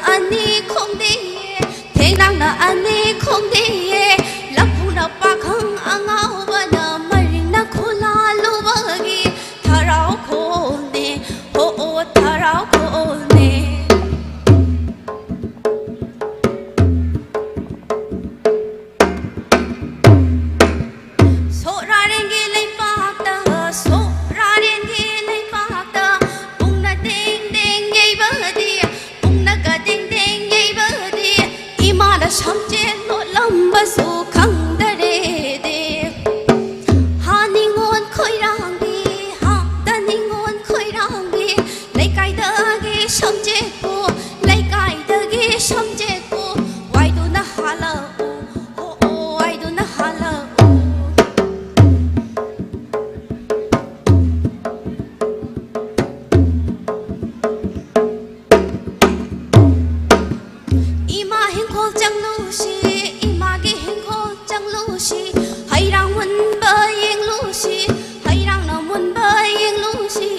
अन्नी खोंदे लफुना पाखंग अंगावना मरिना खोला लुबगी थराव खोने हो ओ थराव खोने समझे लो लंबा सो खंगदरे दे हानिंगोन खोइरांगे हा दनिंगोन खोइरांगे लेकाइदगे समझे को लेकाइदगे समझे को वाइदो ना हाला ओ ओ वाइदो ना हाला इमा हिंखोल चंगलुसी इमागे हिंखोल चंगलुसी हैरांग मुनबा येंगलुसी हैरांग ना मुनबा येंगलुसी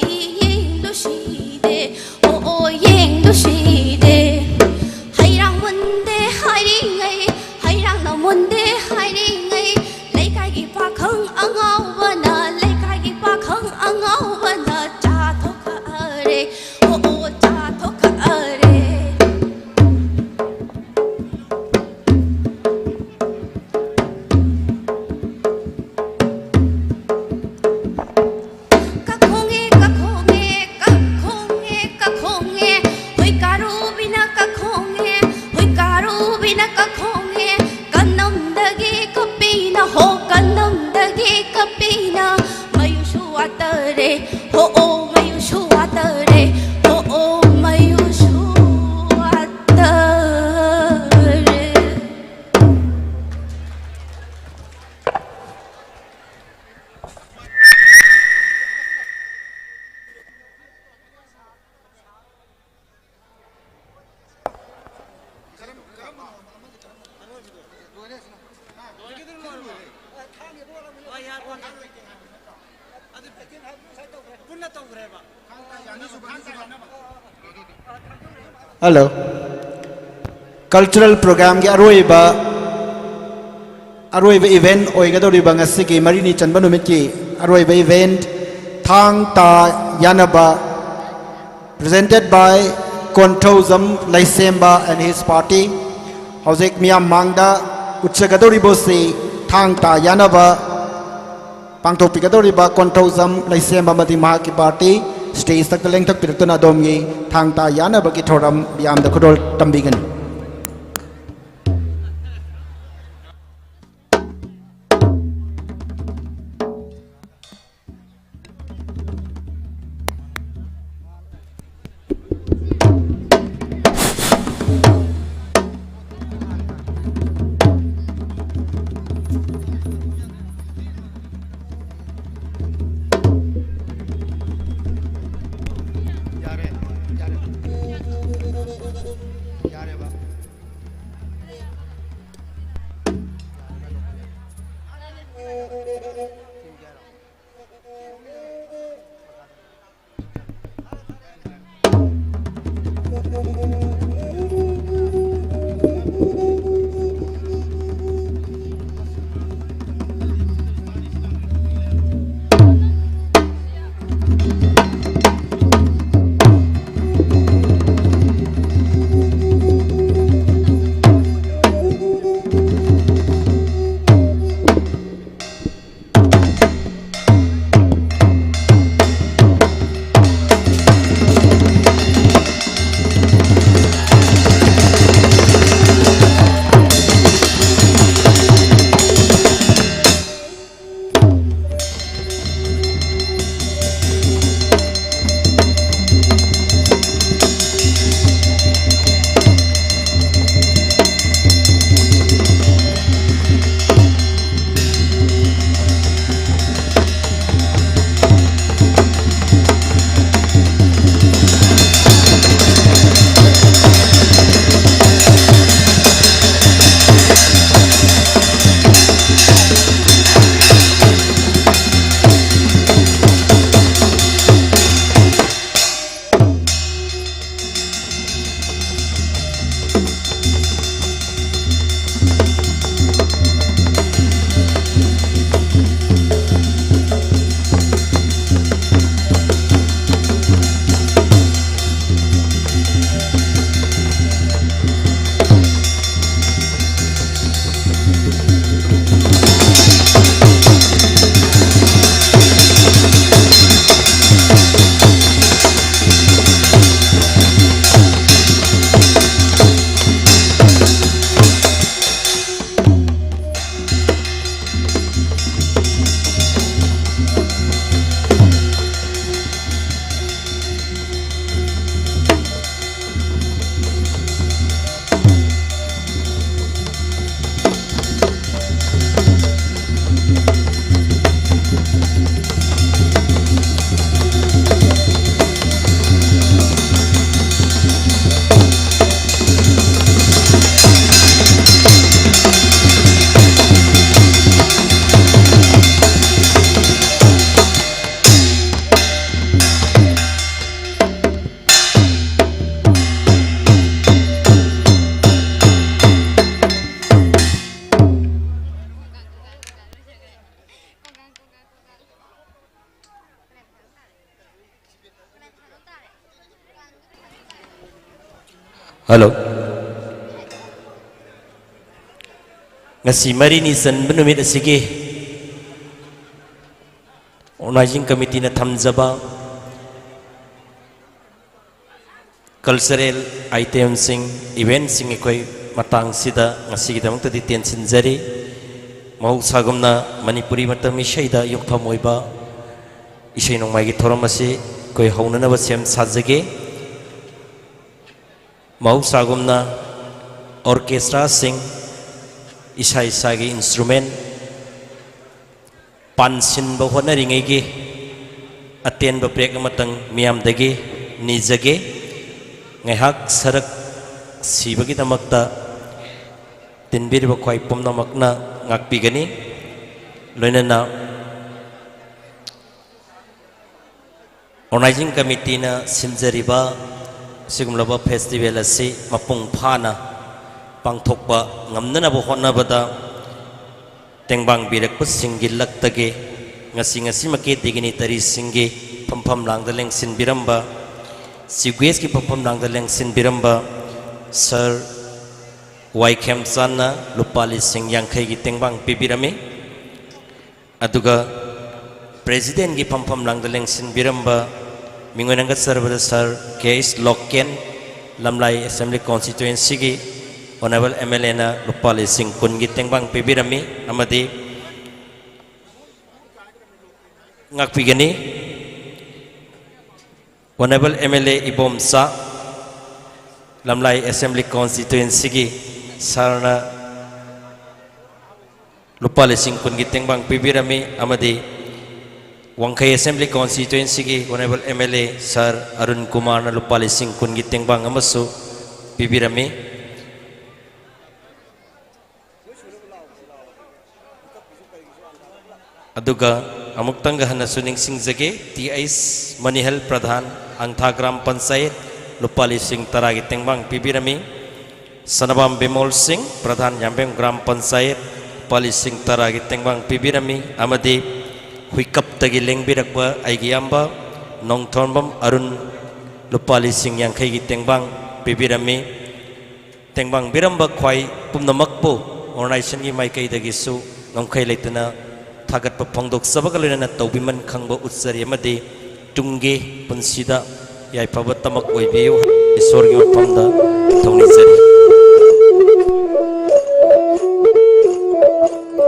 दे ओ ओ येंगलुसी दे हैरांग मुनदे हाइरिंगै हैरांग ना मुनदे हाइरिंगै लेकाइगी पाखंग अंगावना लेकाइगी पाखंग अंगावना चाथोखअरे ओ ओ चाथोखअरे हो ओ मयुषु वातरे हो ओ मयुषु वातरे हेलो कल्चरल प्रोग्राम की अरोइब इवेंट ओइगदोरिबा ngasi मरिनी चनबा नुमित की अरोइब इवेंट थांग ता यानबा presented by Kontozam Laisemba and his party hauzik miam mangda utsagadoribosi थांग ता यानबा पांगथोकपिगदोरिबा Kontozam Laisemba मदि महाकी पार्टी स्टेज तक लेंथक पिरतुना दोमगी थांग ता यानबगी थोरम याम द खुदोल तंबिगन यारे बा Halo. Ngasi mari ni san benumit asige. Organizing committee na thamjaba cultural item sing event sing ekoi matang sida ngasi gidamang tadi tension jari mau sagumna manipuri matam ishaida yuktham oiba ishay nong mai gi thoram ase koi hauna na basem sajage mau sagumna orchestra sing isai sagi instrument pansin bahwa na ringai gi aten ba prek matang miam dagi nijage ngehak sarak sibagi tamakta tinbir ba khoi pom namakna ngakpigani loinana organizing committee na sinjariba sigumlaba festival asi mapung phana pangthokpa ngamnana bo honnabada tengbang birak singil laktage ngasi make digini tari singi phampham langda lengsin biramba sigwes ki phampham langda lengsin biramba sir waikem sanna lupali sing yangkhai gi tengbang pibirame aduga president gi phampham langda lengsin biramba mingonanga sarvada sir case loken lamlai assembly constituency gi honorable MLA na lupali sing kun gi tengbang pibirame amadi ngakpigani honorable MLA ibom sa lamlai assembly constituency gi sarna lupali sing kun gi tengbang pibirame amadi Wangkai Assembly Constituency ki Honorable MLA Sir Arun Kumar na lupali sing kun gi tengbang amasu pibirami aduga amuktanga hana suning singjage TIS Manihal Pradhan Angtha Gram Panchayat Lupali Singh Taragi Tengbang Pibirami Sanabam Bimol Singh Pradhan Yambem Gram Panchayat Lupali Singh Taragi Tengbang Pibirami amadi huikap tagi lengbirakba aigiyamba Nongthonbam Arun Lupali Singh Yangkai Tengbang Pibirami Tengbang Biramba Khwai Pumnamakpo Organization gi Maikai Dagisu Nongkai Laitana Thagat Pongdok Sabakalina Tobiman Kangbo Utsari Amadi Tungi Punsida Yai Pavatamak Oibiu Isorgi Pamda Tonizari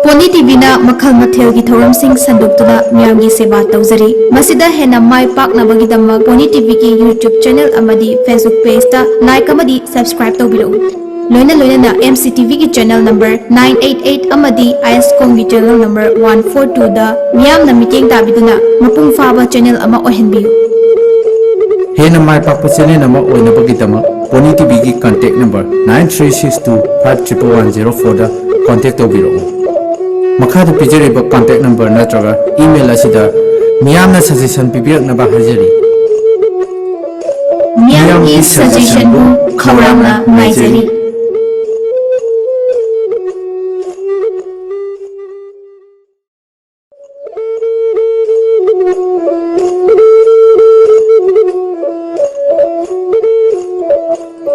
Poni TV na makhal mathel gi thoram sing sandukna miyam gi seba tawzari masida hena mai pak na bagi damma Poni TV gi YouTube channel amadi Facebook page ta like amadi subscribe tawbilo loina na MCTV gi channel number 988 amadi IS Kong gi channel number 142 da miyam na meeting tabiduna mapung faba channel ama ohenbiu hena mai pak channel nama oina bagi damma Poni TV gi contact number 9362511004 da contact tawbilo Makada pijariba contact number natraga email asida miyamna suggestion pibirakna ba harjari miyamgi suggestion bu khawramna maijari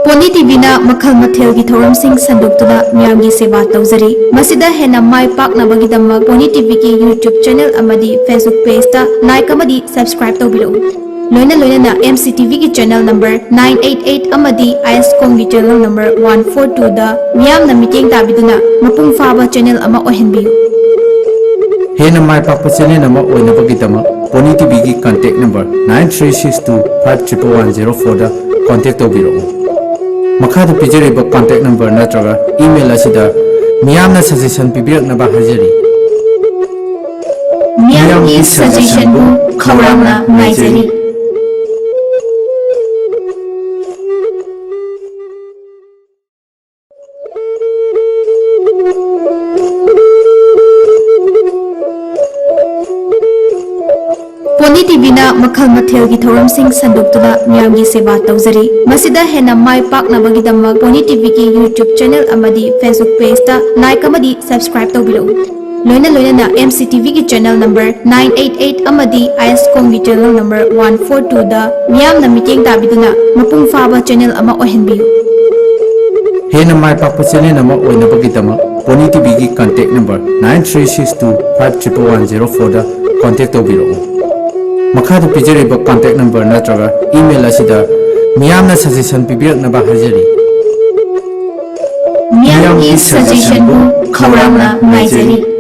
Poni TV na makhal mathel gi thoram sing sandukna miyam gi seba tawzari masida hena mai pak na bagi damma Poni TV gi YouTube channel amadi Facebook page ta like amadi subscribe tawbilo loina na MCTV gi channel number 988 amadi IS Kong gi channel number 142 da miyam na meeting tabiduna mapung faba channel ama ohenbiu hena mai pak channel nama oina bagi damma Poni TV gi contact number 9362511004 da contact tawbilo Makada pijariba contact number natraga email asida miyamna suggestion pibirakna ba harjari miyamgi suggestion bu khawramna maijari Poni TV na makhal mathel gi thoram sing sandukna miyam gi seba tawzari masida hena mai pak na bagi damma Poni TV gi YouTube channel amadi Facebook page ta like amadi subscribe tawbilo loina na MCTV gi channel number 988 amadi IS Kong gi channel number 142 da miyam na meeting tabiduna mapung faba channel ama ohenbiu hena mai pak channel nama oina bagi damma Poni TV gi contact number 9362511004 da contact tawbilo Makada pijariba contact number natraga email asida miyamna suggestion pibirakna ba harjari miyamgi suggestion bu khawramna maijari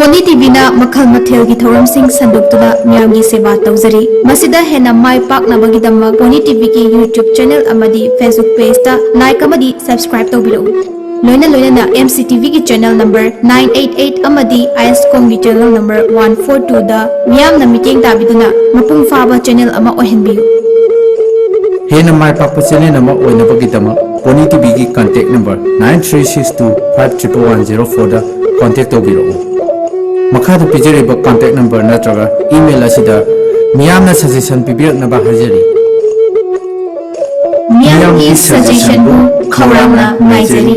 Poni TV na makhal mathel gi thoram sing sandukna miyam gi seba tawzari masida hena mai pak na bagi damma Poni TV gi YouTube channel amadi Facebook page ta like amadi subscribe tawbilo loina na MCTV gi channel number 988 amadi IS Kong gi channel number 142 da miyam na meeting tabiduna mapung faba channel ama ohenbiu hena mai pak channel nama oina bagi damma Poni TV gi contact number 9362511004 da contact tawbilo Makada pijariba contact number natraga email asida miyamna suggestion pibirakna ba harjari miyamgi suggestion bu khawramna maijari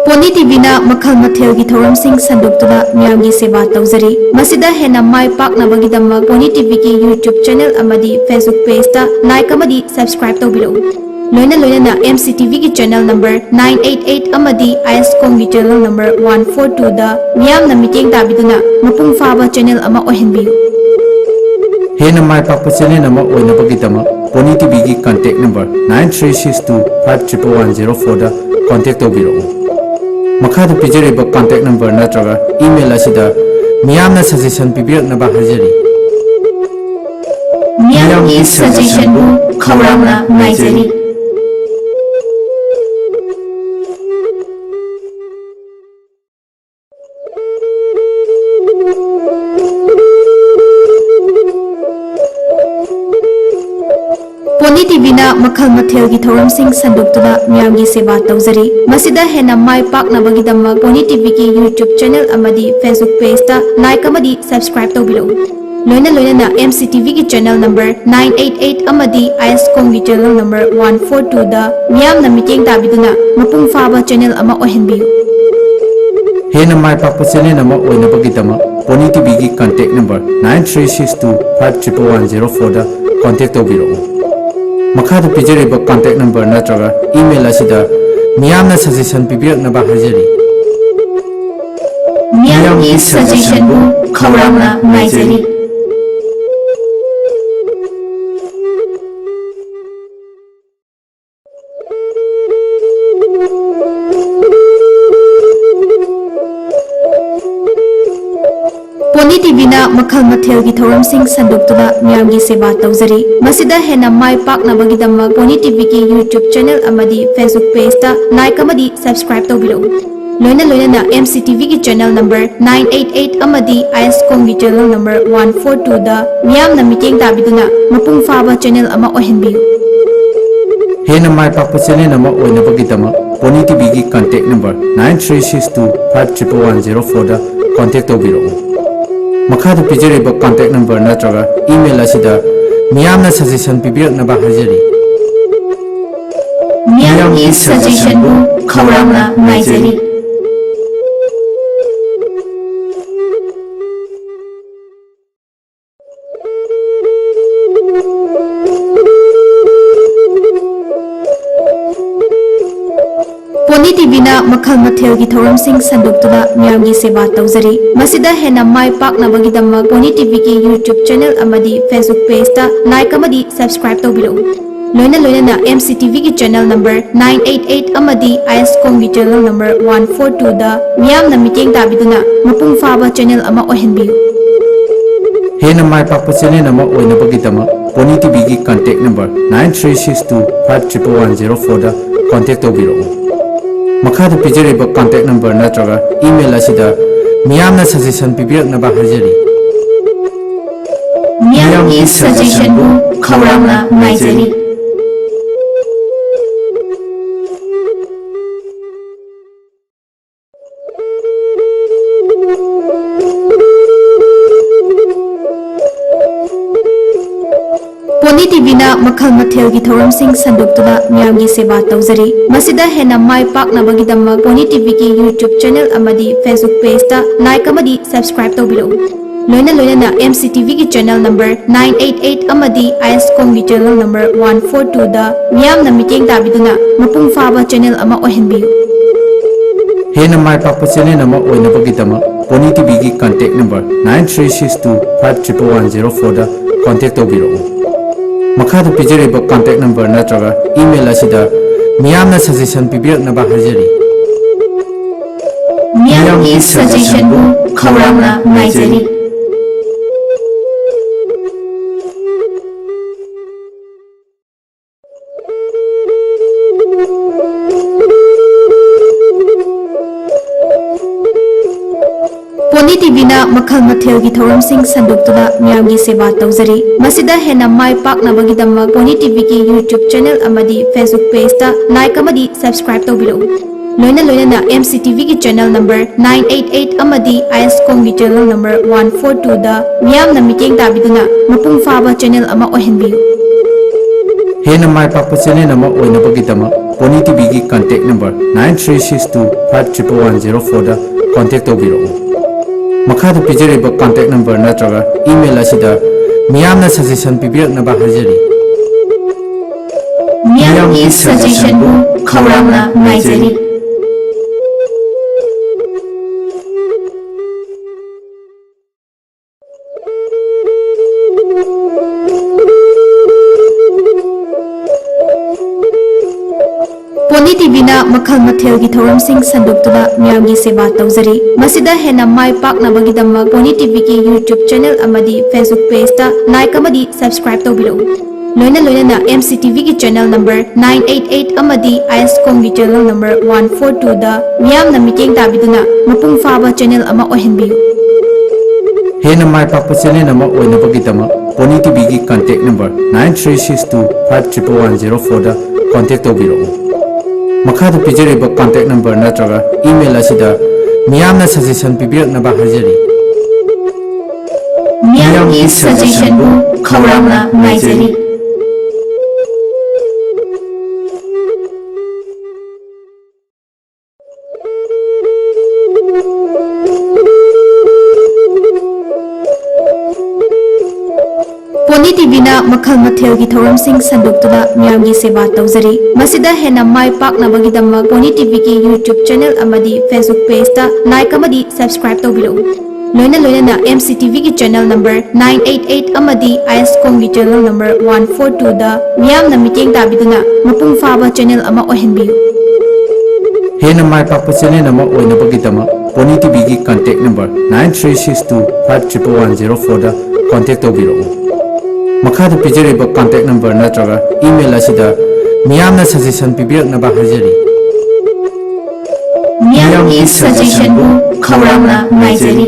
Poni TV na makhal mathel gi thoram sing sandukna miyam gi seba tawzari masida hena mai pak na bagi damma Poni TV gi YouTube channel amadi Facebook page ta like amadi subscribe tawbilo loina na MCTV gi channel number 988 amadi IS Kong gi channel number 142 da miyam na meeting tabiduna mapung faba channel ama ohenbiu hena mai pak channel nama oina bagi damma Poni TV gi contact number 9362511004 da contact tawbilo Makada pijariba contact number natraga email asida miyamna suggestion pibirakna ba harjari ꯃꯤꯌꯥꯝꯒꯤ ꯁꯖꯦꯁꯟꯕꯨ ꯈꯧꯔꯥꯡꯅ ꯉꯥꯏꯖꯔꯤ pony ꯇꯤꯚꯤꯅ ꯃꯈꯜ ꯃꯊꯦꯜꯒꯤ ꯊꯧꯔꯝꯁꯤꯡ ꯁꯟꯗꯣꯛꯇꯨꯅ ꯃꯤꯌꯥꯝꯒꯤ ꯁꯦꯕꯥ ꯇꯧꯖꯔꯤ ꯃꯁꯤꯗ ꯍꯦꯟꯅ ꯃꯥꯏ ꯄꯥꯛꯅꯕꯒꯤꯗꯃꯛ pony ꯇꯤꯚꯤꯒꯤ YouTube channel ꯑꯃꯗꯤ ꯐꯦꯁꯕꯨꯛ ꯄꯦꯖꯇ ꯂꯥꯏꯛ ꯑꯃꯗꯤ ꯁꯕꯁꯀ꯭ꯔꯥꯏꯕ ꯇꯧꯕꯤꯔꯛꯎ ꯂꯣꯏꯅꯅ MCTVꯒꯤ ꯆꯦꯅꯦल ꯅꯝꯕꯔ 988 ꯑꯃꯗꯤ ISCOMꯒꯤ ꯆꯦꯅꯦल ꯅꯝꯕꯔ 142ꯗ ꯃꯤꯌꯥꯝꯅ ꯃꯤꯠꯌꯦꯡ ꯇꯥꯕꯤꯗꯨꯅ ꯃꯄꯨꯡ ꯐꯥꯕ ꯆꯦꯅꯦल ꯑꯃ ꯑꯣꯏꯍꯟꯕꯤꯌꯨ ꯍꯦꯟꯅ ꯃꯥꯏ ꯄꯥꯛꯄ ꯆꯦꯅꯦꯜ ꯑꯃ ꯑꯣꯏꯅꯕꯒꯤꯗꯃꯛ ꯄꯣꯅꯤ ꯇꯤꯚꯤꯒꯤ ꯀꯟꯇꯦꯛ ꯅꯝꯕꯔ 9362511104ꯗ ꯀꯟꯇꯦꯛ ꯇꯧꯕꯤꯔꯛꯎ ꯃꯈꯥꯗ ꯄꯤꯖꯔꯤꯕ ꯀꯟꯇꯦꯛ ꯅꯝꯕꯔ ꯅꯠꯇ꯭ꯔꯒ ꯏꯃꯦꯜ ꯑꯁꯤꯗ ꯃꯤꯌꯥꯝꯅ ꯁꯖꯦꯁꯟ ꯄꯤꯕꯤꯔꯛꯅꯕ ꯍꯥꯏꯖꯔꯤ ꯃꯤꯌꯥꯝꯒꯤ ꯁꯖꯦꯁꯟꯕꯨ ꯈꯧꯔꯥꯡꯅ ꯉꯥꯏꯖꯔꯤ ꯄꯣꯅꯤ ꯇꯤꯚꯤꯅ ꯃꯈꯜ ꯃꯊꯦꯜꯒꯤ ꯊꯧꯔꯝꯁꯤꯡ ꯁꯟꯗꯣꯛꯇꯨꯅ ꯃꯤꯌꯥꯝꯒꯤ ꯁꯦꯕꯥ ꯇꯧꯖꯔꯤ ꯃꯁꯤꯗ ꯍꯦꯟꯅ ꯃꯥꯏ ꯄꯥꯛꯅꯕꯒꯤꯗꯃꯛ ꯄꯣꯅꯤ ꯇꯤꯚꯤꯒꯤ ꯌꯨꯇ꯭ꯌꯨꯕ ꯆꯦꯅꯦꯜ ꯑꯃꯗꯤ ꯐꯦꯁꯕꯨꯛ ꯄꯦꯖꯇ ꯂꯥꯏꯛ ꯑꯃꯗꯤ ꯁꯕꯁꯀ꯭ꯔꯥꯏꯕ ꯇꯧꯕꯤꯔꯛꯎ ꯂꯣꯏꯅꯅ MCTVꯒꯤ ꯆꯦꯅꯦल ꯅꯝꯕꯔ 988 ꯑꯃꯗꯤ ISCOMꯒꯤ ꯆꯦꯅꯦल ꯅꯝꯕꯔ 142ꯗ ꯃꯤꯌꯥꯝꯅ ꯃꯤꯠꯌꯦꯡ ꯇꯥꯕꯤꯗꯨꯅ ꯃꯄꯨꯡ ꯐꯥꯕ ꯆꯦꯅꯦल ꯑꯃ ꯑꯣꯏꯍꯟꯕꯤꯌꯨ ꯍꯦꯟꯅ ꯃꯥꯏ ꯄꯥꯛꯄ ꯆꯦꯅꯦꯜ ꯑꯃ ꯑꯣꯏꯅꯕꯒꯤꯗꯃꯛ ꯄꯣꯅꯤ ꯇꯤꯚꯤꯒꯤ ꯀꯟꯇꯦꯛ ꯅꯝꯕꯔ 9362511104ꯗ ꯀꯟꯇꯦꯛ ꯇꯧꯕꯤꯔꯛꯎ ꯃꯈꯥꯗ ꯄꯤꯖꯔꯤꯕ ꯀꯟꯇꯦꯛ ꯅꯝꯕꯔ ꯅꯠꯇ꯭ꯔꯒ ꯏꯃꯦꯜ ꯑꯁꯤꯗ ꯃꯤꯌꯥꯝꯅ ꯁꯖꯦꯁꯟ ꯄꯤꯕꯤꯔꯛꯅꯕ ꯍꯥꯏꯖꯔꯤ ꯃꯤꯌꯥꯝꯒꯤ ꯁꯖꯦꯁꯟꯕꯨ ꯈꯧꯔꯥꯡꯅ ꯉꯥꯏꯖꯔꯤ ꯄꯣꯅꯤ ꯇꯤꯚꯤꯅ ꯃꯈꯜ ꯃꯊꯦꯜꯒꯤ ꯊꯧꯔꯝꯁꯤꯡ ꯁꯟꯗꯣꯛꯇꯨꯅ ꯃꯤꯌꯥꯝꯒꯤ ꯁꯦꯕꯥ ꯇꯧꯖꯔꯤ ꯃꯁꯤꯗ ꯍꯦꯟꯅ ꯃꯥꯏ ꯄꯥꯛꯅꯕꯒꯤꯗꯃꯛ ꯄꯣꯅꯤ ꯇꯤꯚꯤꯒꯤ ꯌꯨꯇ꯭ꯌꯨꯕ ꯆꯦꯅꯦल ꯑꯃꯗꯤ ꯐꯦꯁꯕꯨꯛ ꯄꯦꯖꯇ ꯂꯥꯏꯛ ꯑꯃꯗꯤ ꯁꯕꯁꯀ꯭ꯔꯥꯏꯕ ꯇꯧꯕꯤꯔꯛꯎ ꯂꯣꯏꯅꯅ MCTVꯒꯤ ꯆꯦꯅꯦल ꯅꯝꯕꯔ 988 ꯑꯃꯗꯤ ISCOMꯒꯤ चैनल नंबर 142दा मियामना मिटेंग ताबिदुना मपुंग फाबा चैनल अमा ओहनबियु हेन माय पाकपा चैनल अमा ओइनबगिदमा पोनी टीवी की कांटेक्ट नंबर 9362511104 दा कांटेक्ट तौबिरउ मखाद पिजरेबा कांटेक्ट नंबर नत्रगा ईमेल असिदा मियामना सजेशन पिबिरकनबा हाजरी मियामगी सजेशन बु खौरांगना नायजरी पोनी टीवीना मखल मथेल की थौरम सिंह संदुक्तुना मियामगी सेवा तौजरी मसिदा हेना माय पाकनबगिदमा पोनी टीवी की यूट्यूब चैनल अमदी फेसबुक पेज ता लाइक अमदी सब्सक्राइब तौबिरउ लोइना MCTV की चैनल नंबर 988 अमदी ISCOM की चैनल नंबर 142 दा मियामना मिटेंग ताबिदुना मपुंग फाबा चैनल अमा ओहनबियु हेन माय पाकपा चैनल अमा ओइनबगिदमा पोनी टीवी की कांटेक्ट नंबर 9362511104 दा कांटेक्ट तौबिरउ मखाद पिजरेबा कांटेक्ट नंबर नत्रगा ईमेल असिदा मियामना सजेशन पिबिरकनबा हाजरी मियामगी सजेशन बु खौरांगना नायजरी पोनी टीवीना मखल मथेल की थौरम सिंह संदुक्तुना मियामगी सेवा तौजरी मसिदा हेना माय पाकनबगिदमा पोनी टीवी की यूट्यूब चैनल अमदी फेसबुक पेज ता लाइक अमदी सब्सक्राइब तौबिरउ लोइना MCTV की चैनल नंबर 988 अमदी ISCOM की चैनल नंबर 142 दा मियामना मिटेंग ताबिदुना मपुंग फाबा चैनल अमा ओहनबियु हेन माय पाकपा चैनल अमा ओइनबगिदमा पोनी टीवी की कांटेक्ट नंबर 9362511104 दा कांटेक्ट तौबिरउ मखाद पिजरेबा कांटेक्ट नंबर नत्रगा ईमेल असिदा मियामना सजेशन पिबिरकनबा हाजरी मियामगी सजेशन बु खौरांगना नायजरी Pony Pony TV na makhal mathel gi thoram sing sanduktura miyam gi seba tawjari masida hena mai pak na bagi damma Pony TV ki YouTube channel amadi Facebook page ta like amadi subscribe tawbiro loina na MCTV ki channel number 988 amadi ISCOM gi channel number 142 da miyam na meeting tabiduna mapung faba channel ama ohenbiyu hena mai pak channel nama oina bagi damma Pony TV ki contact number 9362511104 da contact tawbiro Makada pijari ba contact number natraga email asida miyamna suggestion pibirak na ba harjari miyam gi suggestion bu khawramna ngaijari Pony TV na makhal mathel gi thoram sing sanduktura miyam gi seba tawjari masida hena mai pak na bagi damma Pony TV ki YouTube channel amadi Facebook page ta like amadi subscribe tawbiro loina na MCTV ki channel number 988 amadi ISCOM gi channel number 142 da miyam na meeting tabiduna mapung faba channel ama ohenbiyu hena mai pak channel nama oina bagi damma Pony TV ki contact number 9362511104 da contact tawbiro Makada pijari ba contact number natraga email asida miyamna suggestion pibirak na ba harjari miyam gi suggestion bu khawramna ngaijari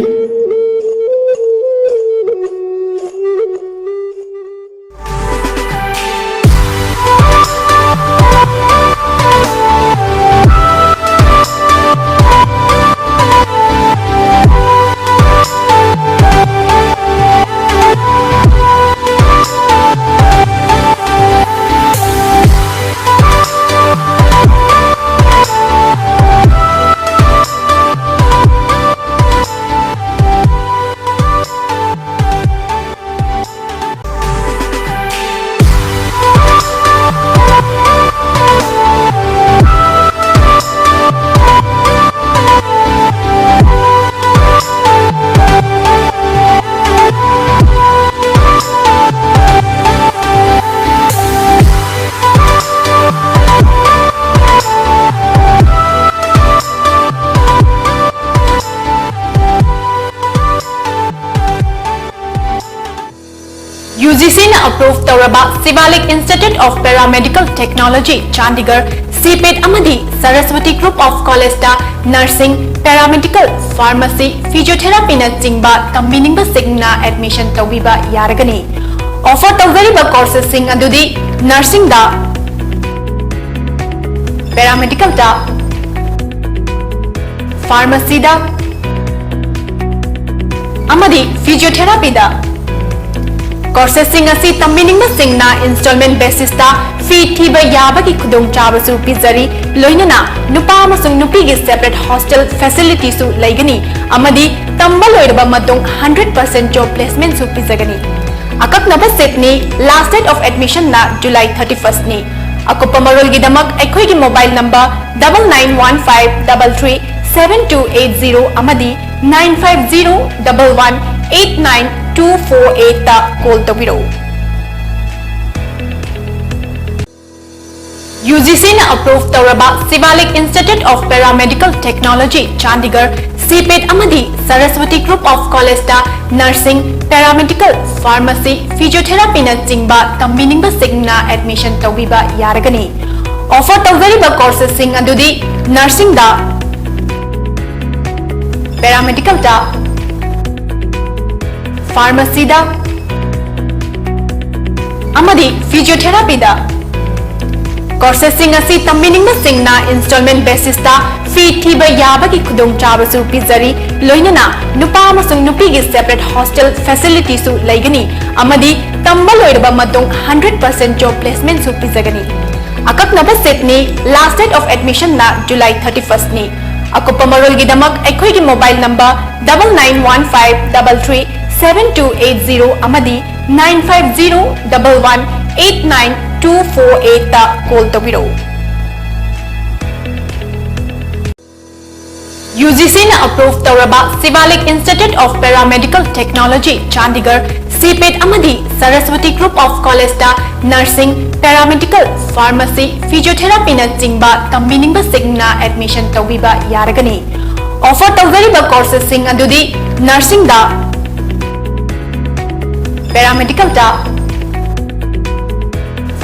UGC na approved Tauraba Sivalik Institute of Paramedical Technology Chandigarh CPET amadi Saraswati Group of College da Nursing Paramedical Pharmacy Physiotherapy na chingba tambiningba singna admission tawbiba yaragani offer tawgariba courses sing adudi nursing da paramedical da pharmacy da amadi physiotherapy da courses sing asi tambiningba singna installment basis ta fee thiba yabagi khudong chabasu pizari loinana nupa amasung nupi gi separate hostel facility su laigani amadi tambal loiraba matung 100% job placement su pizagani akaknaba set ni last date of admission na July 31st ni akupa marol gi damak aikhoi gi mobile number 9915337280 amadi 9501189248 ta call tawiro UGC na approved Tauraba Sivalik Institute of Paramedical Technology Chandigarh CPET amadi Saraswati Group of College da Nursing Paramedical Pharmacy Physiotherapy na chingba tambiningba singna admission tawbiba yaragani offer tawgariba courses sing adudi nursing da paramedical da pharmacy da amadi physiotherapy da courses sing asi tambiningba singna installment basis ta fee thiba yabagi khudong chabasu pizari loinana nupa amasung nupi gi separate hostel facility su laigani amadi tambal loiraba matung 100% job placement su pizagani akaknaba set ni last date of admission na July 31st ni akupa marol gi damak aikhoi gi mobile number 9915337280 amadi 9501189248 ta call tawiro UGC na approved Tauraba Sivalik Institute of Paramedical Technology Chandigarh CPET amadi Saraswati Group of College da Nursing, Paramedical, Pharmacy, Physiotherapy na chingba tambiningba singna admission tawbiba yaragani. Offer tawzariba courses sing adudi Nursing da, Paramedical da,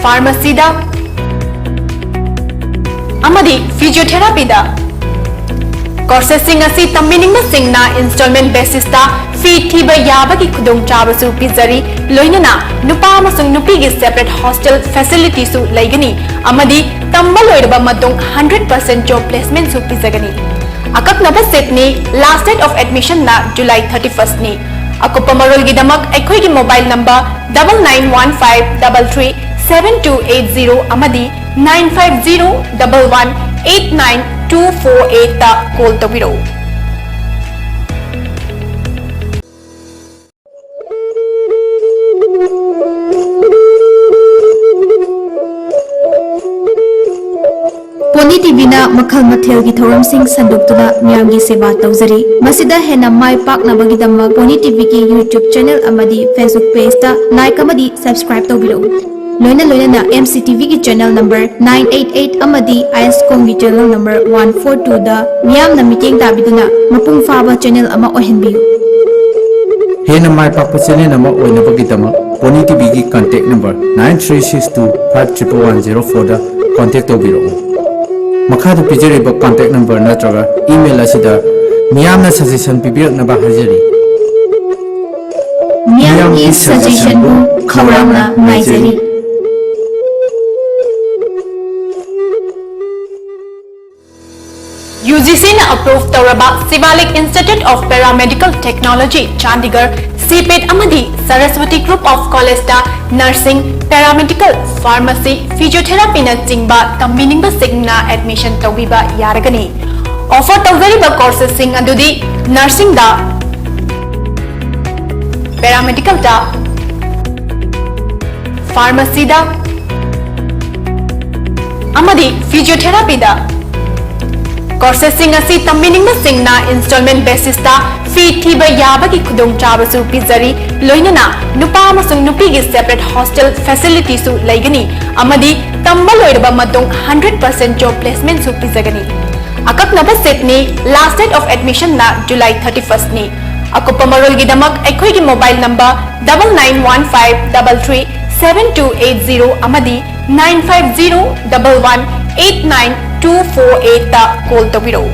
Pharmacy da, amadi Physiotherapy da. Courses sing asi tambiningba singna installment basis da fee thiba yabagi khudong chabasu pizari loinana nupa amasung nupi gi separate hostel facility su laigani amadi tamba loiraba madong 100% job placement su pizagani. Akak naba set ni last date of admission na July 31st ni. Akupa marol gi damak aikoi gi mobile number 9915337280 amadi 9501189248 ta call tawiro. Pony TV na makhal mathel gi thoram sing sandukna miyam gi seva tawzari masida hena mai pak na bagi damma Pony TV ki YouTube channel amadi Facebook page ta like amadi subscribe tawbiro loina na MCTV ki channel number 988 amadi ISCOM ki channel number 142 da miyam na meeting tabiduna mapung faba channel ama ohenbiyu Hena mai pakpa channel nama oina bagi dama Pony TV ki contact number 9362511104 da contact tawbiro Makhada pijariba contact number natraga email asida miyamna suggestion pibiraknaba hajari miyam gi suggestion bu khawramna maijari UGC na approved Tauraba Sivalik Institute of Paramedical Technology Chandigarh CPET amadi Saraswati Group of College da Nursing, Paramedical, Pharmacy, Physiotherapy na chingba tambiningba singna admission tawbiba yaragani. Offer tawzariba courses sing adudi Nursing da, Paramedical da, Pharmacy da, amadi Physiotherapy da. Courses sing asi tambiningba singna installment basis da fee thiba yabagi khudong chabasu pizari loinana nupa amasung nupi gi separate hostel facility su laigani amadi tamba loiraba madong 100% job placement su pizagani. Akak naba set ni last date of admission na July 31st ni. Akupa marol gi damak aikoi gi mobile number 9915337280 amadi 9501189248 ta call tawiro.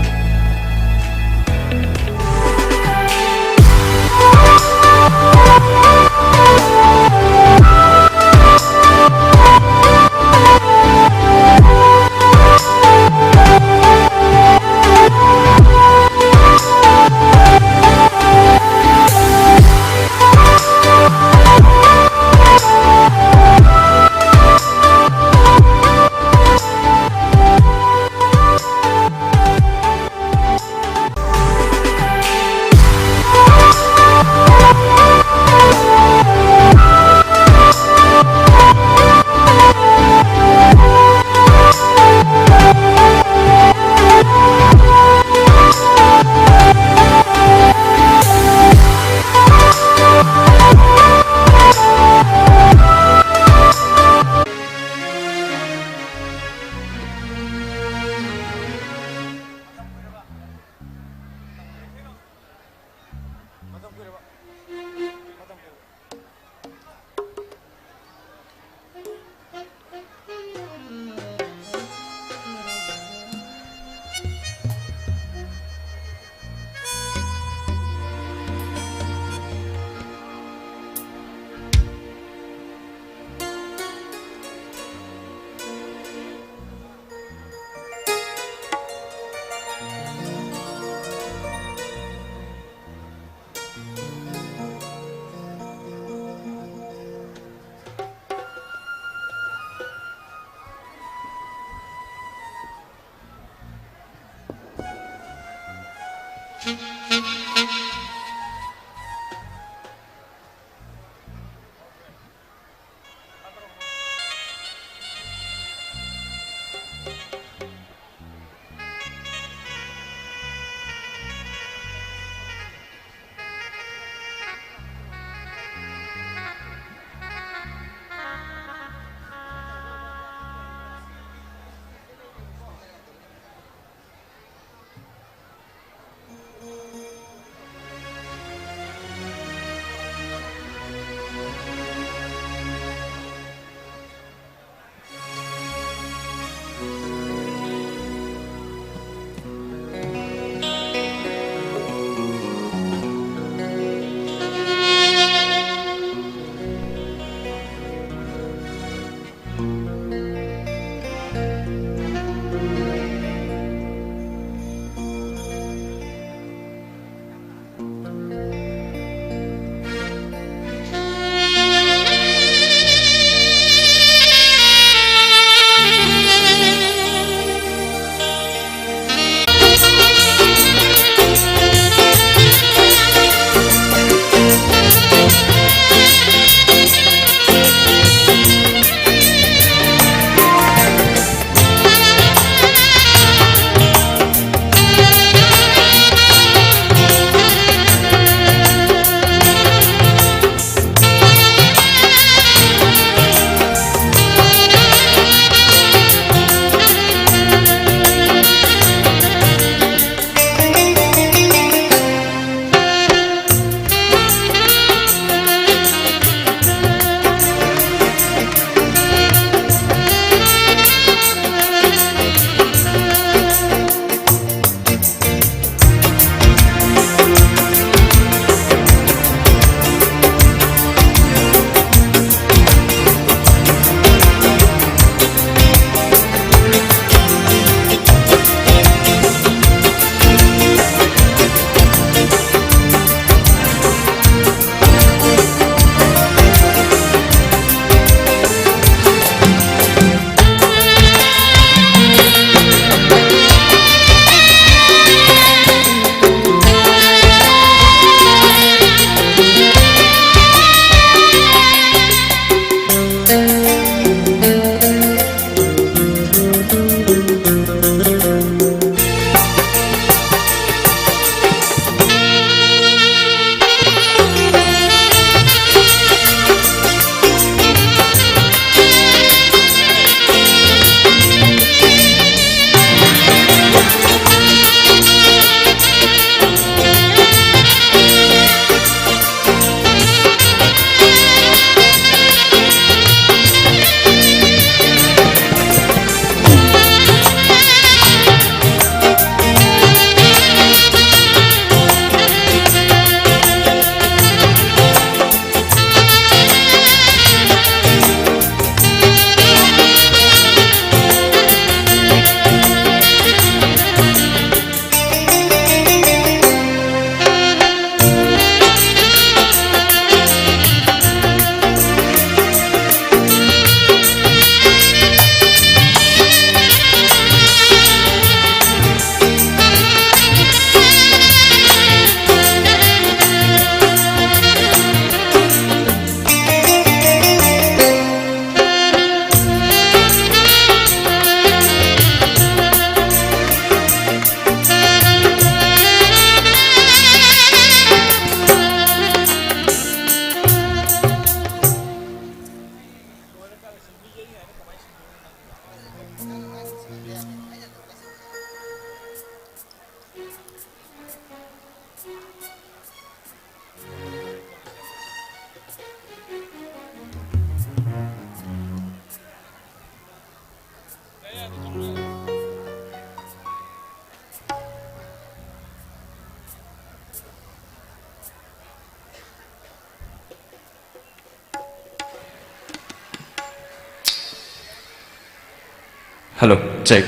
Hello, check.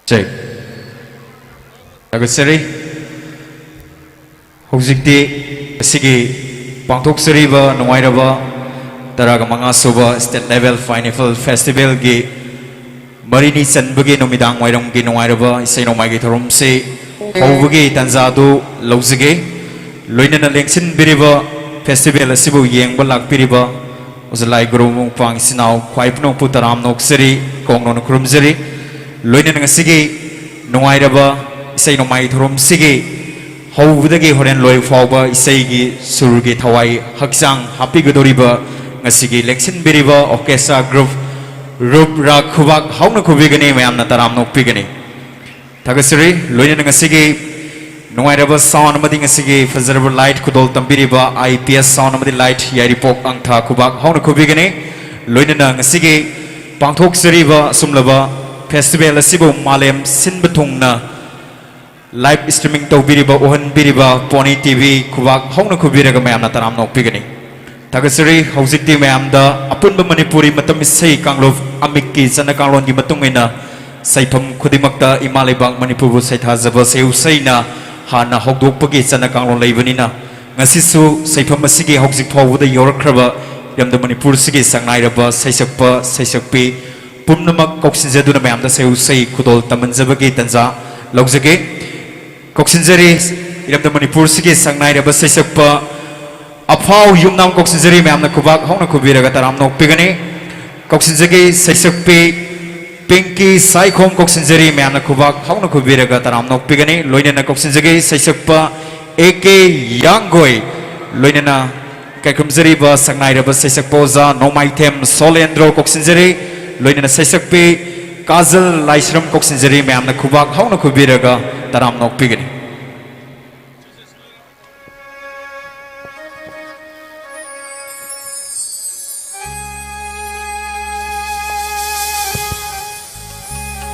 Check. Agasari. Hujikti sigi pangthok sariba nuwairaba taraga manga suba state level final festival gi Marini Sanbagi Nomidang Wairong Ginoiraba, Sino Magi Torum Se, Hovagi Tanzado, Lozige, Loina Lengsin Biriba, Festival Sibu Yang Balak Biriba, was a like Grum Pang Sinau, Quaipno Putaram Noxeri, Kongnon Krumzeri, Loina Sige, Noiraba, Sino Magi Torum Sige, Hovagi Horen Loy Fauba, Isegi, Surgi Tawai, Haksang, Happy Godoriba, Nasigi, Lexin Biriba, Orchestra Group. Rup ra khubak hauna khubigani mayam na taram nok pigani thagasri loina ngasigi nuairaba sound amadi ngasigi fazarable light kudol tambiriba IPS sound amadi light yari pok angtha khubak hauna khubigani loina ngasigi pangthok seriba sumlaba festival asibu malem sinbathungna live streaming tawbiriba ohan biriba Pony TV khubak hauna khubiraga mayam na taram nok pigani Tagasari Hositi Mayamda Apunba Manipuri Matam Sei Kanglov Amiki Sana Kanglon Gi Matungina Saipam Kudimakta Imalibang Manipur Saita Zaba Seu Saina Hana Hogdok Pagi Sana Kanglon Levanina Ngasisu Saipam Masigi Hogsik Pawu the Yorakraba Yamda Manipur Sigi Sangairaba Saisakpa Saisakpi Pumnamak Koksinzaduna Mayamda Seu Sei Kudol Tamanzabagi Tanza Logzage Koksinzari Yamda Manipur Sigi Sangairaba Saisakpa Apau Yumnam Koksinzari Mamna Kubak Hona Kubiraga Taram Nok Pigani Koksinzagi Saisakpi Pinky Saikom Koksinzari Mamna Kubak Hona Kubiraga Taram Nok Pigani Loinana Koksinzagi Saisakpa AK Yangoi Loinana Kakumzari Ba Sangaira Ba Saisakpoza Nomaitem Solendro Koksinzari Loinana Saisakpi Kazal Laisram Koksinzari Mamna Kubak Hona Kubiraga Taram Nok Pigani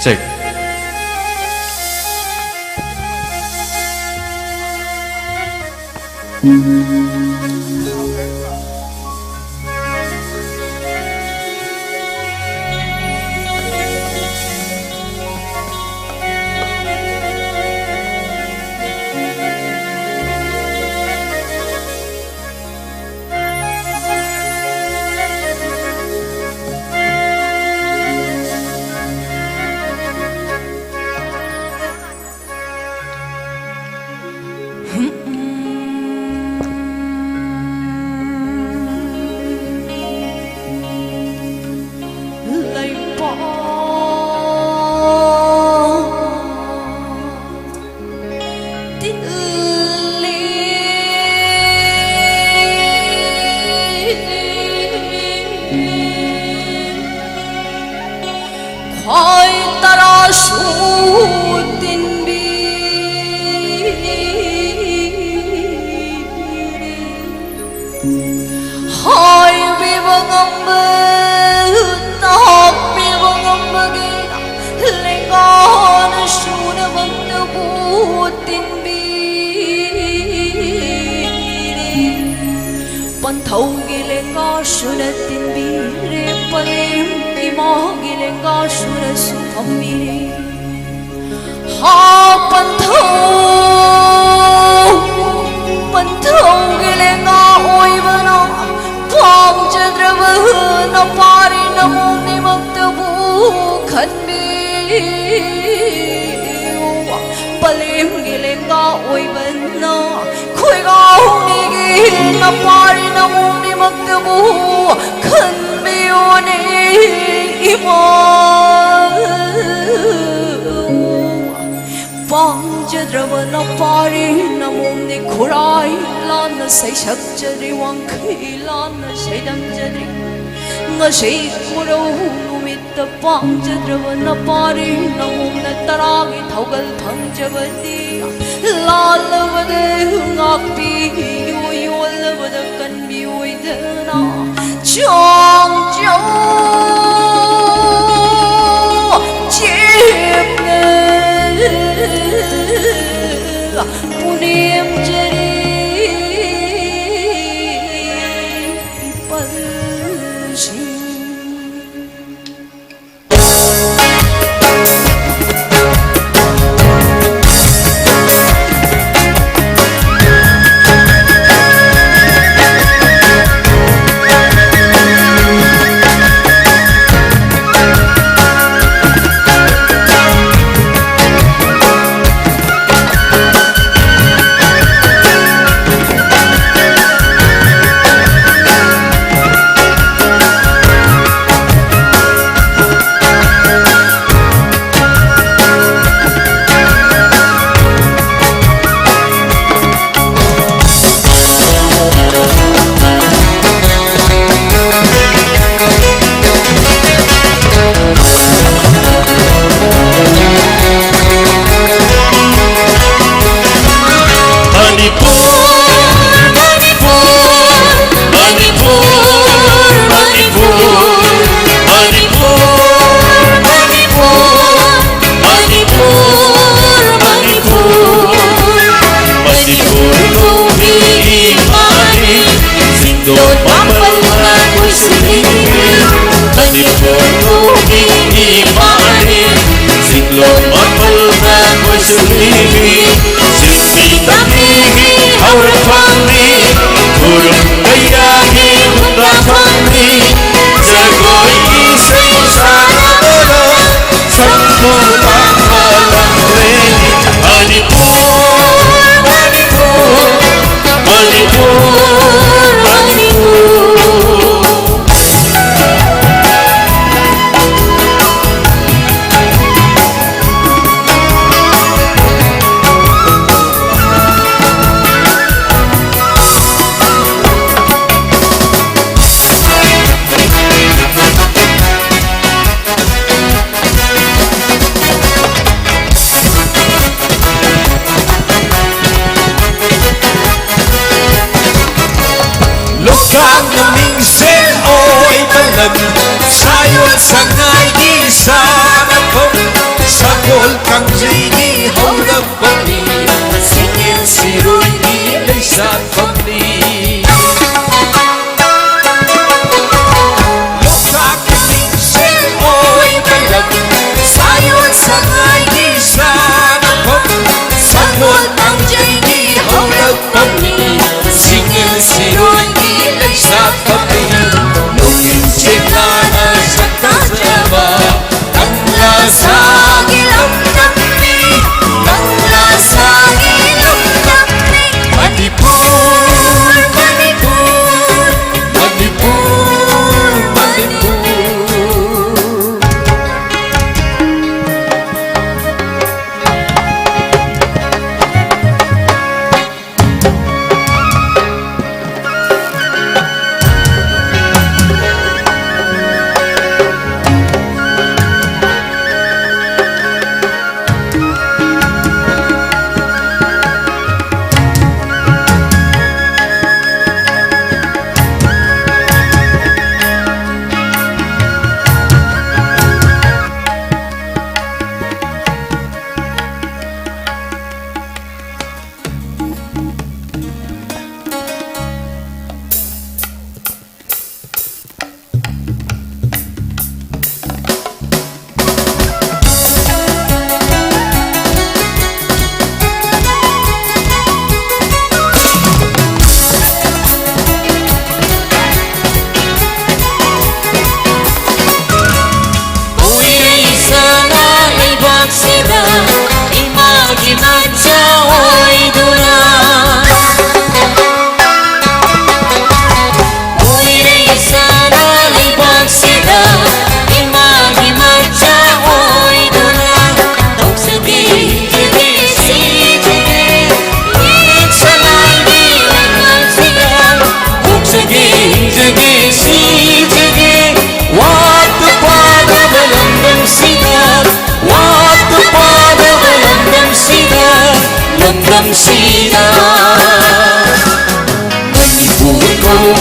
Check. Na pari na muni magtabu kan biyone ima pangjadrava na pari namumni khurai lana sai sakjari wangkhai lana sai damjari ngasai kurau numitta pangjadrava na pari namumna taragi thaugal thangjabadi lalabade ngakpi yoyolabada kanbi oidana chong chimne punim jari palshi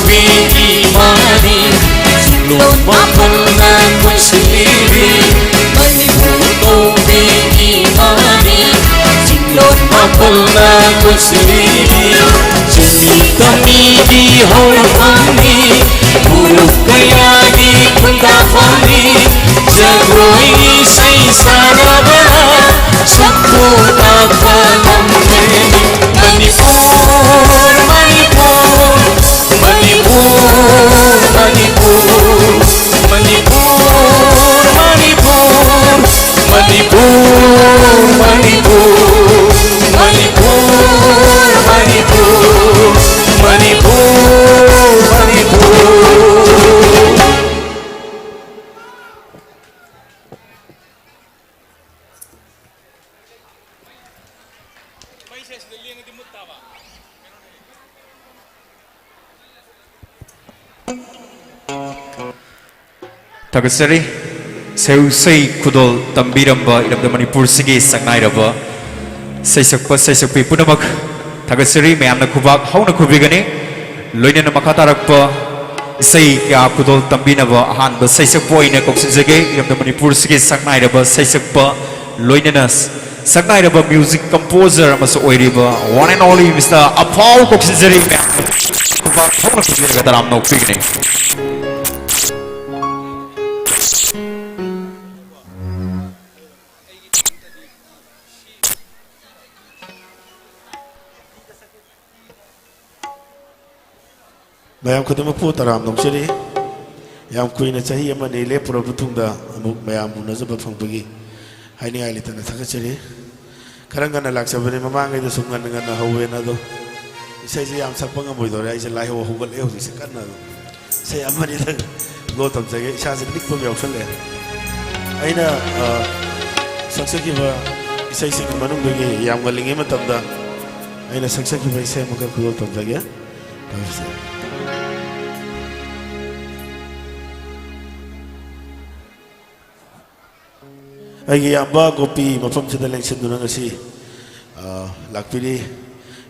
vi imani Jinglon mapal na kunsibiri Manipur to vi imani Jinglon mapal na kunsibiri Jumi kami di hormani Buruk kaya di kunda fani Jagroi say sarabara Sabto nagpanam Manipur, Manipur, Manipur, Manipur, Manipur, Manipur, Manipur, Manipur, Manipur, Manipur, Manipur, Manipur. Tagasari Sei Kudol Tambiramba Iram Manipur Sigi Saknairaba Seisakpa Seisakpi Punamak Tagasari Mayamna Kubak Hauna Kubigani Loina Makatarakpa Sei Kya Kudol Tambinaba Hanba Seisakpo in a Coxinzage Iram Manipur Sigi Saknairaba Seisakpa Loinanas Saknairaba music composer Maso Oiriba one and only Mr. Apau Coxinzari Kubak Hauna Kubigataram no Pigni. Mayam khudam pu taram nong chiri yam kuina chahi amani le pura butungda amuk mayam munazaba phangpagi haini ai litana thaka chiri karangana laksabani mamang ai sungan ngana hawe na do isai ji yam sakpang amoi do ai lai ho hugal e hosi kanna do sai amani da lo tam jage isha se dik pom yausal le aina saksaki ba isai sing manung ge yam galinge matamda aina saksaki ba isai maka kudo tam jage tawse Agi yamba gopi mafam chida lengsen duna ngasi lakpiri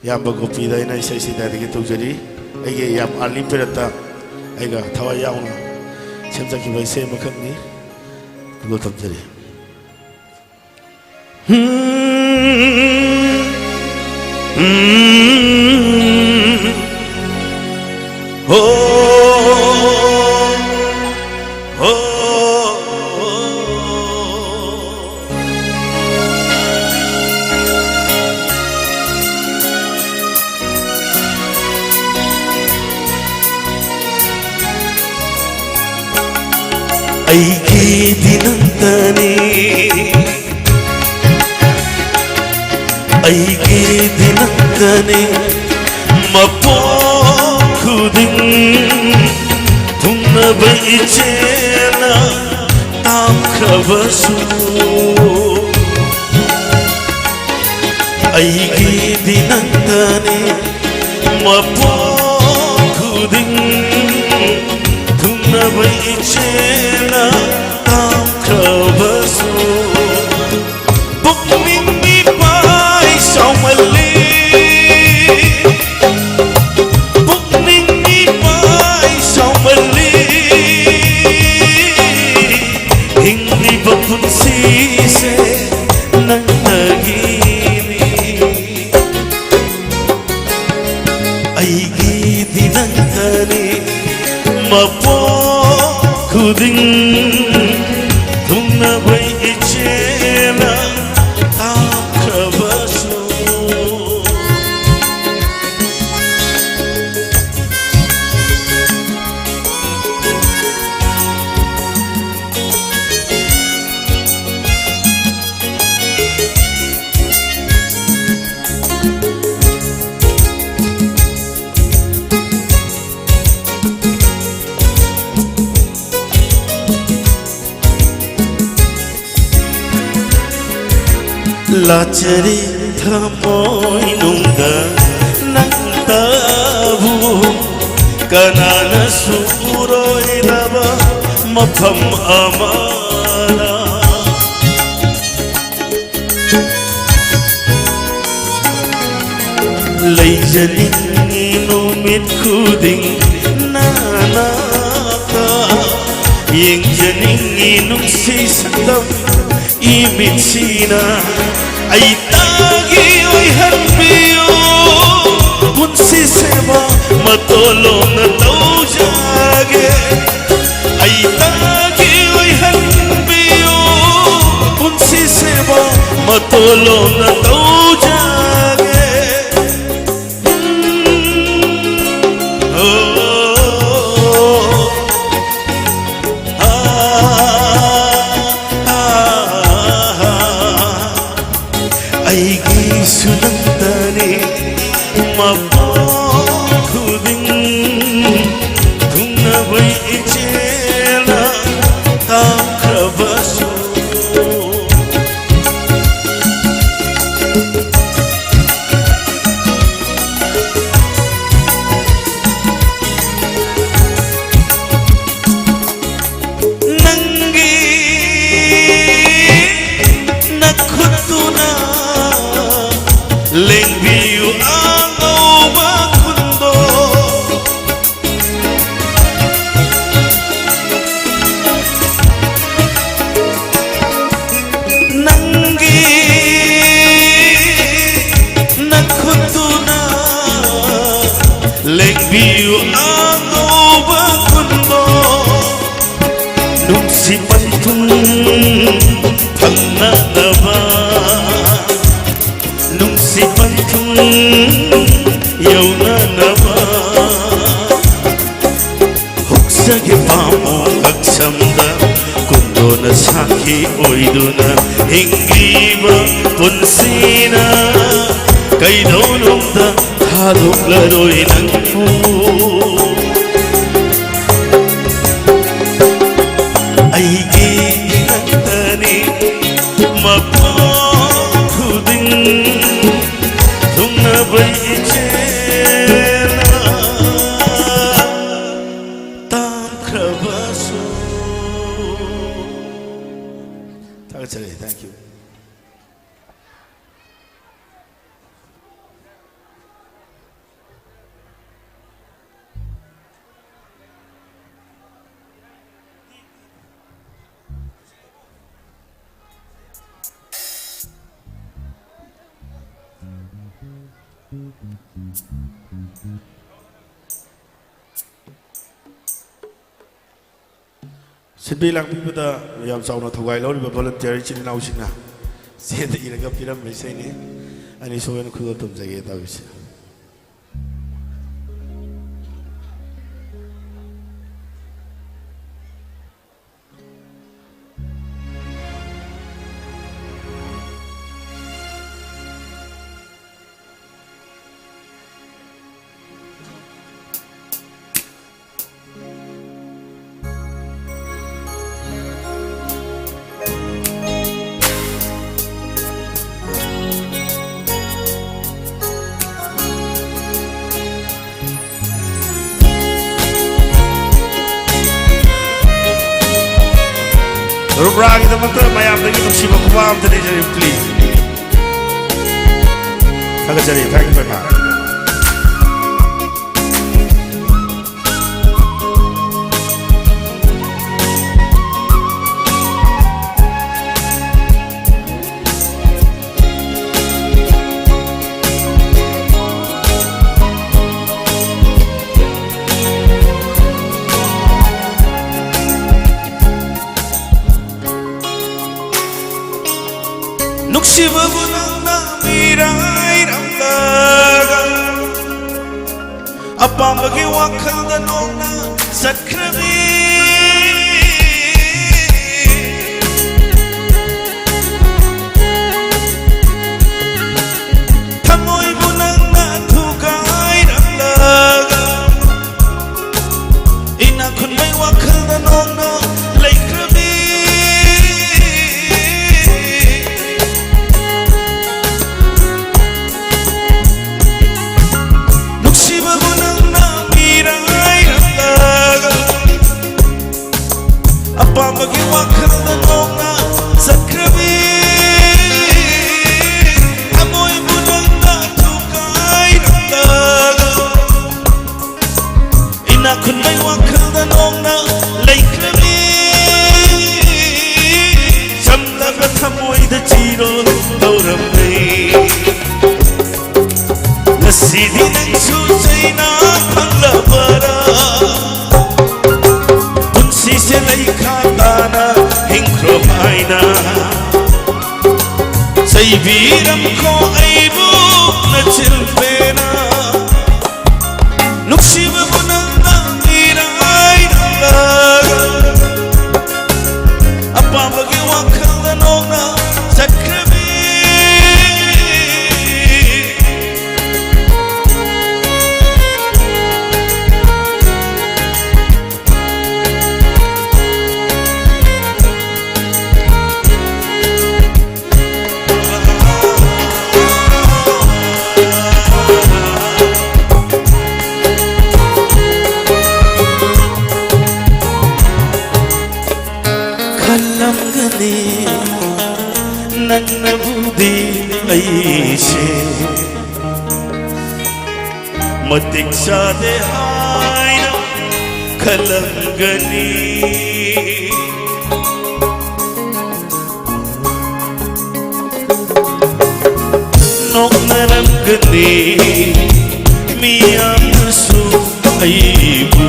yamba gopi da ina isai sida digi tujari agi yam alim perata aiga thawa yauna semja ki bai se makangni kulo tamjari Aiki dinantani Aiki dinantani Mapo kuding Tungna baichena Tam khabasu Aiki dinantani Mapo kuding Tungna baichena Tam khabasu Bukning mi pai sao mali Bukning mi pai sao mali Hingli bakun si se nang nagini Aigi dinantani Mapo kuding Tungna bai ichena Tam khabasu Lachari thamoi nungda nangtabu kanana suroi raba mafam amara Leijaning numit kuding Yengjaningi nungsi sakdam imitsina ay tagi oy hanbiyo punsi seba matolong na taujage ay tagi oy hanbiyo punsi seba matolong na taujage Sunantani mapakuding tungna bay ichela takrabaso nangi nakutuna Lengbiu ang ubang mundo Nanggi nakutuna Lengbiu ang ubang mundo Nung si Pantung panganaba Nung si Pantung yaw na naman Hugsagi pa mo agsamda Kundo na saki oy duna Hingi ba punsina Kay daunong da hadok laroy ng mo Ay ginagtani mapakuding bay ichela takrabaso. Thank you. Sinbilang pipita yam sauna thugai lori ba voluntary chin nau singna se de iraga piram mesai ni ani soen khudo tum jage ta bise Rubragi teman mayam lagi nungsiba kuam tadi jadi please. Agak jadi, thank you very much. Nuksibagunang namiray ramdagan Apa magiwakal danong na sakrabi Tamoy mo nang natugay ramdagan Inakon may wakal danong na laikrabi kamaina say biram ko aibu na chilpena nuksiba bunanga irai nanga apa bagi wakal nona sakrabi ನನ್ನ ಬುದ್ಧಿ ಐಸೆ ಮತ್ತಿಕ್ಷಾದೆ ಹಾಯ್ನ ಕಲಂಗನಿ ನೊಂಗನಂಗನಿ ಮಿಯಾಮಸು ಐಬು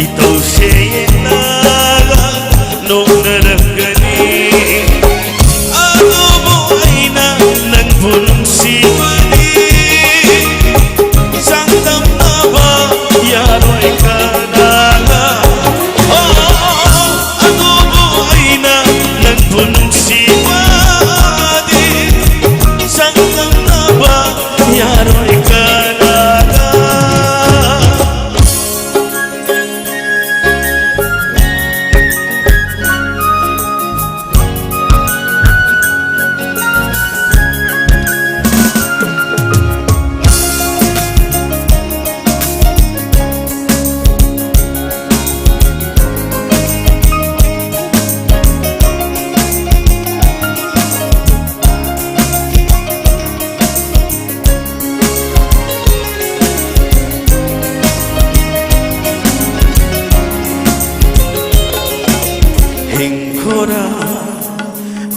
ಇತೌಶೆಯನ nongarangani alumo aina nang punsibani sangtam naba yaroy kanaga alumo aina nang punsibani sangtam naba yaroy kanaga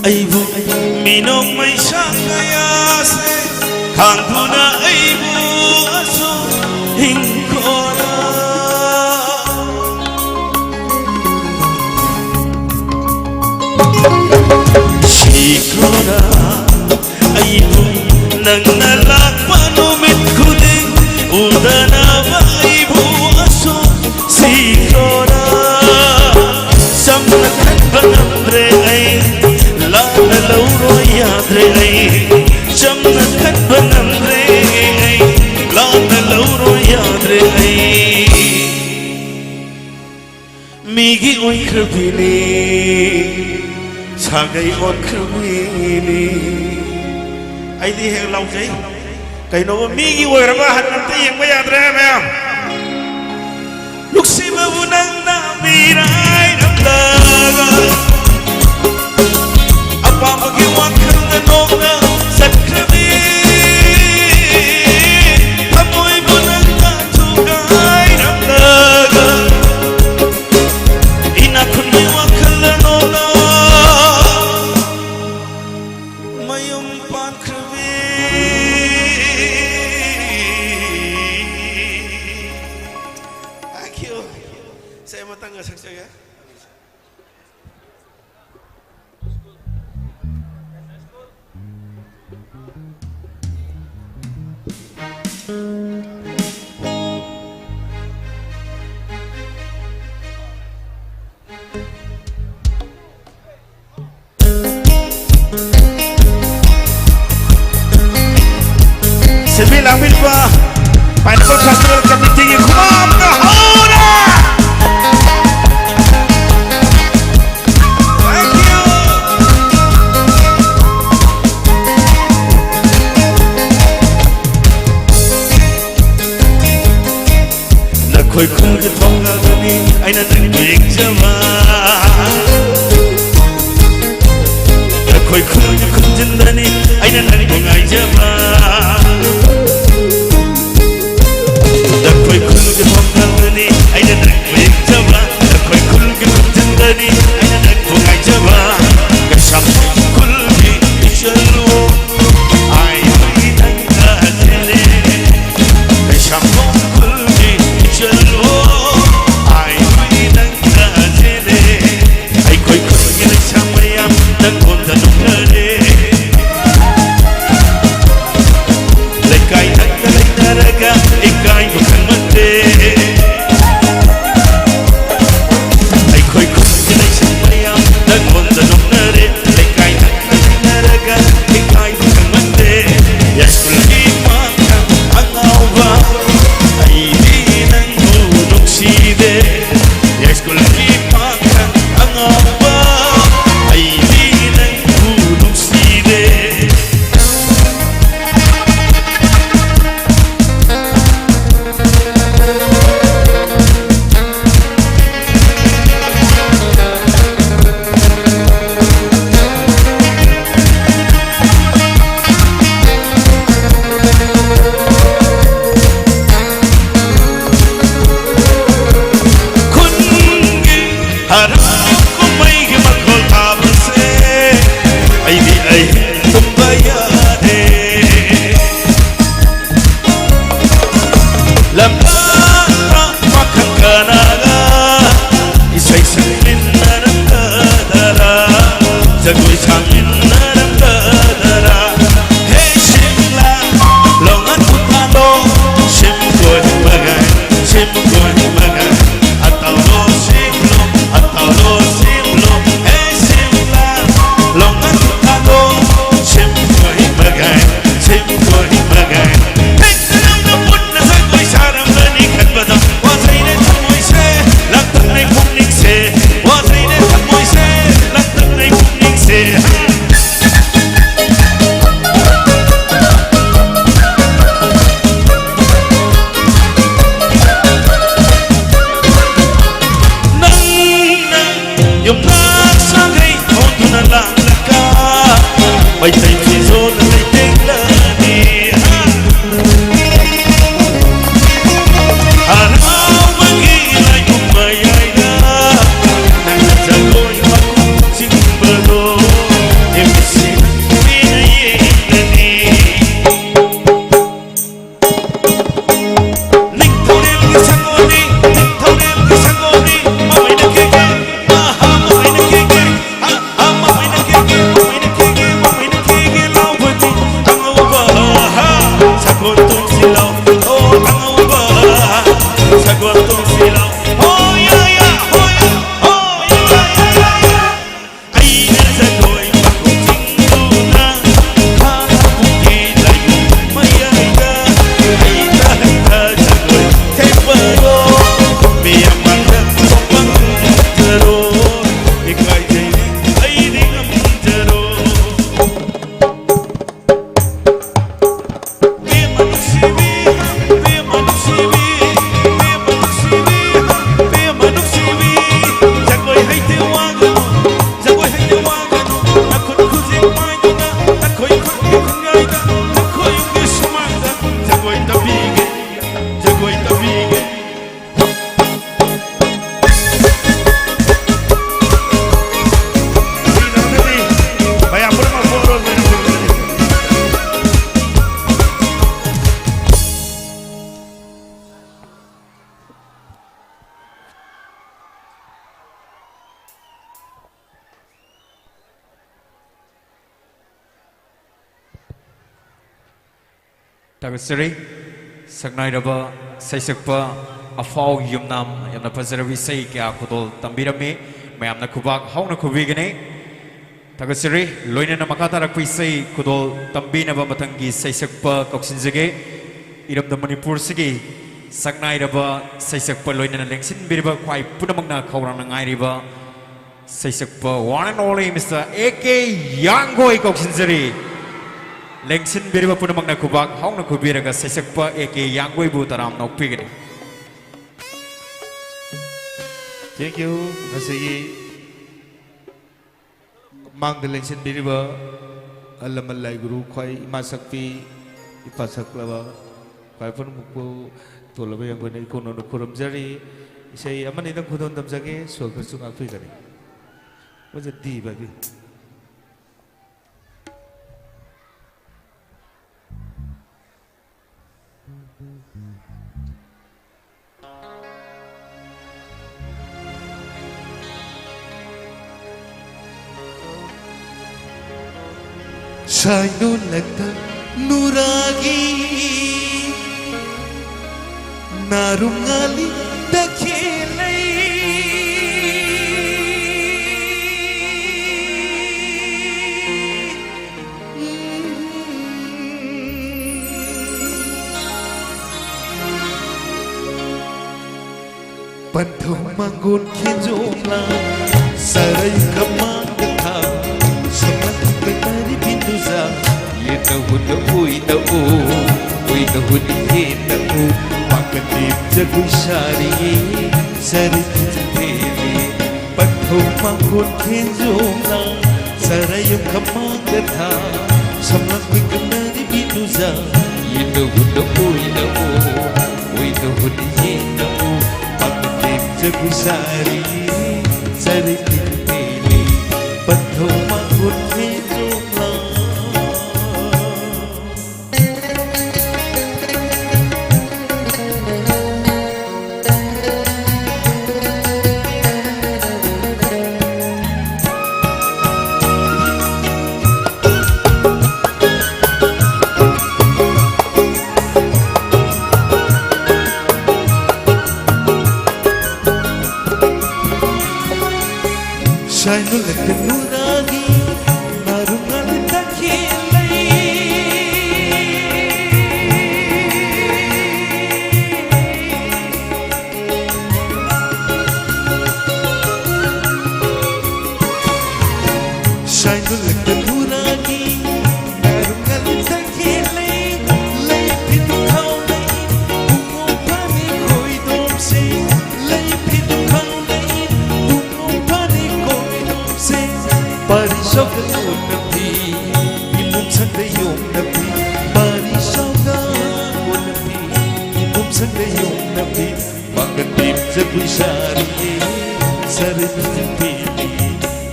aibu minong may sangayase kanduna aibu aso hingkora shikora aibu nang nalakpanumit kuling udana aibu aso sikora samnakan banamre ay lana lauro yadre ay jamna khat banamre ay lana lauro yadre ay migi oy khrbini sagai on khrbini ai di he lau jai kai no migi oy raba han te yeng ba yadre ma'am luksi ba bunang na mirai namdaga apa bagi wakil na nongna sakrabi amoy bunang na tugay namdaga inakun may wakil na nongna mayong pankrabi thank you saya matang saksaya Sembilan milpa Pineapple Festival Committee kumam ka hora. Thank you. Na koi khung ke thonga gani aina nang big jama. Na koi khung ke khung jindani aina nang bungai jama. Koi kul ke thongani aina nak big jaba koi kul ke thongani aina nak bungai jaba kasam kul ki ichalu ai mai nang ka tele kasam kul ki ichalu ai mai nang ka tele Lumnak sangai Onduna langka Mai tay chizon Lai teglani Harau bagi Lai kumayaya Nang jagoy Makung simbalo Emsin Pinayendani Ning Torel Kisangoni Ning Torel Kisangoni Mamay na keke Mamay na keke Mamay na keke Mamay na keke Mamay na keke Laupati Tangaw ba Sagot tong silaw Oh tangaw ba Sagot tong silaw Oh ya ya Oh ya Oh ya ya ya ya Ay na sagoy Makuting na Kaputi layo Mayay na Ay tahta sagoy Teparo Miyaman na Sompang Taro Ikay jay Ay di ang taro Tagasiri, sagnay raba, saysagpa, afaw yumnam, yamna pazarawi say kaya kutol tambirami, mayam na kubak, haw na kubigani. Tagasiri, loyna na makatarakpi say kutol tambina ba matangi saysagpa koksinzage, iram da Manipur sige, sagnay raba, saysagpa loyna na lengsin biriba kway punamang na kaurang na ngay riba, saysagpa one and only Mr. A.K. Yanggoy koksinzari. Lengsin biriba pun mang nakubak, hong nakubiraga sesakpa eke Yanggoy butaram nakpigani. Thank you. Masigi mang the lengsin biriba alam alai guru kwai masakpi ipasaklaba kwai pun mukbu tolaba yang guna ikono nukuram jari isai aman idang kudon damjage suaga sunga pigani. Wajah di bagi. Saino lagta nuragi narungali dakhelai Panthau manggon khenjomla sarai kamang dekha samlat kenari pinduza ye tahu na ui na he na pakatip jagui sari sari theli Panthau manggon khenjomla sarai kamang dekha samlat kenari pinduza ye tahu na ui na he na Jago sari, sari pili, Panthau manggon khenjomla. Saino lagta nuragi narungal dakhelai Saino lagta nuragi narungal dakhelai lai pitu khau nai bungo pani koi dom se lai pitu khau nai bungo pani koi shokan unapi imum sangda yom napi bari shoga unapi imum sangda yom napi makan dim jagui sari sarip pili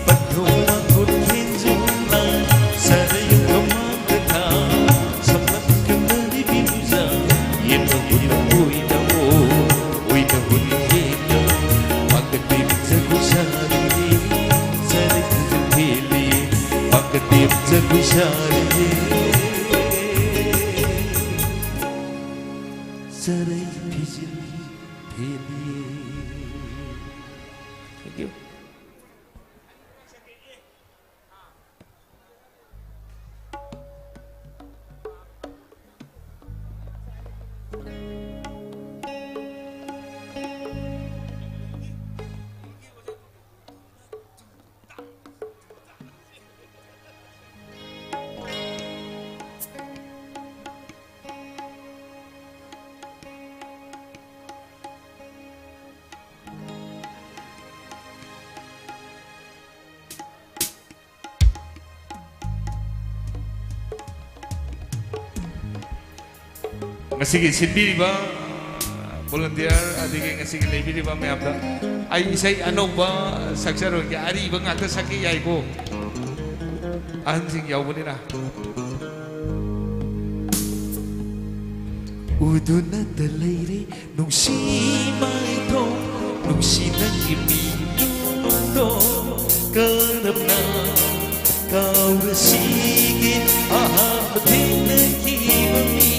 patho makut hinjuna sarayung kamang katha sapat kandari bimuza yena huna uina mo uina huna yena makan dim jagui sari sarip pili makan dim jagui sari sarai pijil pili. Thank you. Ngasigi sinbiriba volunteer adigi ngasigi leibiriba mayamda ai isai anoba saksaro ki ari ba ngata saki yai ko ahn sing yaubani na uduna dalaire nungsi mai to nungsi nang imi to karapna kau rasigin aham tina kibami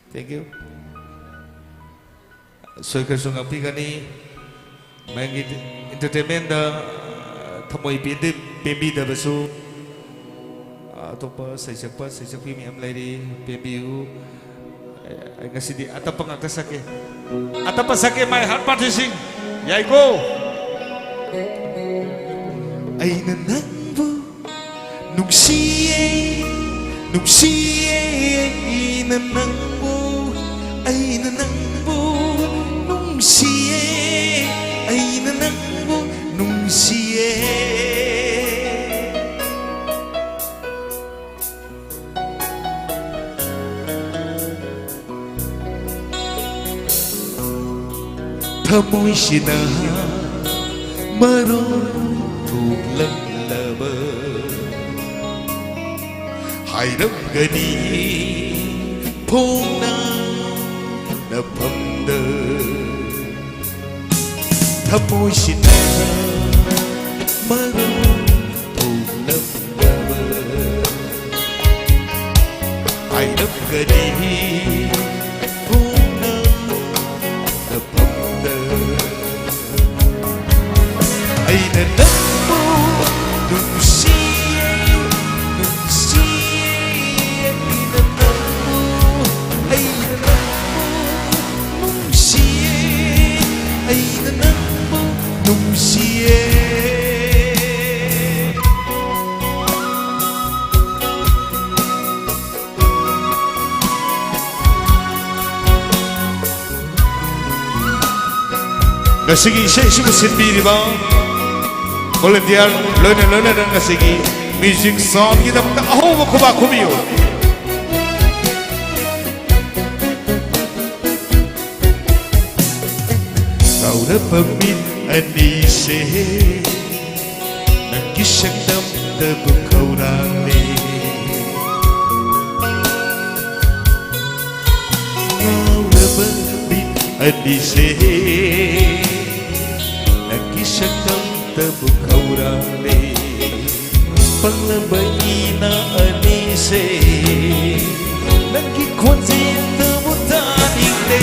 Thank you. Soy kersungang pigani, may entertainment da thamoy pembi da basu. Atau saya siapa mi am lady pembiu. Ay ngasi di atapang atasake. Atapasake my heart particing. Yay go. Ay nanangbo nungsiye ay nanangbo nungsiye ay nanangbo nungsiye Thamoy sina marunong laba Hairamgani phona napamda Thamoy sina marunong laba Hairamgani phona napamda Ay nanangbo nungsiye ay nanangbo ay nanangbo nungsiye ay nanangbo nungsiye Nasigi isa'y sinbiriba volunteer learner dan kasigi music song kita maka aho kuba kubiyo kau na pamit anise nagkisang damdam kau rali kau na pamit anise nagkisang damdam kau rali panglabay na anise nagkikwansin tamutan hindi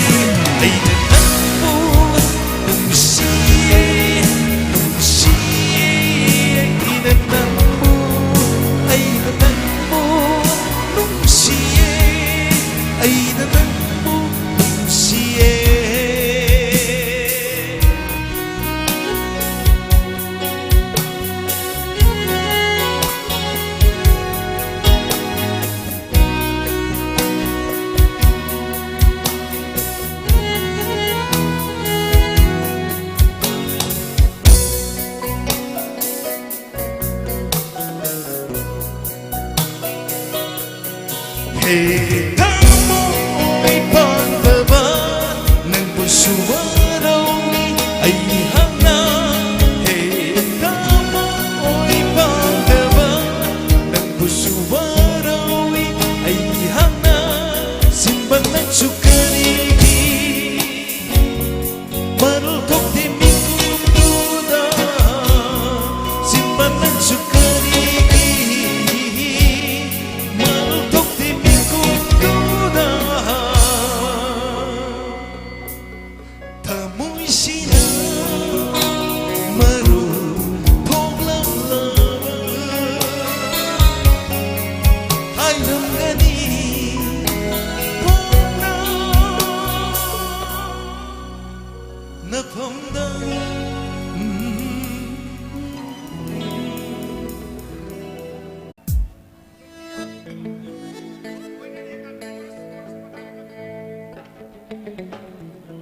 ay nanangbo nungsiye ay nanangbo ay nanangbo nungsiye ay nanangbo nungsiye Tamo ay paglaban ng puso araw ay hanga Tamo ay paglaban ng puso araw ay hanga Simbang ng sukarigi marulkok di mingkong duda Simbang ng sukarigi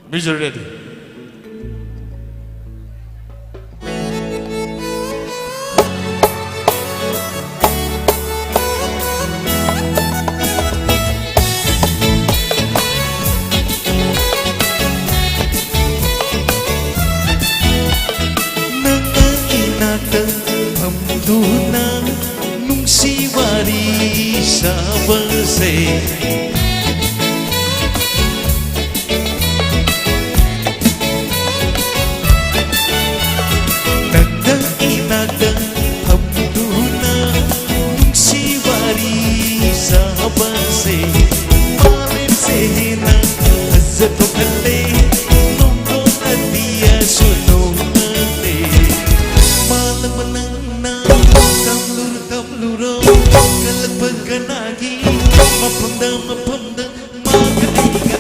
Music ready. Hamduna nung siwari sa balse Nagdainagdang hamduna nung siwari sa balse Malim sehin sanale nunggu adia sunungale malam menang tamluro kalagpaganagi mapamda magaiga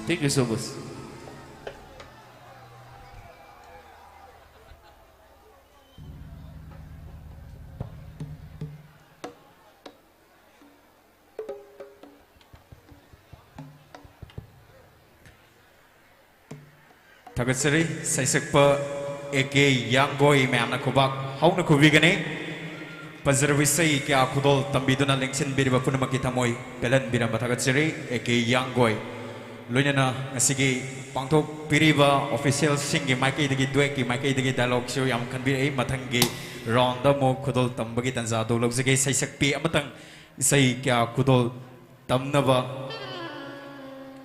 Thank you so much. Tagasari, Saisakpa, Eke, Young Boy, Mamna Kubak, how na Kubigane, Pazervisai, Kia Kudol, Tambiduna Linkshin, Biriba Punamakitamoy, Pelan Birambatagasari, Eke, Young Boy. Lunana, Asigi, Pangtok, Piriba, official singing, Mikey the Dweki, Mikey the dialogue show, Yam can be a Matangi, Ronda Mo Kudol, Tambagit and Zado, Logsage, Saisak P. Amatang, Sai Kia Kudol, Tamnava.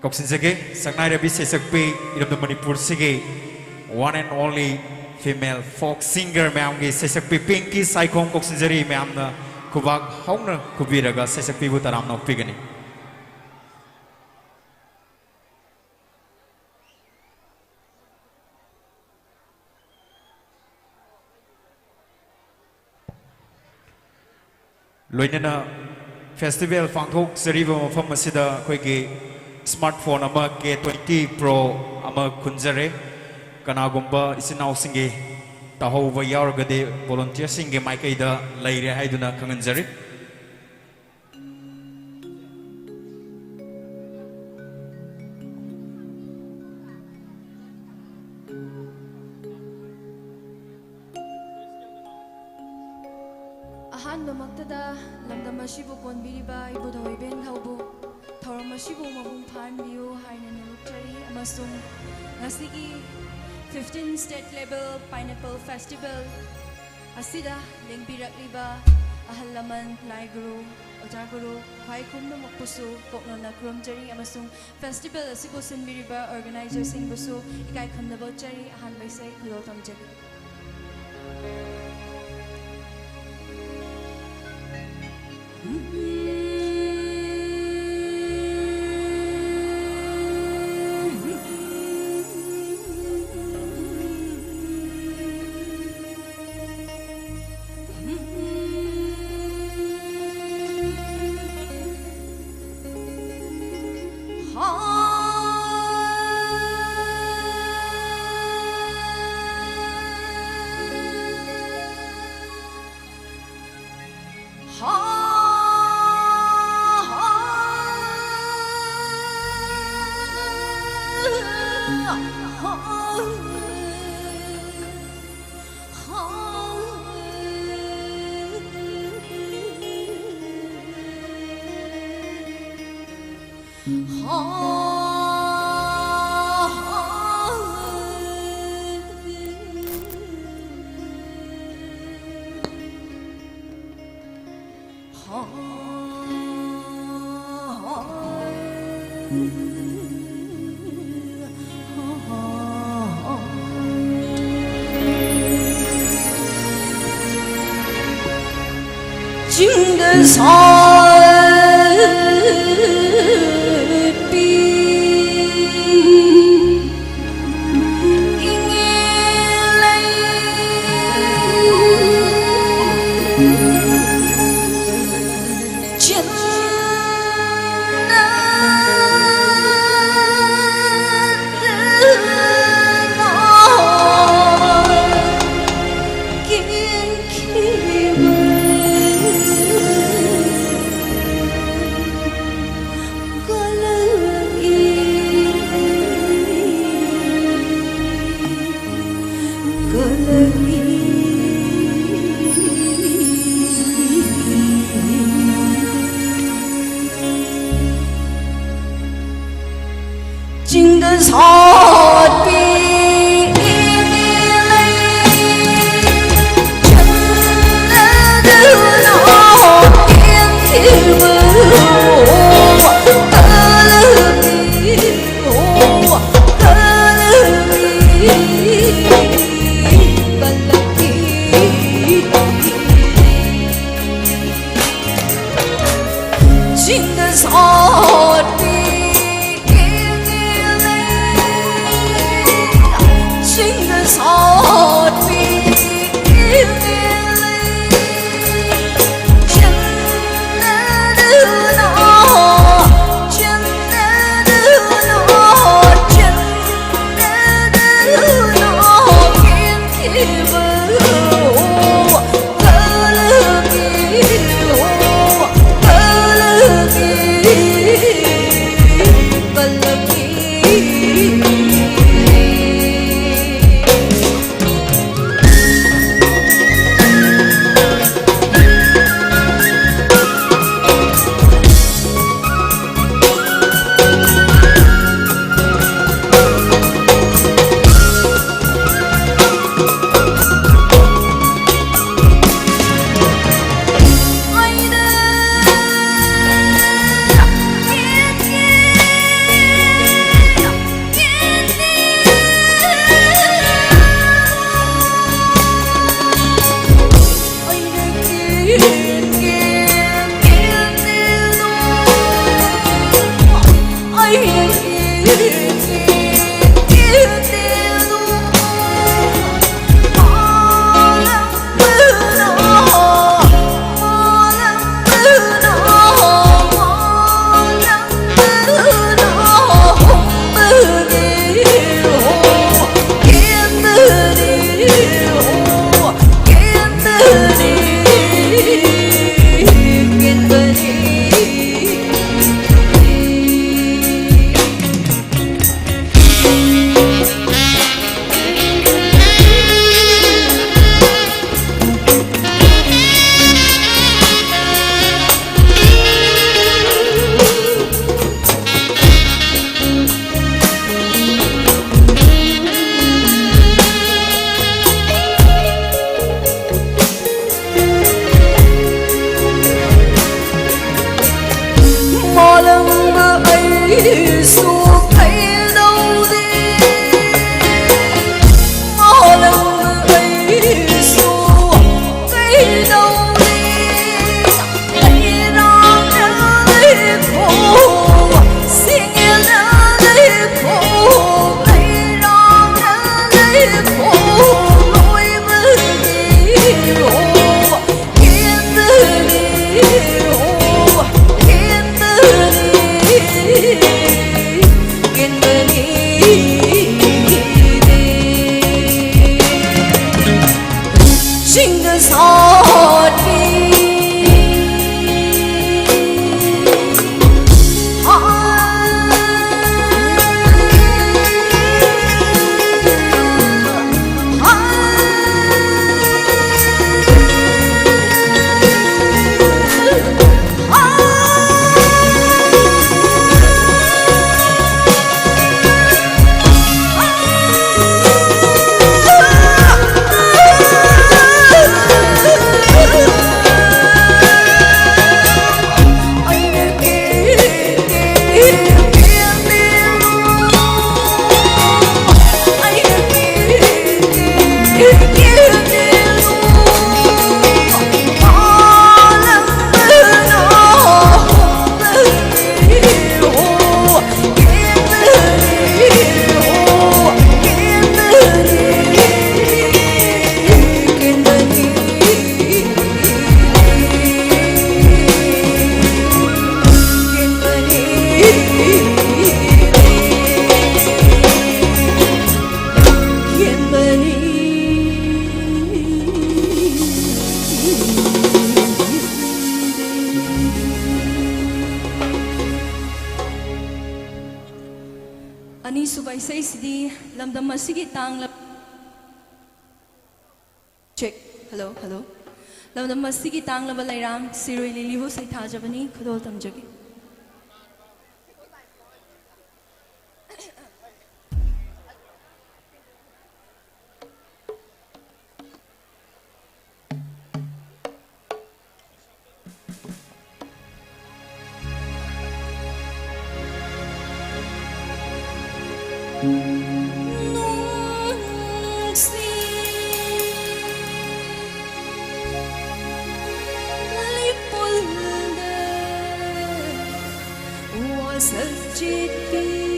Koksinsage, Saknai Rabi Sesakpi, in the Manipur Sige, one and only female folk singer, Mamgi, Sesakpi Pinky, Saikon Koksinsari, Mamna, Kubak, Hona, Kubiraga, Sesakpi Butaram no Pigani. Loinana Festival Fangtok Serivo from Masida Koigi. Smartphone ama K20 Pro ama kunjare kanagumba isinaw singe tahova yaurgade volunteer singe maikaida laire haiduna kanganjari ahanba maktada lamdam asibu ponbiriba ibudhoi ben thaubu Thoram asibu mabung phanbiu haina nurutari amasung ngasigi 15 state level pineapple festival asida lengbirakliba ahalaman laiguru ojaguru khwai khumna mokpusu poknona krumjari amasung festival asibu sinbiriba organizer singbusu ikai khamnabo chari ahanbaisai khudol tamjari chính đơn soi chính đơn soi Ani subay say sidi lamdam masigi tang lap check hello hello lamdam masigi tang laba lairam siroi lili ho sai tha jabani khudol tamjagi Hãy subscribe cho kênh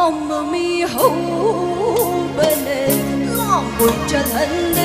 Ghiền Mì Gõ để không bỏ lỡ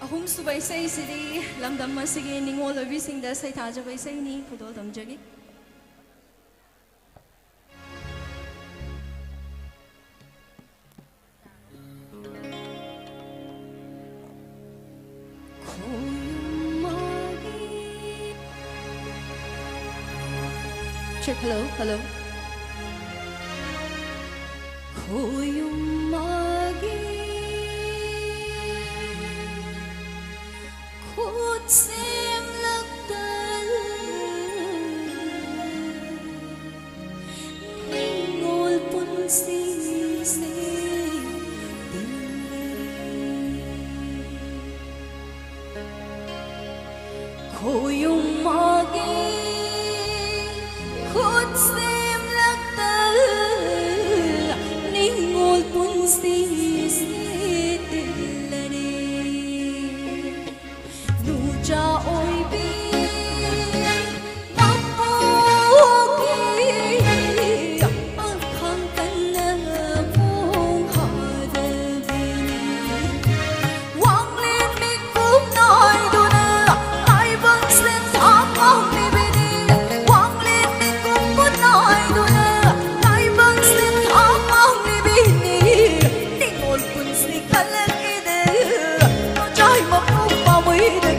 ahum subai sei sidi lamdam masigi ningol lobi singda sai thaja bai sei ni khudol damjagi check hello khoyum magi khut sem lakdal ningol pun si se khoyum magi khut sem lakdal ningol pun si cha ôi bi khang kan mong ha de wang lên mi cũng nói đôi ai vẫn xin thắm ông mi bên wang lên mi cũng muốn nói đôi ai vẫn xin thắm ông mi bên đi ngồi quên si cả lên đi trái mà không bao mấy đời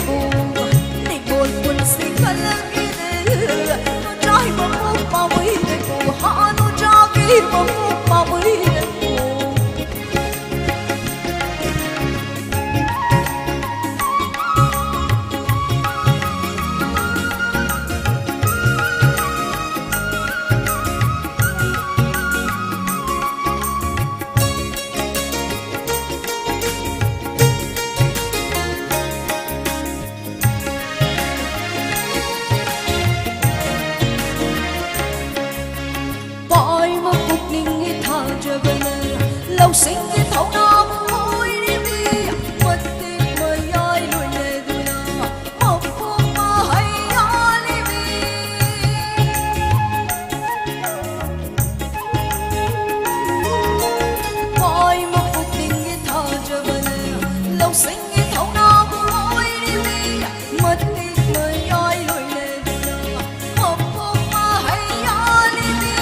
lâu sinh cái thấu nam ôi đi mi mất tình mời ai lùi lệ đùi na một phương mà hay ai đi mi mọi một cuộc tình cái thơ cho bên lâu sinh cái thấu nam ôi đi mi mất tình mời ai lùi lệ đùi na một phương mà hay ai đi mi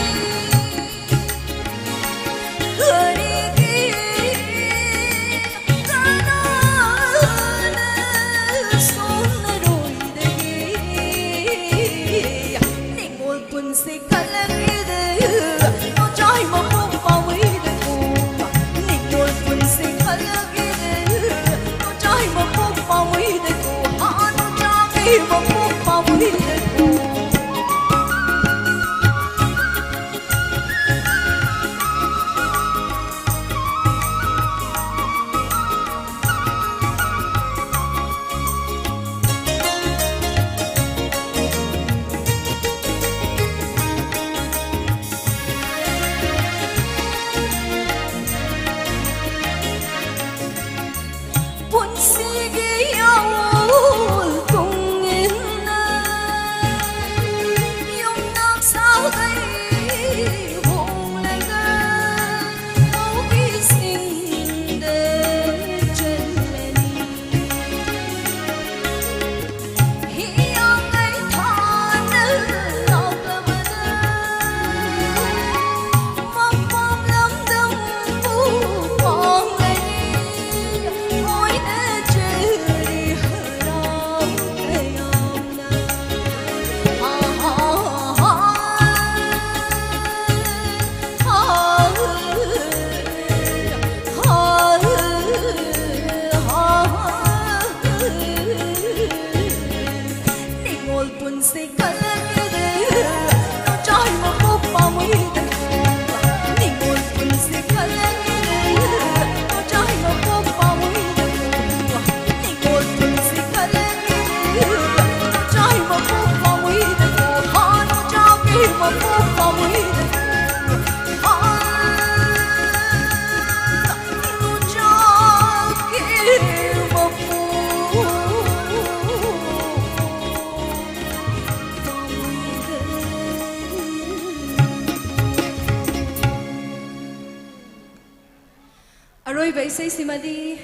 Aroi bai sei simadi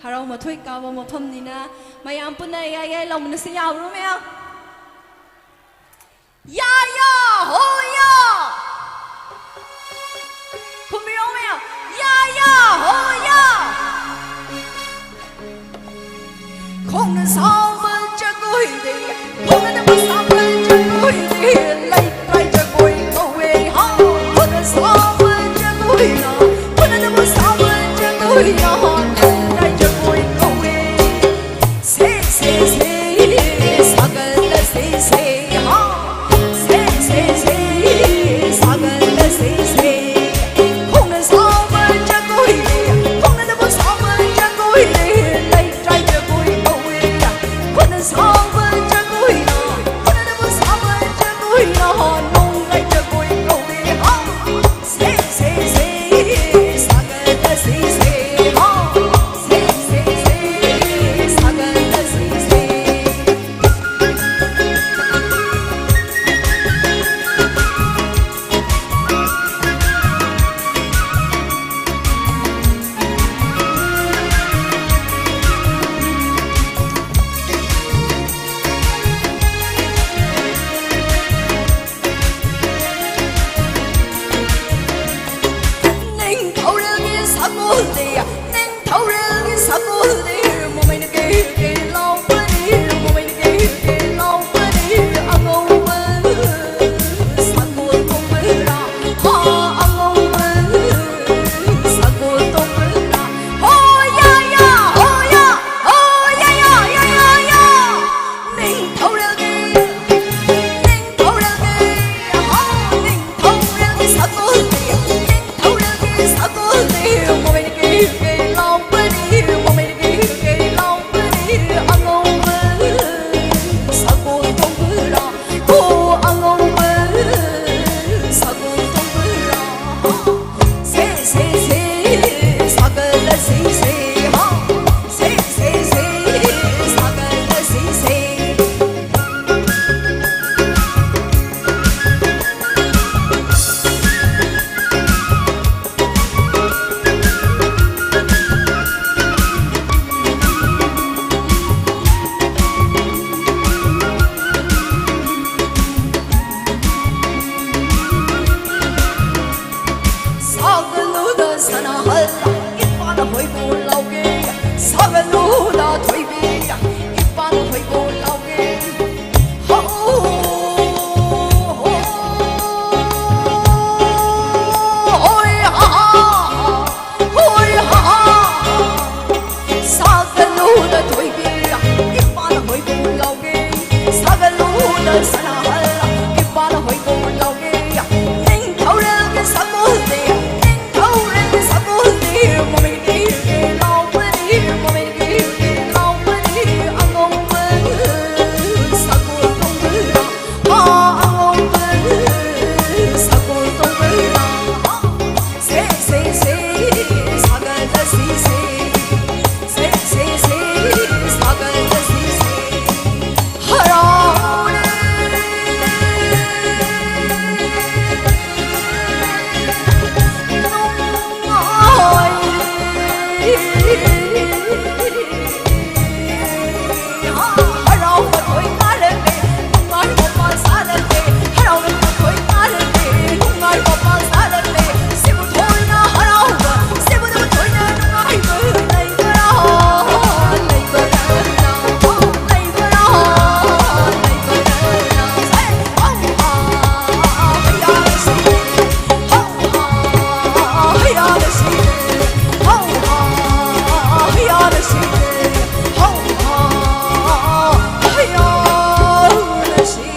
harau mathoi kawa mafamnina mayam puna ya laumna se yawro me ya ho ya kumiro me ya ho ya khong sa ban cha koi de khong na ba sa ban cha koi de lai trai cha koi ko we ha khong sa ban cha koi na khong na ba sa ban cha koi na lai cha koi ko we se sagal se ha se sagal se khong na sa ban cha koi de khong na ba sa ban cha koi de lai trai cha koi ko we khong na sa ban cha koi na khong na ba sa ban cha koi na nong lai cha koi ko we ha se sagal se ha se sagal se ning thâu rừng sa cô đi ning thâu rừng sa cô đi mô mày nó kê lâu bơ đi mô mày nó kê lâu bơ đi anh ông bơ sa cô tông bơ ra ha anh ông bơ sa cô tông bơ ra ho ya ning thâu rừng ha ning thâu rừng sa cô đi sa cô đi mô mày nó kê lâu bơ đi mô mày nó kê lâu bơ đi anh ông bơ sa cô tông bơ ra cô anh ông bơ sa cô tông bơ ra se sagal se ha se sagal se Sagaluda sanahal ipana hoy ko lauge Sagaluda thoibe ipana hoy ko lauge ho hoy ha Sagaluda thoibe ipana hoy ko lauge Sagaluda sanahal ipana hoy ko lauge ning thau rừng sa cô đi mô mày kê lâu bơ đi mô mày kê lâu bơ đi anh ông bơ sa cô tông bơ ra ha anh ông bơ sa cô tông bơ ra se sagal se sagal se harau harau mà thôi ta lên đi không ai một bao xa lên đi harau mà thôi ta lên đi không ai một bao xa lên đi sẽ một thôi na harau mà sẽ một thôi na không ai vừa này vừa đó này vừa đó này vừa đó này vừa đó say oh bây giờ si oh bây giờ si oh bây giờ si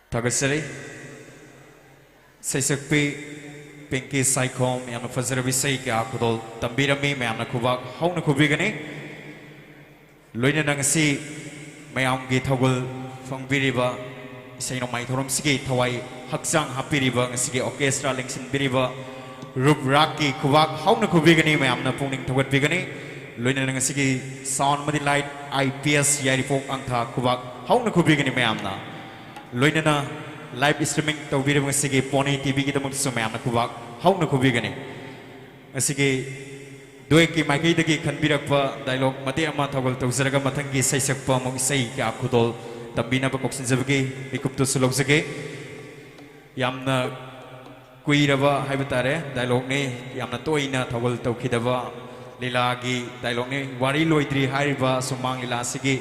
Tagasari Saisakpi Pinky Saikom yang fazarabi sai ke akudol tambirami mayam na kubak hong na kubigani loina nang si mayam gi thogul fangbiriba isai no mai thorom sigi thawai haksang hapiriba ngasigi orchestra lengsin biriba रूप राग की खुबाक हाउना खुबीगनी मैमना पुनिंग थगतबीगनी लोइना ngasi sound madi light IPS yaripok angtha खुबाक हाउना खुबीगनी मैमना लोइना live streaming tawbirib ngasi poni TV ki tamuk su मैमना खुबाक हाउना खुबीगनी ngasi DOAK ki maiki dagi khanbirakpa dialogue mate ama thawal tawzaraga mathangi saisakpa mo isai ki akhudol tambina ba koksinjabagi ikuptu sulokjage yamna kuiraba haibutare dialogue ne yamna toina thawal tawkhidaba lila gi dialogue ne wari loidri hariba sumang lila sigi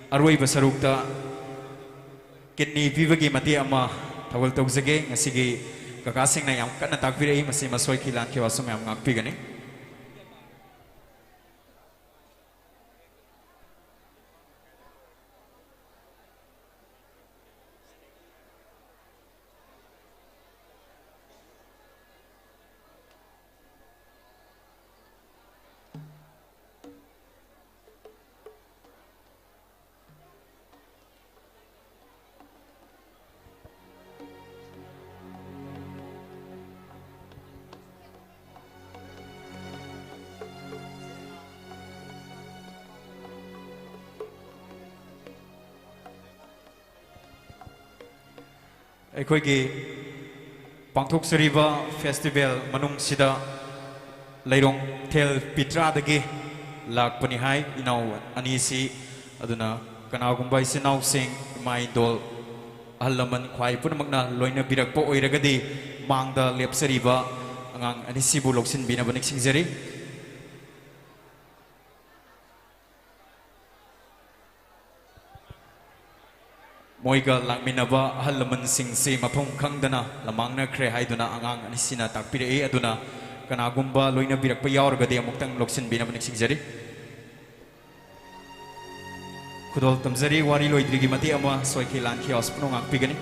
aroi basarukta kidney pibagi mate ama thawal tawjage ngasigi kakasing na yam kana takbirei masi masoi khilan ke wasum yam ngakpigani ꯑꯩꯈꯣꯏꯒꯤ ꯄꯥꯡꯊꯣꯛꯆꯔꯤꯕ festival ꯃꯅꯨꯡꯁꯤꯗ ꯂꯩꯔꯣꯡ ꯊꯦꯜ ꯄꯤꯇ꯭ꯔꯥꯗꯒꯤ ꯂꯥꯛꯄꯅꯤ ꯍꯥꯏ ꯏꯅꯥꯎ ꯑꯅꯤꯁꯤ ꯑꯗꯨꯅ ꯀꯅꯥꯒꯨꯝꯕ ꯏꯆꯤꯟꯅꯥꯎꯁꯤꯡ ꯏꯃꯥ ꯏꯗꯣꯜ ꯑꯍꯜ ꯂꯃꯟ ꯈ꯭ꯋꯥꯏ ꯄꯨꯝꯅꯃꯛꯅ ꯂꯣꯏꯅꯕꯤꯔꯛꯄ ꯑꯣꯏꯔꯒꯗꯤ ꯃꯥꯡꯗ ꯂꯦꯞꯆꯔꯤꯕ ꯑꯉꯥꯡ ꯑꯅꯤꯁꯤꯕꯨ ꯂꯧꯁꯤꯟꯕꯤꯅꯕ ꯅꯤꯡꯁꯤꯡꯖꯔꯤ मोइगा लाकमिनबा अहल लमनसिंगसे मफम खंगदना लमांगनख्रे हाइदुना आंगांग अनिसिना ताकपिरे अदुना कनागुंबा लोइना बिरकपा यावरगदे अमुक्तंग लोक्सिन बिना निक्सिंगजरी खुदोल तमजरी वारी लोइद्रिगी मते अमा सोइखे लांखि अस्पनो ngakpigani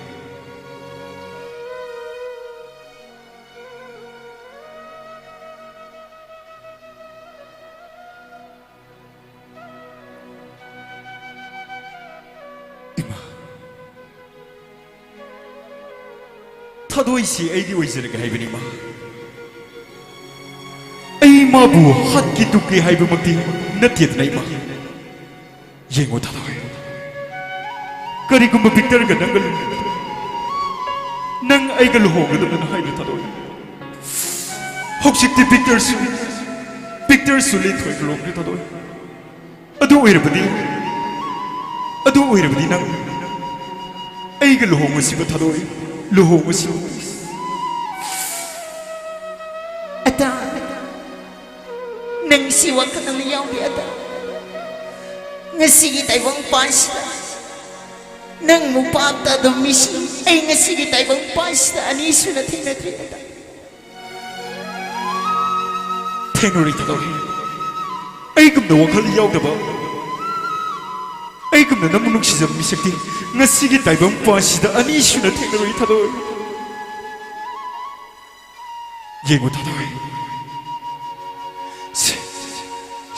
थादोइसी ऐदी ओइजरगे हाइबनि मा ऐ माबु हातकी तुकी हाइबमक्ति नत्यतनाइ मा येंगो थादोइ करिगुम विक्टर ग नंगल नंग ऐगल होगदन हाइबि थादोइ हौसिक्ति विक्टर सुले थोइगलोंगि थादोइ अदु ओइरबदि नंग ऐगल होंगसिबो थादोइ luhongusi ata nang siwa ka nang yaw di ata ngasigi taibang pasta nang mupata do misi ay ngasigi taibang pasta anisu na tinatri ata tenori tadori ay kumna wakal yaw na ba ay kumna namunong siyam misakti ngasigi taibang pasta anisu na tenori tadori yengo tadori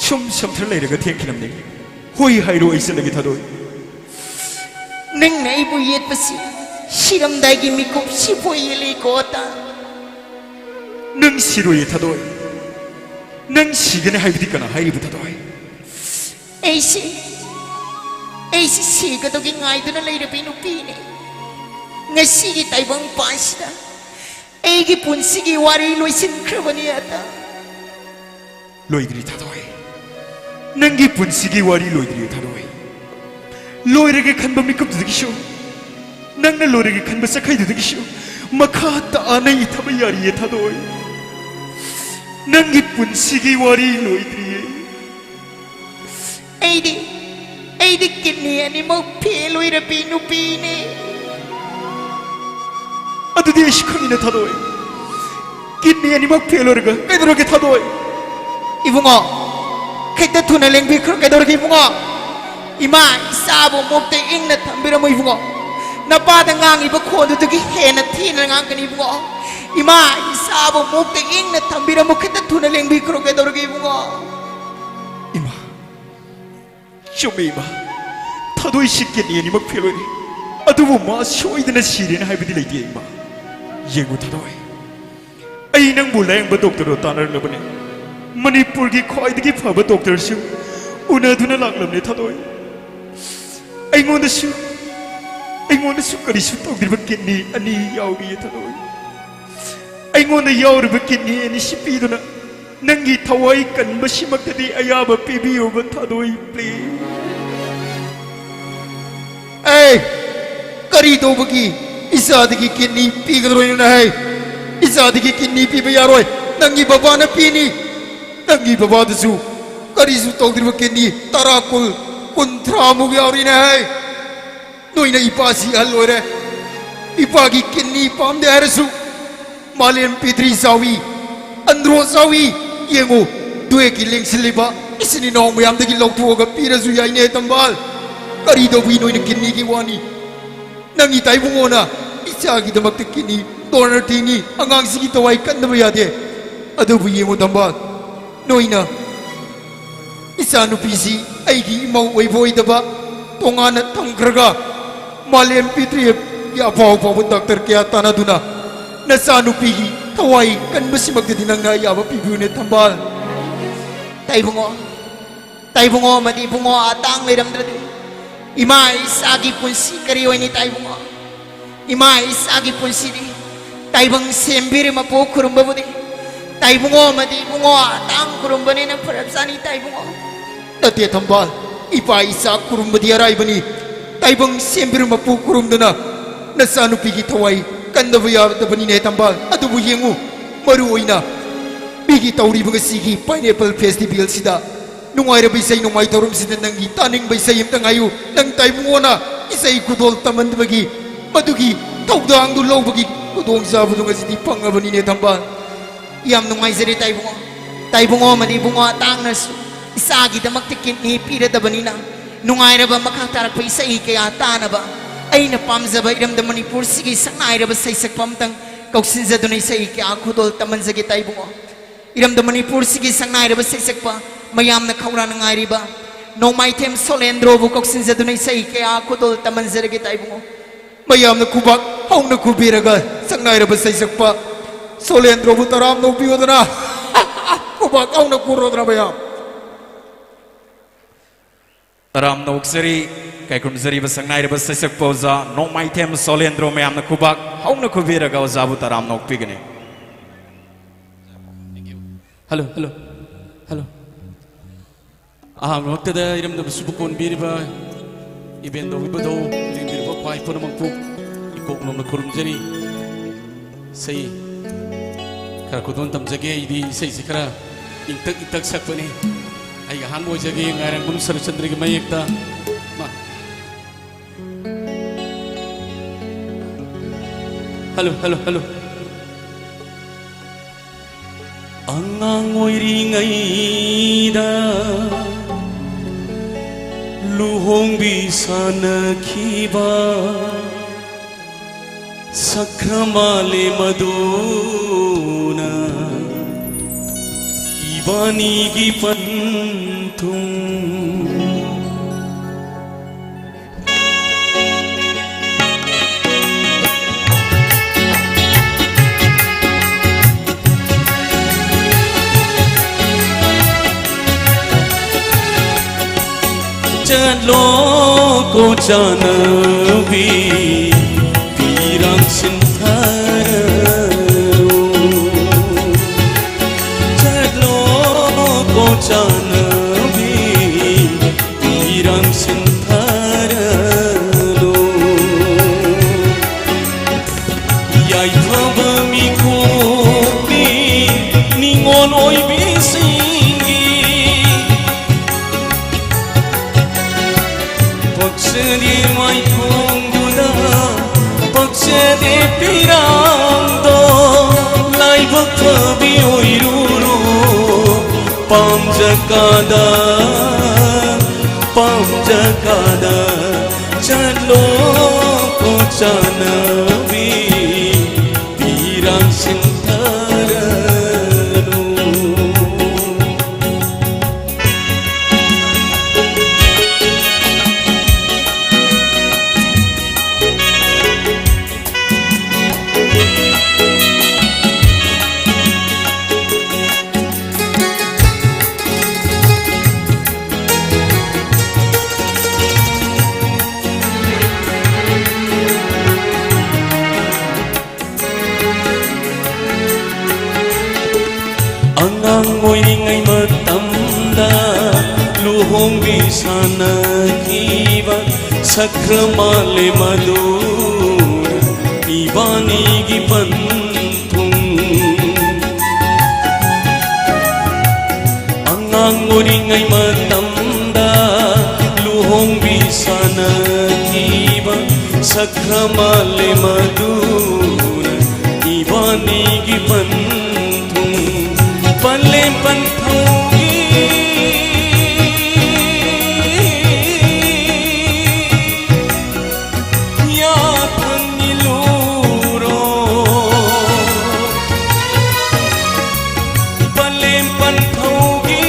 shom thalailaga thengkinamni hoi hairo aisalagi tadori nang naibu yet pasi siram daigi mikup sipoyele kota nang siroye tadori nang sigane haibidi kana haibu tadori Eisi siga to gingai do na leira pinupine. Ngasigi taibang pasta. Egi punsigi wari loisin krabaniata. Loidri tadoi. Nangi punsigi wari loidri tadoi. Loirege kanba mikup digisho. Nangna loirege kanba sakai digisho. Makata anai tabayari tadoi. Nangi punsigi wari loidri. Eidi kini ani mau peloi rapinu pine. Adu desh kamina tadoi. Kini ani mau pelorga. Kaidoroge tadoi. Ibungo, kaita tuna lengbi kro kaidoroge ibungo. Ima isabo mokte ingna tambira mo ibungo. Napada ngang iba kondo tuki hena tina ngang kani ibungo. Ima isabo mokte ingna tambira mo kaita tuna lengbi kro kaidoroge ibungo. Shumima, Tadoi Shikini and Mokpilori, Aduma, showing the Syrian hybrid lady, Yengo Tadoi. I know नंबू लायंग doctor तानर लबने मणिपुर की ख्वाइदगी फब doctor सु उनदुना लाक्लमने थादोय अइंगोंदसु करिसु तौदिब kidney अनि याउगी थादोय अइंगोंद याउरब kidney अनि सिपीदुना नंगी थवाई कनबसिमक्तदी अयाब पीबियोब थादोय प्लीज ए करी दोबगी इसादगी किडनी पीगदरोयना है इसादगी किडनी पीब यारोय नंगी बाबाना पीनी नंगी बाबादसु करिसु तौदिब किडनी तराकुल कुंथ्रामुग यारिना है नोइना इपासी हलोरे इपागी किडनी पामदे हरसु मालेम पिद्री सावी अंद्रो सावी येंगो दुए की लिंक्सिलिबा इसनी नौ मयामदगी लौथोगा पीरसु याइने तंबाल करी दोबी नोइना किडनी की वानी नंगी ताइबुंगोना इचागी दमक किडनी डोनर टीनी अंगांगसिगी तवाई कन्नबा यादे अदुबु येंगो तंबाल नोइना इचानुपीसी अइगी इमौ ओइबोइदबा तोंगाना थंख्रगा मालेम पिद्री या पाव पाव डॉक्टर क्या तानादुना नचानुपीगी थवाई कन्बसिमक्तदी नंगा याबा पीबुने तंबाल ताइबुंगो मदी बुंगो आतांग लेरमद्रदि इमा इसागी पुंसी करी ओइनी ताइबुंगो इमा इसागी पुंसी दि ताइबंग सेम्बिरे मपो खुरुंबबुदि ताइबुंगो मदी बुंगो आतांग खुरुंबने न फरबसानी ताइबुंगो तते तंबाल इपा इसा खुरुंबदि अराइबनी ताइबंग सेम्बिरे मपो खुरुंदना नचानुपीगी थवाई कन्नबा यादबनी ने तंबाल अदुबु येंगु मरु ओइना बिगी तौरिबंग सिगी पाइनएप्पल फेस्टिवल सिदा नुंगाइर बैसै नुंगाइ तौरम सिदा नंगी तानिंग बैसै इमतंग आयु नंग ताइबुंगोना इसै कुदोल तमनबगी मदुगी तौदांगदु लौबगी कुदोंग जाबदु गसिदि फंगबनी ने तंबाल याम नुंगाइ जरे ताइबुंगो मदि बुंगो तांगनसु इसागी दमक किडनी पीरदबनीना नुंगाइरबा मखा तारक पैसै कया तानबा अइना पामजबा इरमद मणिपुर सिगी संगाइरबा सैसक पमतंग कौसिनजदुनै सै कया खुदोल तमनजगे ताइबुंगो इरमद मणिपुर सिगी संगाइरबा सैसकपा मयामना खौरा नंगाइरिबा नोमाइथेम सोलेंद्रोबु कौसिनजदुनै सै कया खुदोल तमनजरगे ताइबुंगो मयामना कुबाक हौना कुबिरगा संगाइरबा सैसकपा सोलेंद्रोबु तराम नोपियोदना कुबाक हौना कुरोदना मयाम तराम नोक्सरी कैकुमजरी बसंगाइर बससक पोजा नो माइथेम सोलेंद्रो में आमना कुबाक हौना कुबीरगा जाबु तराम नोक पिगने हेलो हेलो हेलो आहाम वक्तदा इरम द सुबकोन बिरबा इबेन दो बिबदो लिंबिरबा पाइ पुनमंपु इकोक नोमना खुरुमजरी सै खरा कुदोन तमजगे इदि सै सिखरा इंतक सकपने आई हान मोजगे ngairang bum सरचंद्र के मयेक्ता हेलो हेलो हेलो अंगांग ओइरिङैदा लुहोंबी सानखिबा सख्रमाले मदुना इबानीगी पन्थुम चलो को जानवी पीरंग सिंथारो चलो को जानवी पीरंग सिंथारो याई थबमी को नि निंगोन ओइ बिसिंगी Pagshadi mai ponguna Pagshadi pirando Lai bhaktabi oiruro Pamjakada Chalo ko chanavi Pirang sintharanu angang oiringai matamda luhongbi sanakiba sakramale madura ibani gi panthung angang oiringai matamda luhongbi sanakiba sakramale madura ibani gi panthung panle panthaugi ya thangiluro panle panthaugi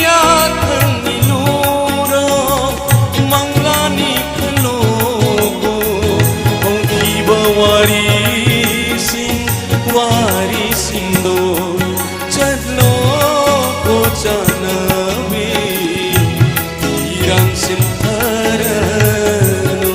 ya thangiluro manglani khalogo hongki bawari wari sindo chadlo ko janabi irang simparano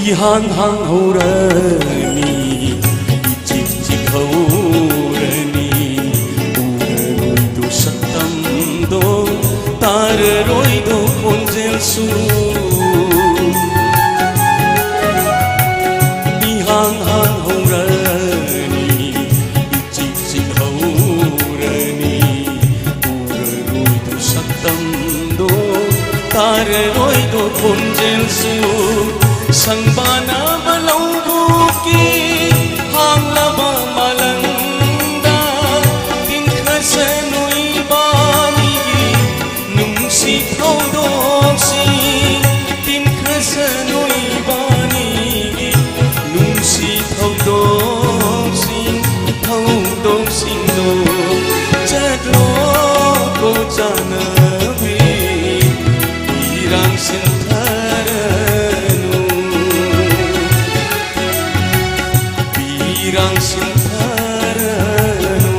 ihan hang horani chik chik horani uroi do satam do tar roi do ponjel su ihan hang horani chik chik horani uroi do satam do tar roi do ponjel su sangbana malaubuki hanglaba malangda tinkasanui banigi nungsi thaudoksi tinkasanui banigi nungsi thaudoksi thaudoksi no chadlo ko janabi irang sinthara pirang sintaranu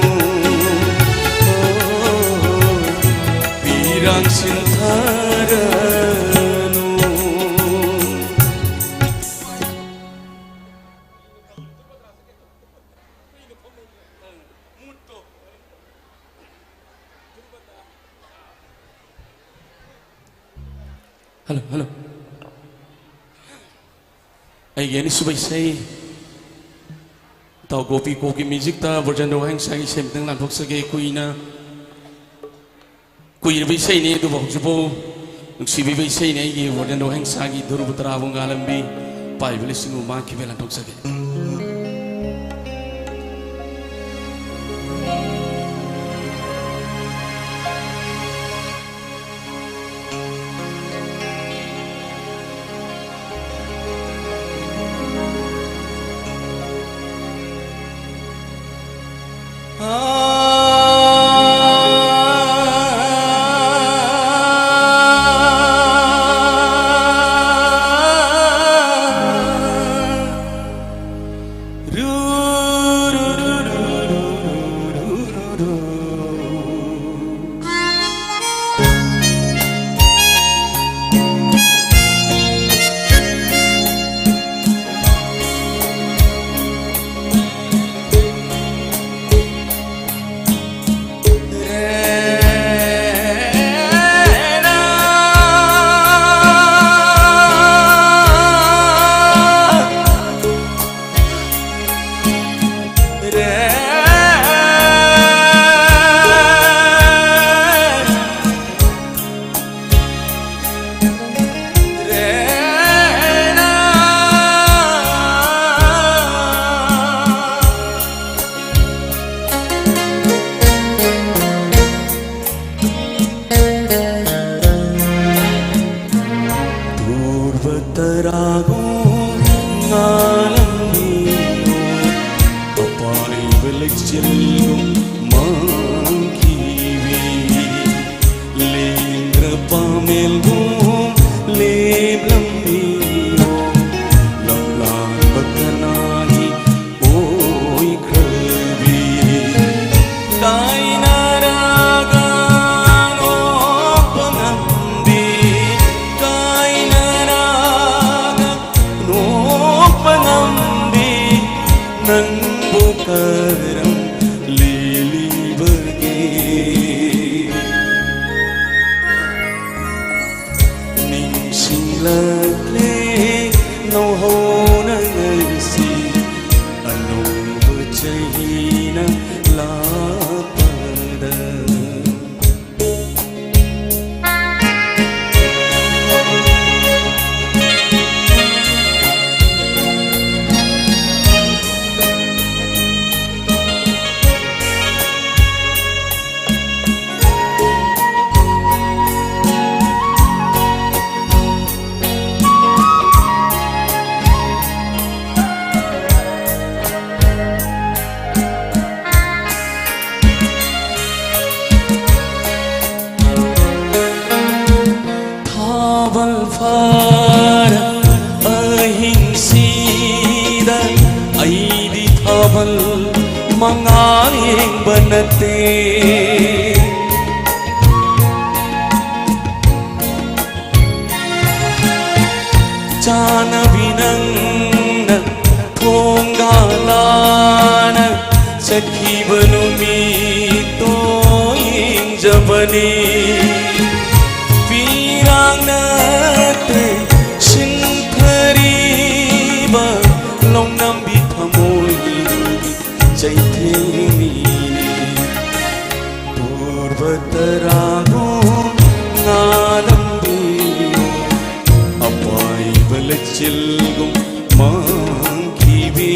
pirang sintaranu halo halo ai gani subai sai tau gopi koki music ta version do hang sai sem tang lan thok sage kuina kuina bi sai ne do bok jubo nuksi bi sai ne ye version do hang sagi duru putra bung galambi pai beli singu ma ki belan thok sage lakle no ho na ngasi anu chahina la pada mangaling banate jana binang na thonggalana sakhi banumi to injabani pirang nate sinthari ba longnam bi thamoi Jaithini Purvatarago Ngalambiyo Apai balachilgum Mangkibi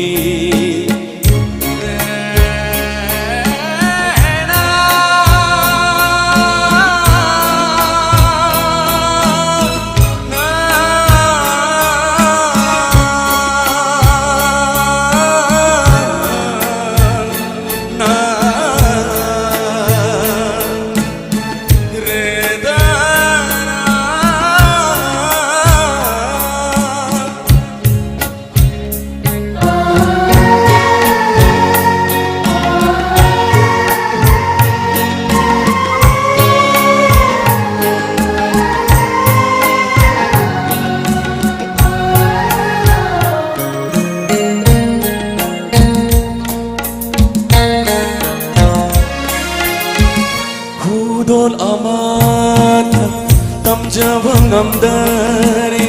Ngamdari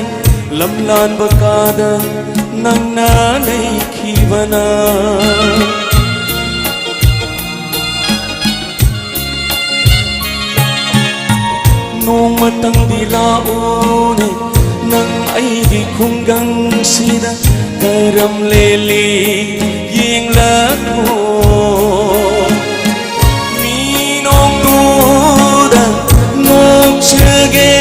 lamlan bakada nang nanay kibana nung matang dilaone nang ay di kunggang sida karam leli ying lako minong duda nung sige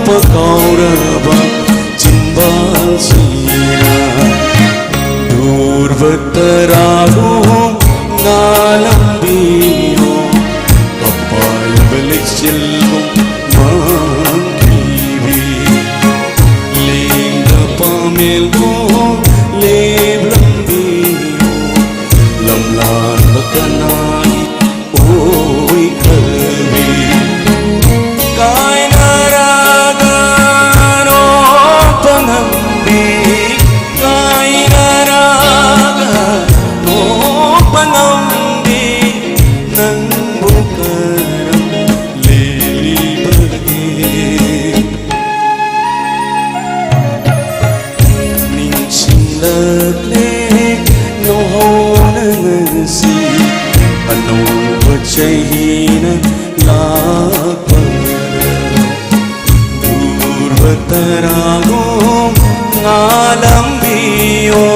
pakauraba jimbal sira durvatarago ngalambiyo kapal balichilgo mangkibi linga pamilgo leblambiyo lamlan bakanai oi kalbi Chahina lakpada durvatarago ngalambiyo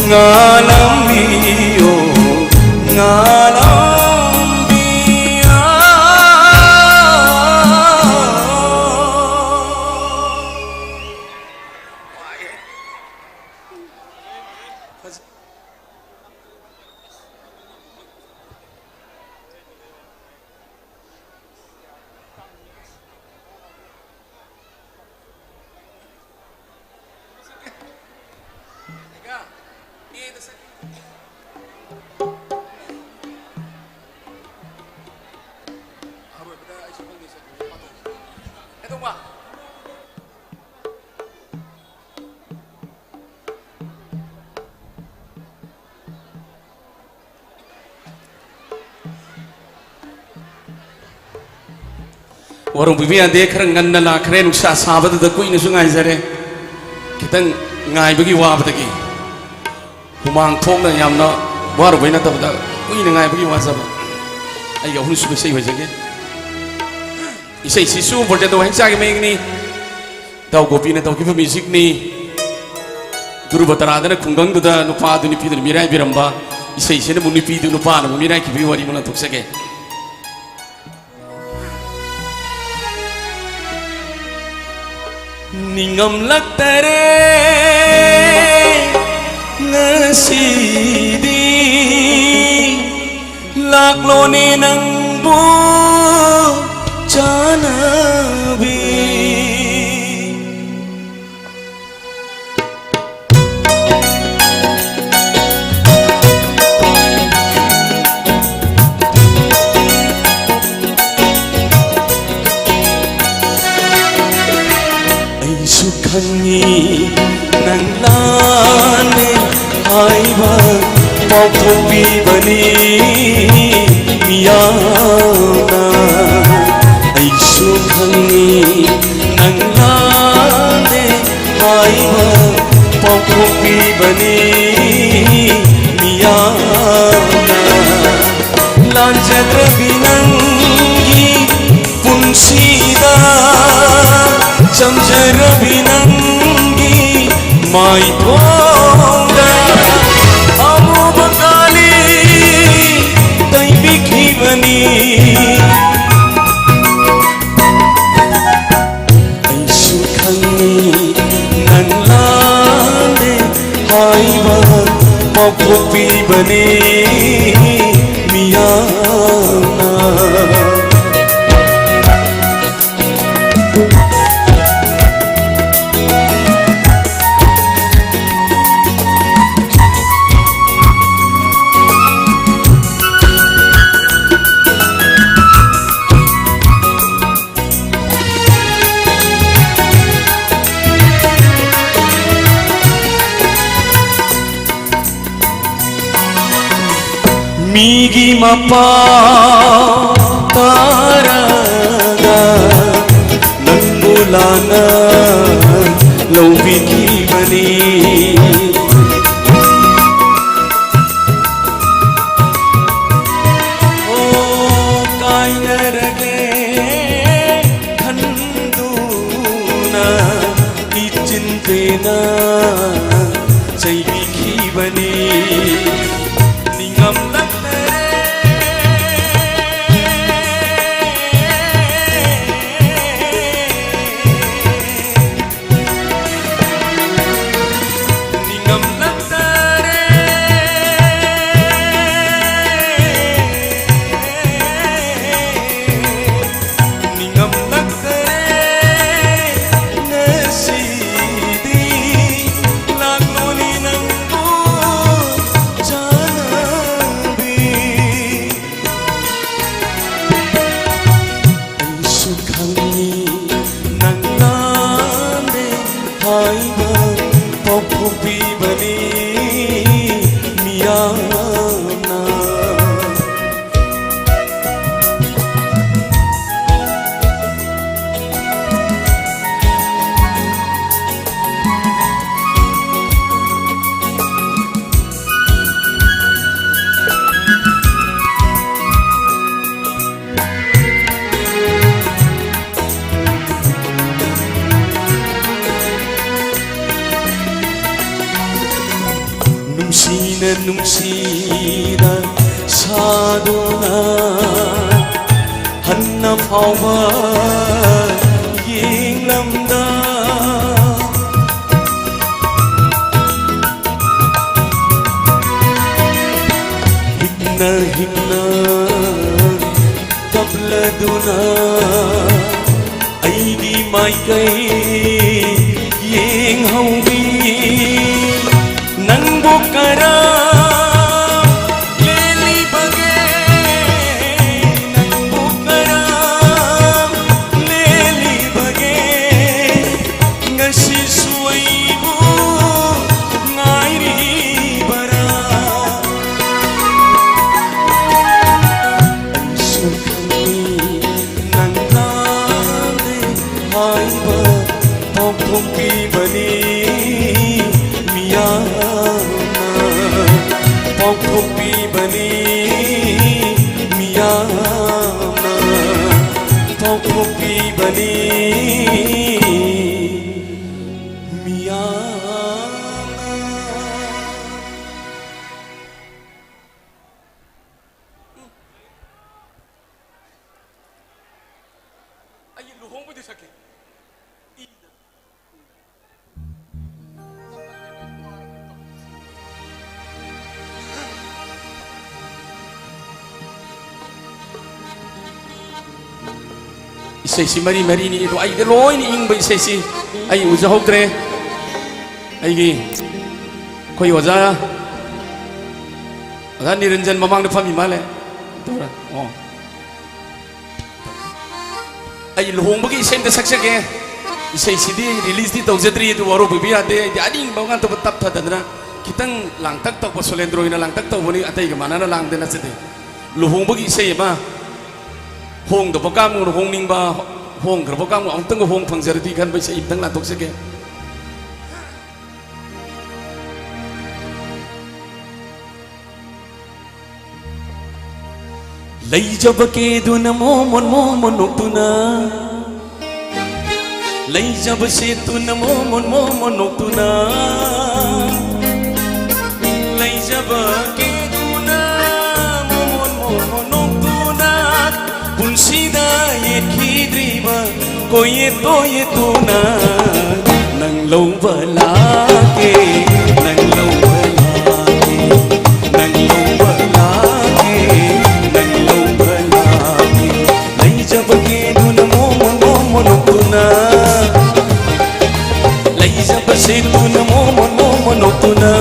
ngalambiyo ngalambiyo warung bibi ande khara nganna la khare nuksa sabada da kuina su ngai jare kitang ngai bagi wa badagi humang thongna yamna waru baina tabda kuina ngai bagi wa saba ai ga hun su sei hojage isai sisu borja do hangsa ge meng ni daw gopi na daw ki music ni guru batara dana khunggang du da nupa du ni pi du mirai biramba isai sene mu ni pi du nupa na mirai ki bi wari mala thuksage ningam laktare ngasidi laklone nang bu janabi Sukhangi nang lane haiba pautopi bani miyana ai sukhangi nang lane haiba pautopi bani miyana lanjatra binangi punsida Samjara binangi mai thonga amu bakali tai bikhi bani ai sukhangi nan lane haiba paukopi bani miyana Migi mapa taraga nangulana loviki bani oh kainarage khanduna ichintena jaibiki bani ningam nungsina sadona hanna phawma yenglamda hikna hikna tabladuna aidi maikai yeng haubi nang bukara नुंगाइबा पौथोंपीबनी मियाना पौथोंपीबनी मियाना पौथोंपीबनी Isai mari mari ni itu ai loi ni ing bai isai ai uja hokre ai gi koi oja agan Niranjan mamang de phami male tora oh ai lohong bagi isai de saksa ke isai sidi release di taujadri itu waro bibi ade di ading bangan to tap tha dadra kitang langtak tok pasolendro ina langtak tok boni atai ga mana na lang de na sete lohong bagi isai ma hong da bakam ngur hong ning ba hong gar bakam ngur ang tang hong phang jar di kan bai sai tang la tok se ke lai jab ke du na mo mon tuna lai jab se tu na mo mon tuna lai jab ke du na mo mon tuna punsida ye khidriba koye to ye tuna nang lâu bala ke nang lâu bala ke nang lâu bala ke nang lâu bala ke lai jab ke du na mo mon tuna lai jab se tu na mo mon tuna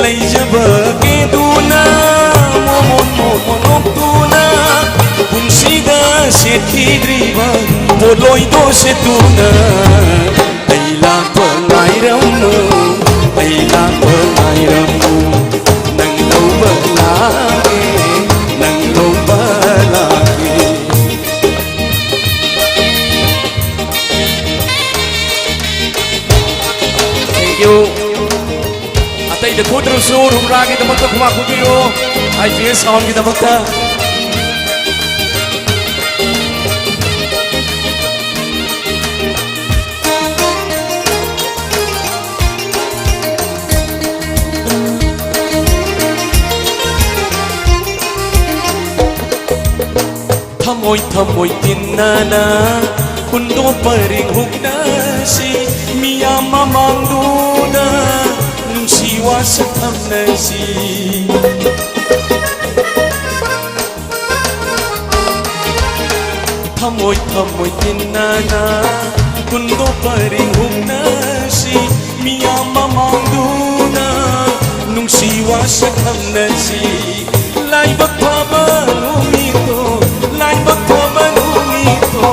lai jab ke du na tuna punsida se khidriba boloi do se tuna ai la pangai ramu nang lo bala ke nang lo bala ke thank you atai de khudru su rumra ki damak ta khuma khubiro ai feel sound ki damak ta thamoi tinana kundo paring hukna si miya mamangduna nungsiwa sa thamna si thamoi tinana kundo paring hukna si miya mamangduna nungsiwa sa thamna si lai bakpaba lumito lai bakpaba lumito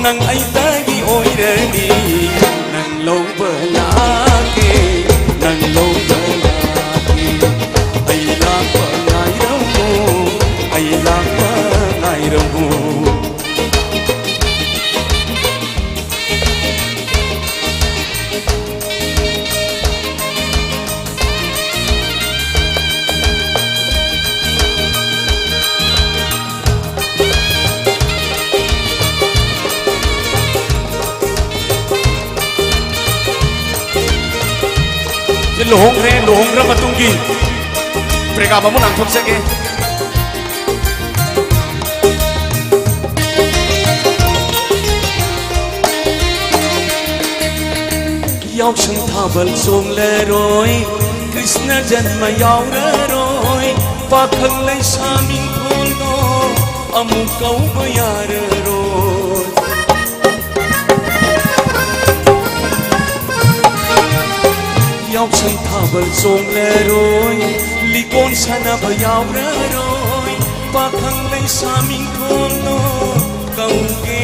nang ay tagi oirani nang lo bala ke nang lo bala ke ay la pangai ramu ay la pangai ramu lohong ra matunggi prega bamun ang thok sake yaw sang thabal song le roi krishna janma yaw ra roi pakhang lai saming thol no amu kau bayar roi yaw sang thabal song le roi likon sana bayaw ra roi pakhang lai saming thol no kau ke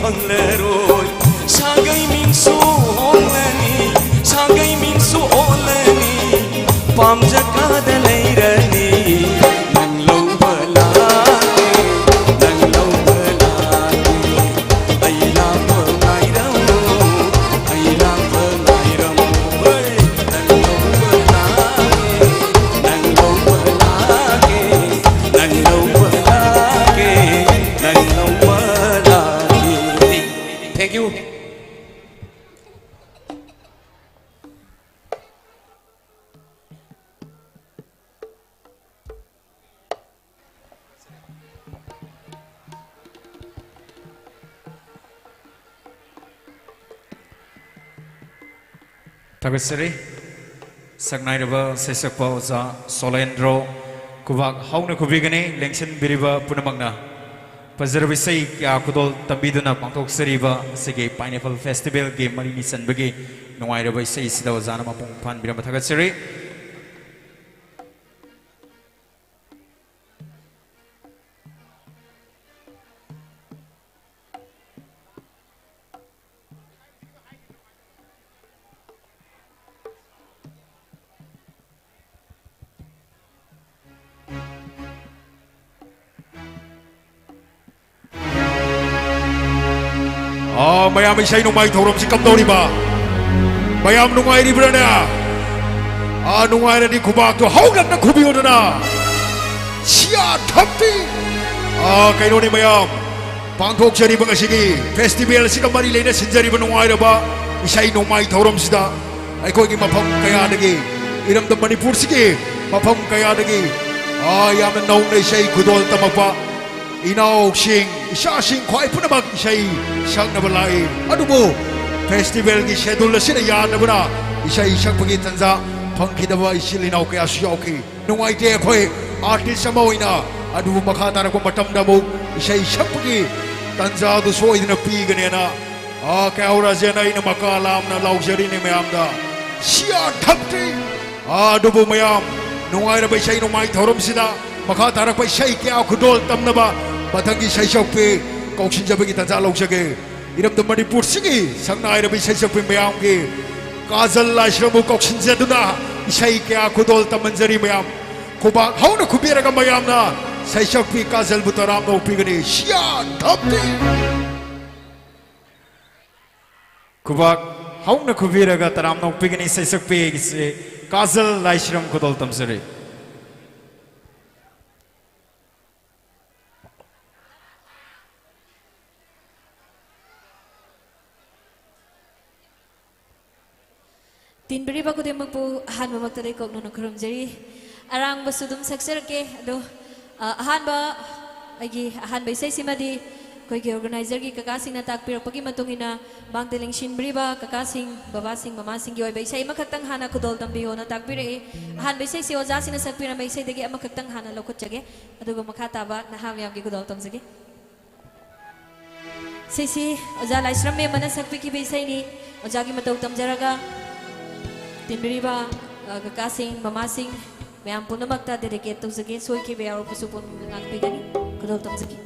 phang le roi sagai min su olani sagai min su olani pam jaka da lai rani nang lo bala ke nang lo bala ke Tagasari Sagnairaba Sesakpa Oza Solendro Kubak Hauna Kubigani Lengsin Biriba Punamagna Pazarvisai Kya Kudol Tambiduna Pangtok Seriba Sige Pineapple Festival Game Marini Sanbagi Nuairaba Say Sida Ozana Mapung Pan Birama Tagasari Mayam isay numay thorom si kamdori ba? Mayam nungay ni brana. Nungay na di kubak to haugan na kubiyo na. Siya thapti. Kayo ni mayam. Pangtok siya ni mga sige. Festival si kamarili na sinjari ba nungay na ba? Isay numay thorom sida. Ay ko yung mapang kaya nagi. Iram da Manipur sige. Mapang kaya nagi. Yam na naong na isay kudol tamapa. Inaw sing isa sing kwai pun abag isay sang nabalai adu bo festival gi schedule na sina ya na bana isay sang pagi tanza pangki dawa isilinaw kaya siyoki nung ay te khoi artist samoina adu makha tara ko matam da mo isay sang pagi tanza du so idina pi gane na kaya ora jena ina makalam na luxury ni mayam da siya thapti adu bo mayam nung ay na ba isay nung may thorom sida makha tara ko isay kaya kudol tam na ba Batangi say shopee kauksin jabe kita jalok jage iram the Manipur sige sangna irabi say shopee mayam ge kazal la shramu kauksin jaduna isay kya kudol tamanjari mayam kuba hauna kubira ga mayam na say shopee kazal butaram no pigani shia thapti Kuba hauna kubira ga taram no pigani say shopee kazal la shram kudol tamjari Tin beri baku demang pu han bamak tadi kok nono kerum jadi arang basudum sakser ke do han ba lagi han ba isay simadi koi ke organizer ki kakasing na takpir pagi matungina bang teling shin beri ba kakasing babasing mamasing yoy ba isay makatang hana kudol tambiho na takpir han ba isay si oza sina sakpir na ba isay dagi makatang hana lokot jage ado ba makata ba na ham yam ki kudol tam jage si oza laisram me mana sakpi ki ba isay ni oza ki matau tam jaraga Tinbiriba kakasing mamasing mayam pun namakta dedicate to zagi soy ki bayar pusupon ngakpigani kudol tam zagi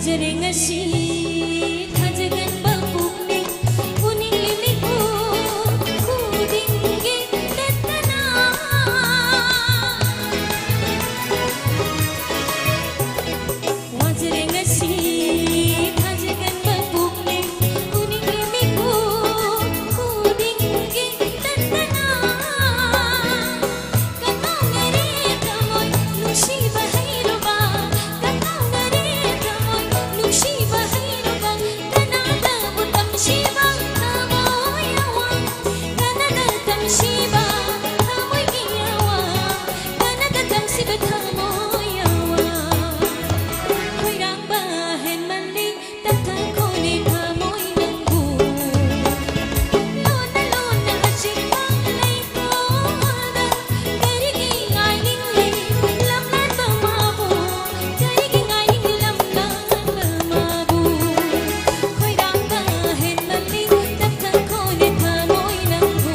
ꯋꯥꯖꯔꯦ ꯉꯁꯤ ꯊꯥꯖꯒꯟꯕ ꯄꯨꯛꯅꯤꯡ ꯎꯅꯤꯡ ꯂꯤꯃꯤꯠꯄꯨ ꯈꯨꯗꯤꯡꯒꯤ ꯂꯦꯞꯇꯅ ꯋꯥꯖꯔꯦ ꯉꯁꯤ ꯊꯥꯖꯒꯟꯕ ꯄꯨꯛꯅꯤꯡ ꯎꯅꯤꯡ ꯂꯤꯃꯤꯠꯄꯨ ꯈꯨꯗꯤꯡꯒꯤ ꯂꯦꯞꯇꯅ ꯀꯠꯅꯧꯅꯔꯦ ꯊꯃꯣꯏ ꯅꯨꯡꯁꯤꯕ ꯍꯩꯔꯨꯕ ꯀꯠꯅꯧꯅꯔꯦ ꯊꯃꯣꯏ ꯅꯨꯡꯁꯤꯕ ꯍꯩꯔꯨꯕ ꯀꯅꯥꯗꯕꯨ ꯇꯝꯁꯤꯕ ꯊꯃꯣꯏ ꯑꯋꯥ ꯀꯅꯥꯗ ꯇꯝꯁꯤꯕ ꯊꯃꯣꯏꯒꯤ ꯑꯋꯥ ꯀꯅꯥꯗ ꯇꯝꯁꯤꯕ ꯊꯃꯣꯏ ꯑꯋꯥ ꯈꯣꯏꯔꯥꯡꯕ ꯍꯦꯟꯃꯜꯂꯤ ꯇꯞꯊꯈꯣꯅꯦ ꯊꯃꯣꯏ ꯅꯪꯕꯨ ꯂꯣꯟꯅ ꯂꯣꯟꯅ ꯑꯆꯤꯛꯄ ꯂꯩꯀꯣꯜꯗ ꯀꯔꯤꯒꯤ ꯉꯥꯏꯅꯤꯡꯂꯤ ꯂꯝꯂꯥꯟꯕ ꯃꯥꯕꯨ ꯀꯔꯤꯒꯤ ꯉꯥꯏꯅꯤꯡꯂꯤ ꯂꯝꯂꯥꯟꯕ ꯃꯥꯕꯨ ꯈꯣꯏꯔꯥꯡꯕ ꯍꯦꯟꯃꯜꯂꯤ ꯇꯞꯊꯈꯣꯅꯦ ꯊꯃꯣꯏ ꯅꯪꯕꯨ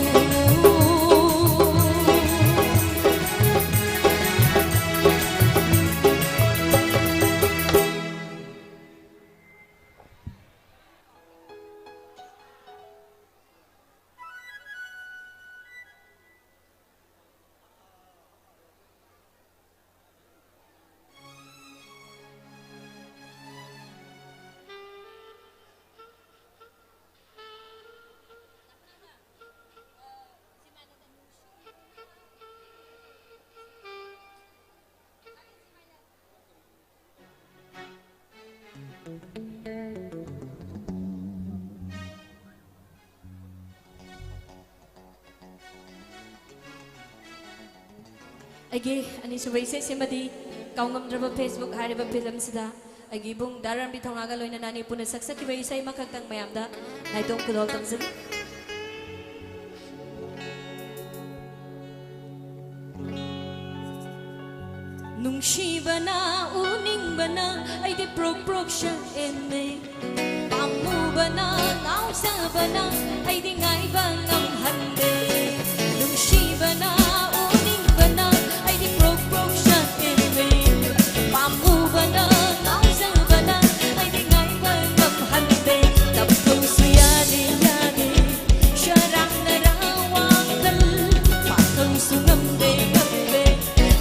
ꯑꯩꯒꯤ ꯑꯅꯤꯁꯨꯕ ꯏꯁꯩꯁꯤꯃꯗꯤ ꯀꯥꯎꯉꯝꯗ꯭ꯔꯕ ꯐꯦꯁꯕꯨꯛ ꯍꯥꯏꯔꯤꯕ ꯐꯤꯂꯝꯁꯤꯗ ꯑꯩꯒꯤ ꯏꯕꯨꯡ ꯗꯥꯔꯥꯝꯕꯤ ꯊꯧꯅꯥꯒ ꯂꯣꯏꯅꯅ ꯑꯅꯤ ꯄꯨꯟꯅ ꯁꯛꯆꯈꯤꯕ ꯏꯁꯩ ꯑꯃꯈꯛꯇꯪ ꯃꯌꯥꯝꯗ ꯅꯥꯏꯇꯣꯝ ꯈꯨꯗꯣꯜ ꯇꯝꯖꯔꯤ ꯅꯨꯡꯁꯤꯕꯅ ꯎꯅꯤꯡꯕꯅ ꯑꯩꯗꯤ ꯄ꯭ꯔꯣꯛ ꯄ꯭ꯔꯣꯛ ꯁꯛꯑꯦꯅꯦ ꯄꯥꯝꯃꯨꯕꯅ ꯉꯥꯎꯖꯕꯅ ꯑꯩꯗꯤ ꯉꯥꯏꯕ ꯉꯝꯍꯟꯗꯦ ꯅꯨꯡꯁꯤꯕꯅ ꯎꯅꯤꯡꯕꯅ ꯑꯩꯗꯤ ꯄ꯭ꯔꯣꯛ ꯄ꯭ꯔꯣꯛ ꯁꯛꯑꯦꯅꯦ ꯄꯥꯝꯃꯨꯕꯅ ꯉꯥꯎꯖꯕꯅ ꯑꯩꯗꯤ ꯉꯥꯏꯕ ꯉꯝꯍꯟꯗꯦ ꯇꯞꯊꯧꯁꯨ ꯌꯥꯗꯦ ꯌꯥꯗꯦ ꯁꯔꯥꯡꯅꯔ ꯋꯥꯈꯜ ꯄꯥꯊꯧꯁꯨ ꯉꯝꯗꯦ ꯉꯝꯗꯦ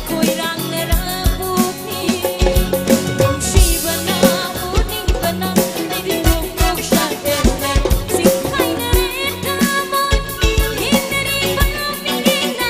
ꯈꯣꯏꯔꯥꯡꯅꯔ ꯄꯨꯛꯅꯤꯡ ꯅꯨꯡꯁꯤꯕꯅ ꯎꯅꯤꯡꯕꯅ ꯑꯩꯗꯤ ꯄ꯭ꯔꯣꯛ ꯄ꯭ꯔꯣꯛ ꯁꯛꯑꯦꯅꯦ ꯁꯤꯡꯈꯥꯏꯅꯔꯦ ꯊꯃꯣꯏ ꯍꯤꯡꯅꯔꯤꯕ ꯃꯤꯠꯌꯦꯡꯅ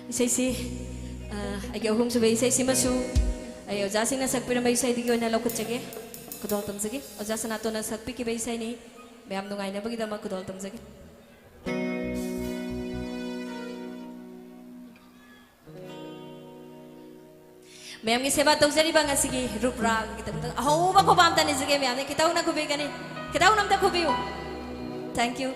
Isaysi ay ahum subay isaysi masu ay ojasing na sakpirambay isay digi oina lokotjage kudol tamjage ojasa nato na sakpi ki bay isay ni mayam nungai na bagida ma kudol tamjage mayam gi seba tawjari bang asigi rupra kita aho ba ko bam tani jage mayam ne kitau na kubi gani kitau nam ta kubi thank you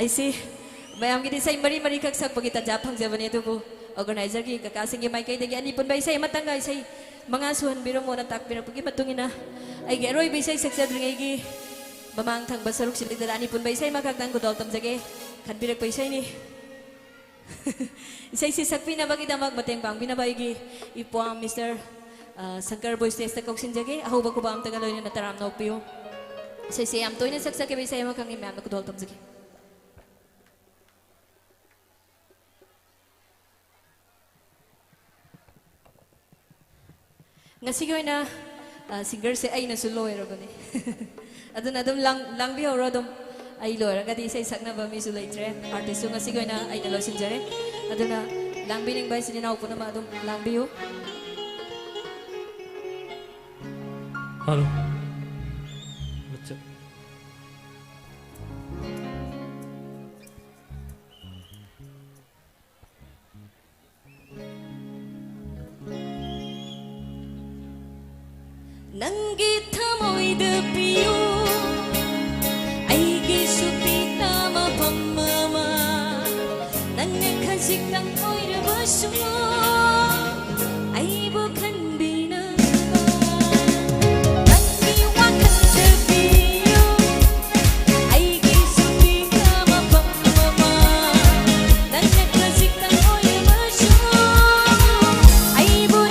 ꯑꯩꯁꯤ ꯃꯌꯥꯝꯒꯤꯗꯤ ꯏꯁꯩ ꯃꯔꯤ ꯈꯛ ꯁꯛꯄꯒꯤ ꯇꯟꯖꯥ ꯐꯪꯖꯕꯅꯤ ꯑꯗꯨꯕꯨ ꯑꯣꯔꯒꯅꯥꯏꯖꯔꯒꯤ ꯀꯀꯥꯁꯤꯡꯒꯤ ꯃꯥꯏꯀꯩꯗꯒꯤ ꯑꯅꯤ ꯄꯨꯟꯕ ꯏꯁꯩ ꯑꯃꯇꯪꯒ ꯏꯁꯩ 5 ꯁꯨꯍꯟꯕꯤꯔꯝꯃꯣꯅ ꯇꯥꯛꯄꯤꯔꯛꯄꯒꯤ ꯃꯇꯨꯡ ꯏꯟꯅ ꯑꯩꯒꯤ ꯑꯔꯣꯏꯕ ꯏꯁꯩ ꯁꯛꯆꯗ꯭ꯔꯤꯉꯩꯒꯤ ꯃꯃꯥꯡ ꯊꯪꯕ ꯁꯔꯨꯛꯁꯤꯡꯗ ꯑꯅꯤ ꯄꯨꯟꯕ ꯏꯁꯩ ꯑꯃꯈꯛꯇꯪ ꯈꯨꯗꯣꯜ ꯇꯝꯖꯒꯦ ꯈꯟꯕꯤꯔꯛꯄ ꯏꯁꯩꯅꯤ ꯏꯁꯩꯁꯤ ꯁꯛꯄꯤꯅꯕꯒꯤꯗꯃꯛ ꯃꯇꯦꯡ ꯄꯥꯡꯕꯤꯅꯕ ꯑꯩꯒꯤ ꯏꯄ꯭ꯋꯥꯝ ꯃꯤꯁꯇꯔ ꯁꯪꯀꯔ ꯕꯣꯏ ꯁ꯭ꯇꯦꯖꯇ ꯀꯧꯁꯤꯟꯖꯒꯦ ꯑꯍꯧꯕ ꯈꯨꯕꯥꯛ ꯑꯝꯇꯒ ꯂꯣꯏꯅꯅ ꯇꯔꯥꯝꯅ ꯑꯣꯛꯄꯤꯌꯨ ꯏꯁꯩꯁꯤ ꯌꯥꯝ ꯇꯣꯏꯅ ꯁꯛꯆꯈꯤꯕ ꯏꯁꯩ ꯑꯃꯈꯛꯅꯤ ꯃꯌꯥꯝꯅ ꯈꯨꯗꯣꯜ ꯇꯝꯖꯒꯦ ngasi ko na singer se ay na suloy ro bani aduna adum lang bi horo dum ay loy ra gadi say sakna ba mi sulay tre artist so ngasi ko na ay na losin jare aduna lang bi ning bay sinina upo na ma adum lang bi ho hello what's up Nanggi thamoida piyo aigi supita mapamama nangge khajik tang oira basuma aibo khanbina nanggi wakhanda piyo aigi supita mapamama nangge khajik tang oira basuma aibo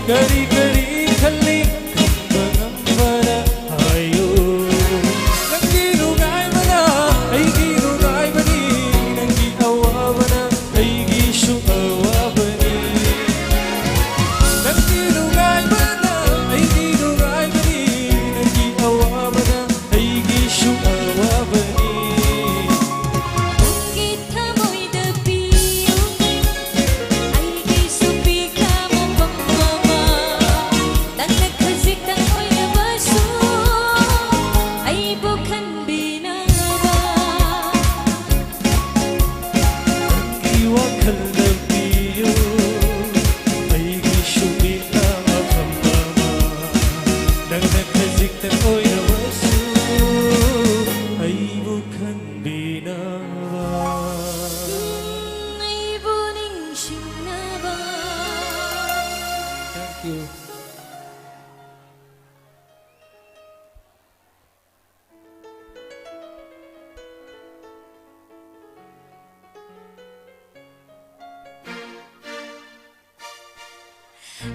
Kari kari khalli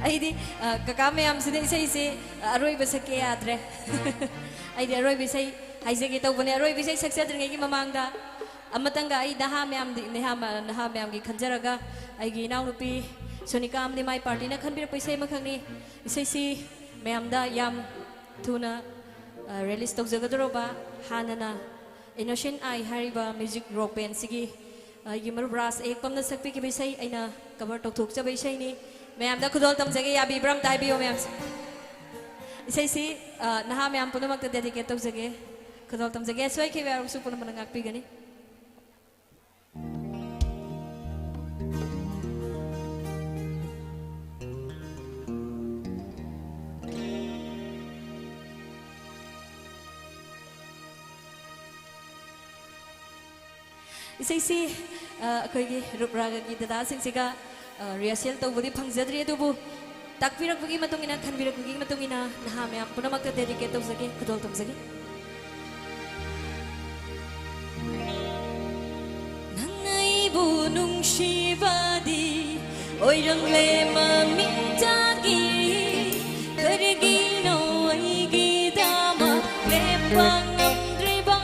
ꯑꯩꯗꯤ ꯀꯀꯥ ꯃꯌꯥꯝꯁꯤꯗ ꯏꯁꯩꯁꯤ ꯑꯔꯣꯏꯕ ꯁꯛꯀꯦ ꯌꯥꯗ꯭ꯔꯦ ꯑꯩꯗꯤ ꯑꯔꯣꯏꯕ ꯏꯁꯩ ꯍꯥꯏꯖꯒꯦ ꯇꯧꯕꯅꯦ ꯑꯔꯣꯏꯕ ꯏꯁꯩ ꯁꯛꯆꯗ꯭ꯔꯤꯉꯩꯒꯤ ꯃꯃꯥꯡꯗ ꯑꯃꯇꯪꯒ ꯑꯩ ꯅꯍꯥ ꯃꯌꯥꯝꯒꯤ ꯈꯟꯖꯔꯒ ꯑꯩꯒꯤ ꯏꯅꯥꯎꯅꯨꯄꯤ ꯁꯣꯅꯤꯀꯥ ꯑꯃꯗꯤ ꯃꯥꯏ ꯄꯥꯔꯇꯤꯅ ꯈꯟꯕꯤꯔꯛꯄ ꯏꯁꯩ ꯑꯃꯈꯛꯅꯤ ꯏꯁꯩꯁꯤ ꯃꯌꯥꯝꯗ ꯌꯥꯝ ꯊꯨꯅ ꯔꯤꯂꯤꯁ ꯇꯧꯖꯒꯗꯧꯔꯕ ꯍꯥꯟꯅꯅ ꯏꯅꯣꯁꯦꯟ ꯑꯥꯏ ꯍꯥꯏꯔꯤꯕ ꯃ꯭ꯌꯨꯖꯤꯛ ꯔꯣꯛ ꯕꯦꯟꯁꯤꯒꯤ ꯑꯩꯒꯤ ꯃꯔꯨꯞ ꯔꯥꯖ ꯑꯦꯛꯄꯝꯅ ꯁꯛꯄꯤꯈꯤꯕ ꯏꯁꯩ ꯑꯩꯅ ꯀꯚꯔ ꯇꯧꯊꯣꯛꯆꯕ ꯏꯁꯩꯅꯤ ꯃꯌꯥꯝꯗ ꯈꯨꯗꯣꯜ ꯇꯝꯖꯒꯦ ꯌꯥꯕꯤꯕ꯭ꯔꯥ ꯑꯝꯇ ꯍꯥꯏꯕꯤꯌꯣ ꯃꯌꯥꯝꯁꯦ ꯏꯁꯩꯁꯤ ꯅꯍꯥ ꯃꯌꯥꯝ ꯄꯨꯝꯅꯃꯛꯇ ꯗꯦꯗꯤꯀꯦꯠ ꯇꯧꯖꯒꯦ ꯈꯨꯗꯣꯜ ꯇꯝꯖꯒꯦ ꯁꯣꯏꯈꯤꯕ ꯌꯥꯎꯔꯕꯁꯨ ꯄꯨꯝꯅꯃꯛꯅ ꯉꯥꯛꯄꯤꯒꯅꯤ इसे अखोगी रूपरागी दादा सिंह रिहर्सल तौबदी फंगजद्री अदुबु ताकबिरकबगी मतुंगिना खनबिरकबगी मतुंगिना नहा मयाम पुनमक्ता डेडिकेट तौजगे खुदोल तमजगे नंगैबु नुंगशिबादी ओइरंगले ममिंजागी करगिनो अइगी दामा लेपंगद्रिबा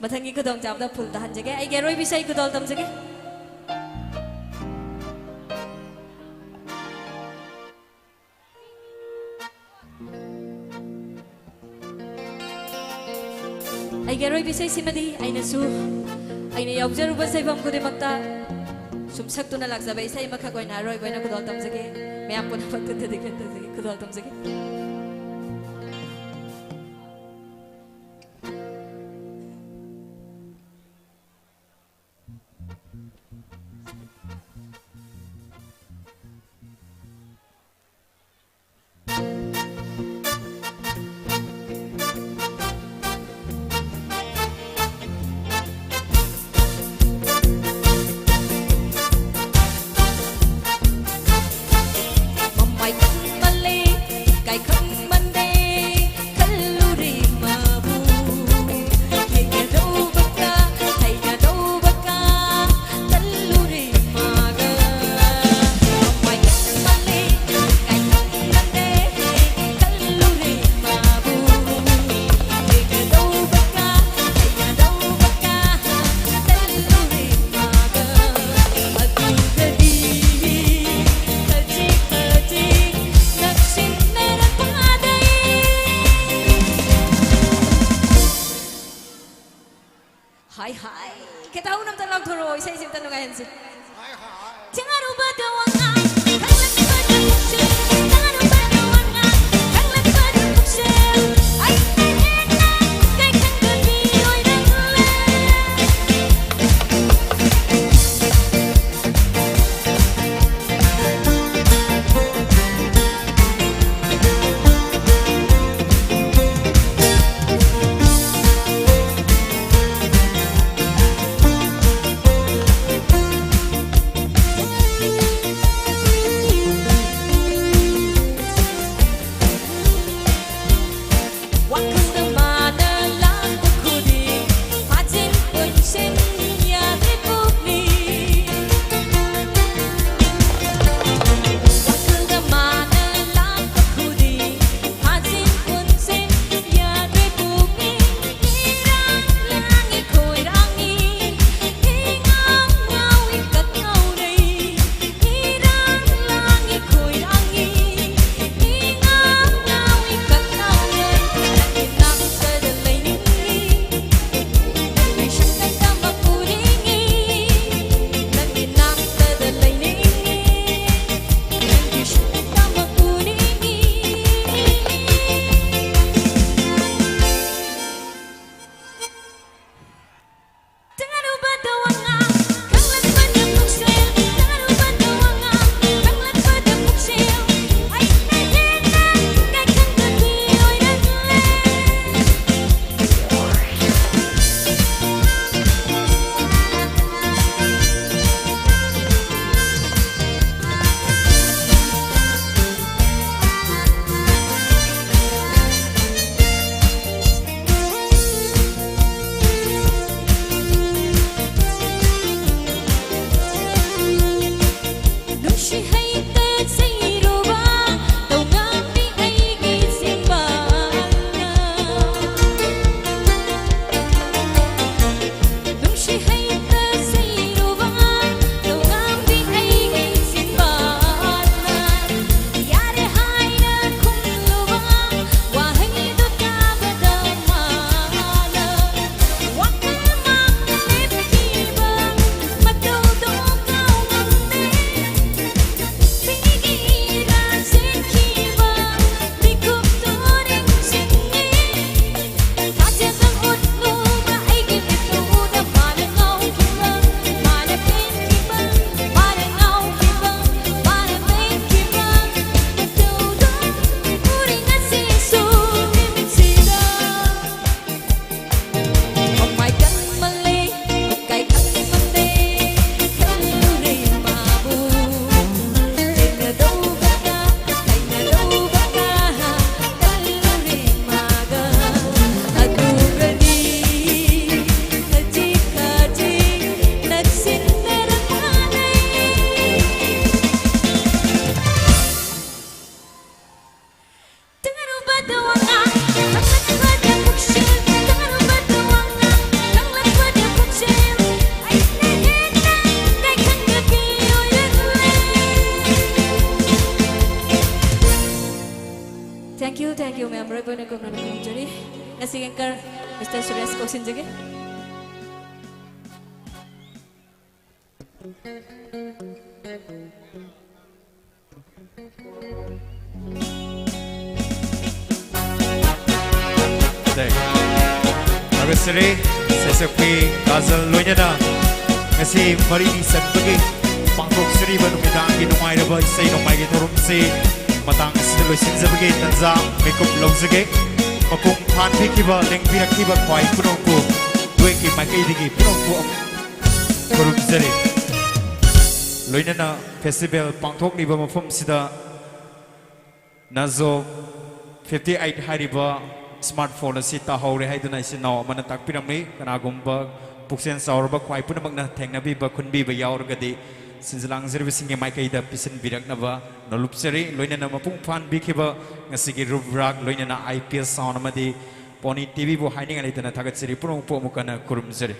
मथंगी खुदोंग चाबदा फुल तहंजगे आई गेरोई बिसाई खुदोल तमजगे आई गेरोई बिसाई सिमदी आइनसु आइने यावजरुबा सैबम खुदिमक्ता सुमसक्तुना लाक्जाबा इसाई मखा गोइना रोय गोइना खुदोल तमजगे मयाम पुना फक्त देदिकेत तमजगे खुदोल तमजगे Kita unam tan lag thoro isai sim tan ngai hansi. Thank you, ma'am. Right, boy, jadi, nasi anchor, Mr. Suresh Kosin juga. Nagastri, sesepi gazal loinya na, nasi mari ni sebagi, pangkok seri baru bidang ginumai raba, isai numai giturum si. Matang sedulur sinzabagi tanza makeup longzage makung panpi kiba lengpira kiba kwai punongku dua ki makai digi punongku korup zari loinana festival pangthok ni ba mafum sida nazo 58 hariba smartphone si ta hore haiduna si naw mana takpiramni kana gumba puksen saurba kwai punamag na thengnabi ba khunbi ba yaurgadi sinzalang servicing yang mai kaida pisan birak naba nolup seri loina nama pung fan bikiba ngasigi rubrak loina na IPS sound amadi poni TV bo hiding alita na thagat seri purong po mukana kurum seri